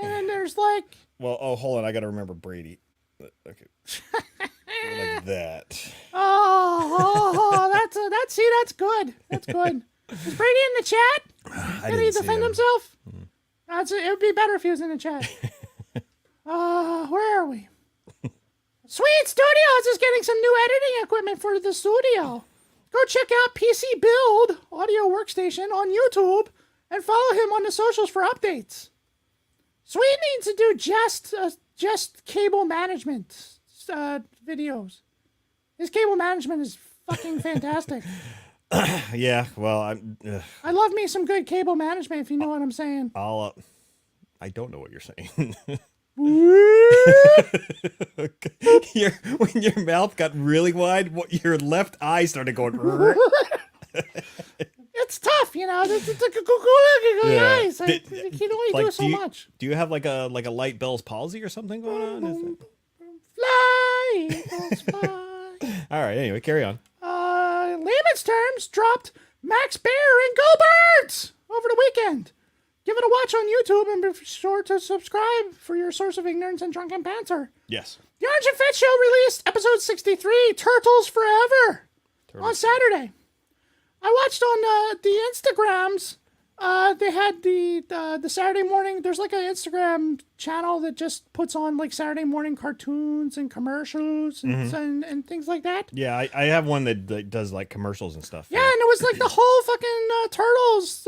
Speaker 4: and then there's like,
Speaker 1: Well, hold on, I gotta remember Brady. Okay. Like that.
Speaker 4: that's good. That's good. Is Brady in the chat?
Speaker 1: I
Speaker 4: Did he
Speaker 1: didn't see
Speaker 4: defend
Speaker 1: him.
Speaker 4: himself? It would be better if he was in the chat. Where are we? Sweet Studios is getting some new editing equipment for the studio. Go check out PC Build Audio Workstation on YouTube and follow him on the socials for updates. Sweet needs to do just cable management videos. His cable management is fucking fantastic.
Speaker 1: Yeah, well,
Speaker 4: I love me some good cable management, if you know what I'm saying.
Speaker 1: I don't know what you're saying. When your mouth got really wide, your left eye started going.
Speaker 4: It's tough, you know. It's
Speaker 1: Yeah.
Speaker 4: eyes. You can only do so much.
Speaker 1: Do you have like a light Bell's palsy or something going on?
Speaker 4: Fly, eagles, fly.
Speaker 1: All right. Anyway, carry on.
Speaker 4: Layman's Terms dropped Max Bear and Go Birds over the weekend. Give it a watch on YouTube and be sure to subscribe for your source of ignorance and drunken banter.
Speaker 1: Yes.
Speaker 4: The Orange and Fett Show released episode 63, Turtles Forever, on Saturday. I watched on the Instagrams. They had the Saturday morning. There's like an Instagram channel that just puts on like Saturday morning cartoons and commercials and things like that.
Speaker 1: Yeah, I have one that does like commercials and stuff.
Speaker 4: Yeah, and it was like the whole fucking Turtles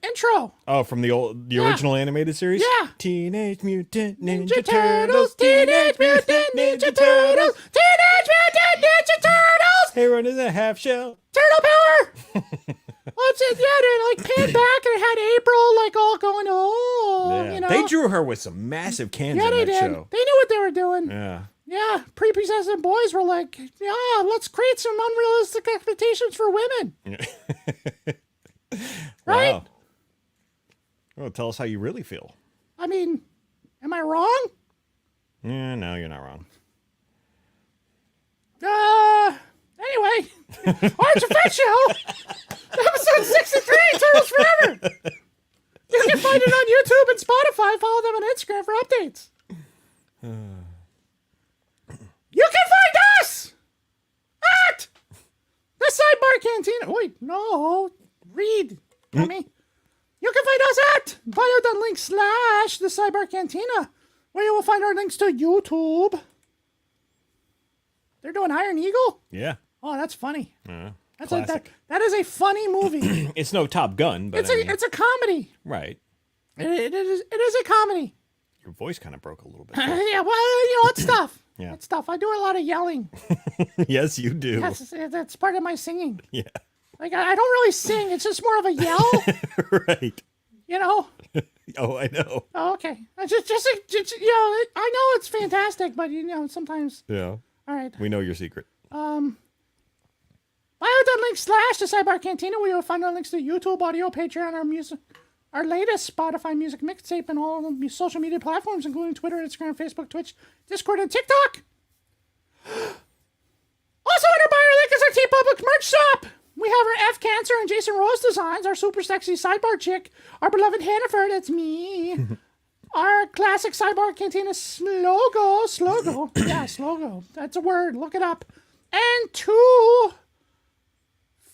Speaker 4: intro.
Speaker 1: Oh, from the original animated series?
Speaker 4: Yeah.
Speaker 1: Teenage Mutant Ninja
Speaker 4: Ninja
Speaker 1: Turtles.
Speaker 4: Turtles, Teenage Mutant Ninja Turtles, Teenage Mutant Ninja Turtles,
Speaker 1: Hey, run is a half shell.
Speaker 4: Turtle Power. What's it? Yeah, they like panned back and it had April like all going,
Speaker 1: Yeah.
Speaker 4: you know.
Speaker 1: They drew her with some massive cans
Speaker 4: yeah,
Speaker 1: in
Speaker 4: they
Speaker 1: that
Speaker 4: did.
Speaker 1: show.
Speaker 4: They knew what they were doing.
Speaker 1: Yeah.
Speaker 4: Yeah, prepubescent boys were like, yeah, let's create some unrealistic expectations for women. Right?
Speaker 1: Wow. Well, tell us how you really feel.
Speaker 4: I mean, am I wrong?
Speaker 1: Yeah, no, you're not wrong.
Speaker 4: Anyway, Arch Effect Show, episode 63, Turtles Forever. You can find it on YouTube and Spotify. Follow them on Instagram for updates. You can find us at the Sidebar Cantina. Wait, no, read. Dummy. You can find us at bio.link/ the Sidebar Cantina, where you will find our links to YouTube. They're doing Iron Eagle?
Speaker 1: Yeah.
Speaker 4: Oh, that's funny. That's
Speaker 1: classic.
Speaker 4: that is a funny movie.
Speaker 1: It's no Top Gun, but
Speaker 4: It's a comedy.
Speaker 1: right.
Speaker 4: It is a comedy.
Speaker 1: Your voice kind of broke a little bit.
Speaker 4: Yeah, well, you know, it's tough.
Speaker 1: Yeah.
Speaker 4: It's tough. I do a lot of yelling.
Speaker 1: Yes, you do.
Speaker 4: That's part of my singing.
Speaker 1: Yeah.
Speaker 4: Like I don't really sing. It's just more of a yell.
Speaker 1: Right.
Speaker 4: You know.
Speaker 1: Oh, I know.
Speaker 4: Oh, okay. I just you know, I know it's fantastic, but you know, sometimes.
Speaker 1: Yeah.
Speaker 4: All right.
Speaker 1: We know your secret.
Speaker 4: Bio.link/ the Sidebar Cantina, where you'll find our links to YouTube, audio, Patreon, our music, our latest Spotify music mixtape, and all of the social media platforms, including Twitter, Instagram, Facebook, Twitch, Discord, and TikTok. Also, under Buyer Link is our T-Public merch shop. We have our F Cancer and Jason Rose designs, our super sexy sidebar chick, our beloved Hannaford, that's me. Our classic Sidebar Cantina slogo. Yeah, slogo. That's a word. Look it up. And two,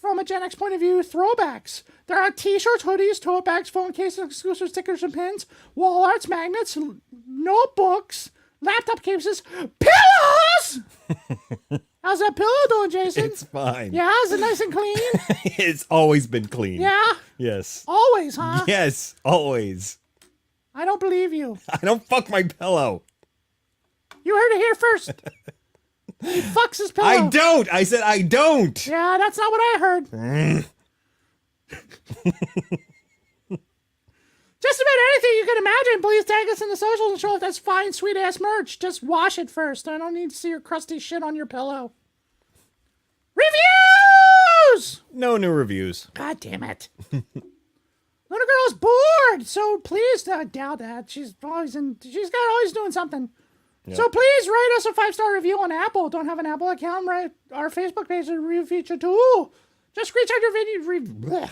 Speaker 4: from a Gen X point of view, throwbacks. There are t-shirts, hoodies, tote bags, phone cases, exclusive stickers and pins, wall arts, magnets, notebooks, laptop cases, pillows! How's that pillow doing, Jason?
Speaker 1: It's fine.
Speaker 4: Yeah, is it nice and clean?
Speaker 1: It's always been clean.
Speaker 4: Yeah?
Speaker 1: Yes.
Speaker 4: Always, huh?
Speaker 1: Yes, always.
Speaker 4: I don't believe you.
Speaker 1: I don't fuck my pillow.
Speaker 4: You heard it here first. He fucks his pillow.
Speaker 1: I don't. I said I don't.
Speaker 4: Yeah, that's not what I heard. Just about anything you can imagine, please tag us in the socials and show if that's fine, sweet ass merch. Just wash it first. I don't need to see your crusty shit on your pillow. Reviews!
Speaker 1: No new reviews.
Speaker 4: God damn it. Little girl's bored, so please doubt that. She's always doing something.
Speaker 1: Yep.
Speaker 4: So please write us a 5-star review on Apple. Don't have an Apple account? Right? Our Facebook page is a review feature too. Just screenshot your video.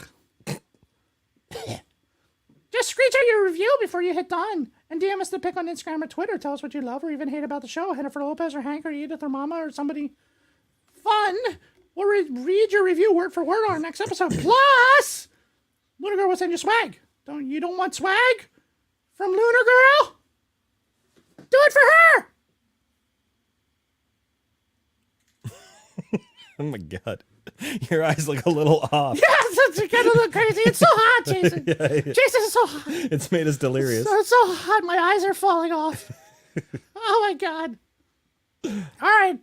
Speaker 4: Just screenshot your review before you hit done. And DM us the pic on Instagram or Twitter. Tell us what you love or even hate about the show. Jennifer Lopez or Hank or Edith or Mama or somebody fun. We'll read your review word for word on our next episode. Plus, Lunar Girl will send you swag. You don't want swag from Lunar Girl? Do it for her.
Speaker 1: Oh my god. Your eyes look a little off.
Speaker 4: Yeah, it's kind of look crazy. It's so hot, Jason. Jason, it's so hot.
Speaker 1: It's made us delirious.
Speaker 4: It's so hot. My eyes are falling off. Oh my god. All right,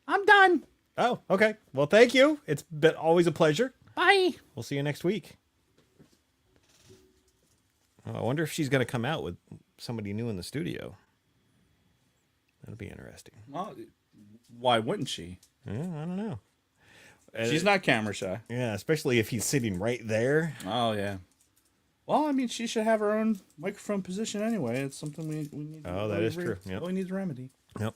Speaker 4: I'm done.
Speaker 1: Oh, okay. Well, thank you. It's been always a pleasure.
Speaker 4: Bye.
Speaker 1: We'll see you next week. Oh, I wonder if she's going to come out with somebody new in the studio. That'll be interesting.
Speaker 2: Well, why wouldn't she?
Speaker 1: Yeah, I don't know.
Speaker 2: She's not camera shy.
Speaker 1: Yeah, especially if he's sitting right there.
Speaker 2: Oh, yeah. Well, I mean, she should have her own microphone position anyway. It's something we need.
Speaker 1: Oh, that is true. Yep.
Speaker 2: We need to remedy.
Speaker 1: Yep.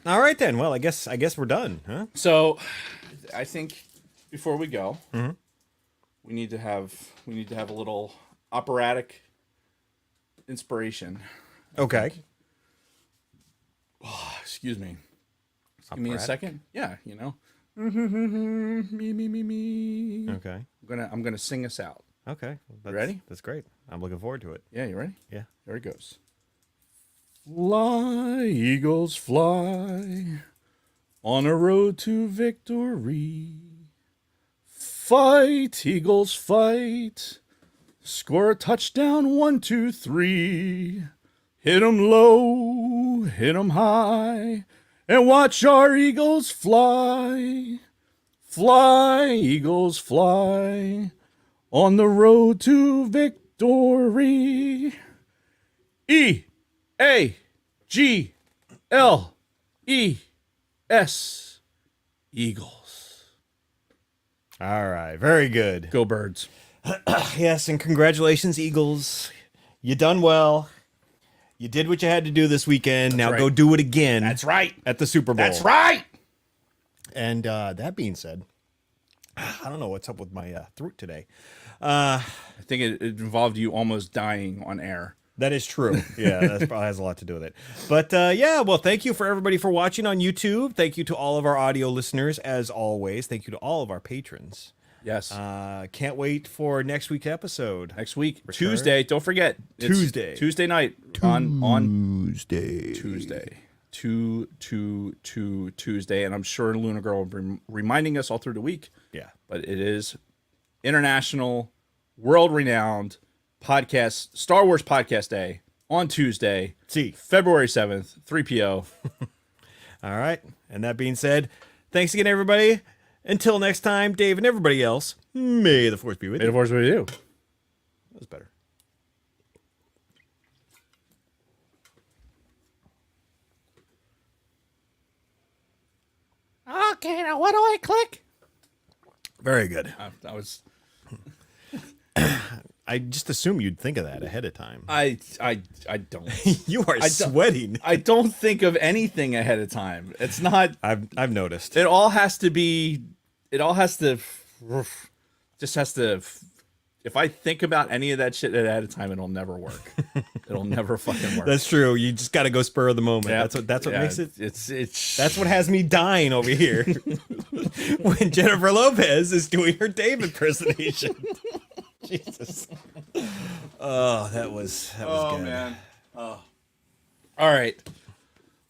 Speaker 1: All right then. Well, I guess we're done, huh?
Speaker 2: So, I think before we go, we need to have a little operatic inspiration.
Speaker 1: Okay.
Speaker 2: Excuse me. Give me a second. Yeah, you know. me.
Speaker 1: Okay.
Speaker 2: I'm gonna sing us out.
Speaker 1: Okay. That's,
Speaker 2: ready?
Speaker 1: That's great. I'm looking forward to it.
Speaker 2: Yeah, you ready?
Speaker 1: Yeah.
Speaker 2: There it goes. Fly, eagles, fly on a road to victory. Fight, Eagles, fight. Score a touchdown, 1, 2, 3. Hit 'em low, hit 'em high, and watch our Eagles fly. Fly, Eagles, fly, on the road to victory. E-A-G-L-E-S. Eagles.
Speaker 1: All right, very good.
Speaker 2: Go Birds.
Speaker 1: Yes, and congratulations, Eagles. You done well. You did what you had to do this weekend. Now
Speaker 2: right.
Speaker 1: go do it again.
Speaker 2: That's right.
Speaker 1: At the Super Bowl.
Speaker 2: That's right.
Speaker 1: And that being said, I don't know what's up with my throat today.
Speaker 2: I think it involved you almost dying on air.
Speaker 1: That is true. Yeah, that probably has a lot to do with it. But yeah, well, thank you for everybody for watching on YouTube. Thank you to all of our audio listeners, as always. Thank you to all of our patrons.
Speaker 2: Yes.
Speaker 1: Can't wait for next week's episode.
Speaker 2: Next week, Tuesday. Don't forget. It's Tuesday night. On Tuesday. Tuesday. And I'm sure Luna Girl will be reminding us all through the week.
Speaker 1: Yeah.
Speaker 2: But it is international, world-renowned podcast, Star Wars Podcast Day on Tuesday, February 7th, 3 p.m.
Speaker 1: All right. And that being said, thanks again, everybody. Until next time, Dave and everybody else, may the force be with you.
Speaker 2: May the force be with you.
Speaker 1: That was better.
Speaker 4: Okay, now what do I click?
Speaker 1: Very good.
Speaker 2: That was.
Speaker 1: I just assume you'd think of that ahead of time.
Speaker 2: I don't.
Speaker 1: You are sweating.
Speaker 2: I don't think of anything ahead of time. It's not.
Speaker 1: I've noticed.
Speaker 2: It all has to be. It all has to. Just has to. If I think about any of that shit ahead of time, it'll never work. It'll never fucking work.
Speaker 1: That's true. You just got to go spur of the moment.
Speaker 2: Yep.
Speaker 1: That's what makes it.
Speaker 2: It's.
Speaker 1: That's what has me dying over here when Jennifer Lopez is doing her Dave impersonation. Jesus. Oh, that was good.
Speaker 2: Man. Oh. All right.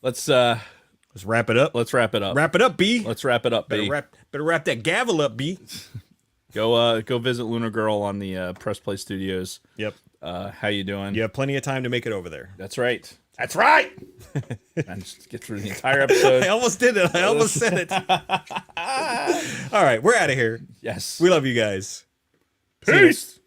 Speaker 2: Let's
Speaker 1: wrap it up.
Speaker 2: Let's wrap it up.
Speaker 1: Wrap it up, B.
Speaker 2: Let's wrap it up, B.
Speaker 1: Better wrap that gavel up, B.
Speaker 2: Go visit Lunar Girl on the Press Play Studios.
Speaker 1: Yep.
Speaker 2: How you doing?
Speaker 1: You have plenty of time to make it over there.
Speaker 2: That's right. That's right. And just get through the entire episode.
Speaker 1: I almost did it. I almost said it. All right, we're out of here.
Speaker 2: Yes.
Speaker 1: We love you guys.
Speaker 3: Peace.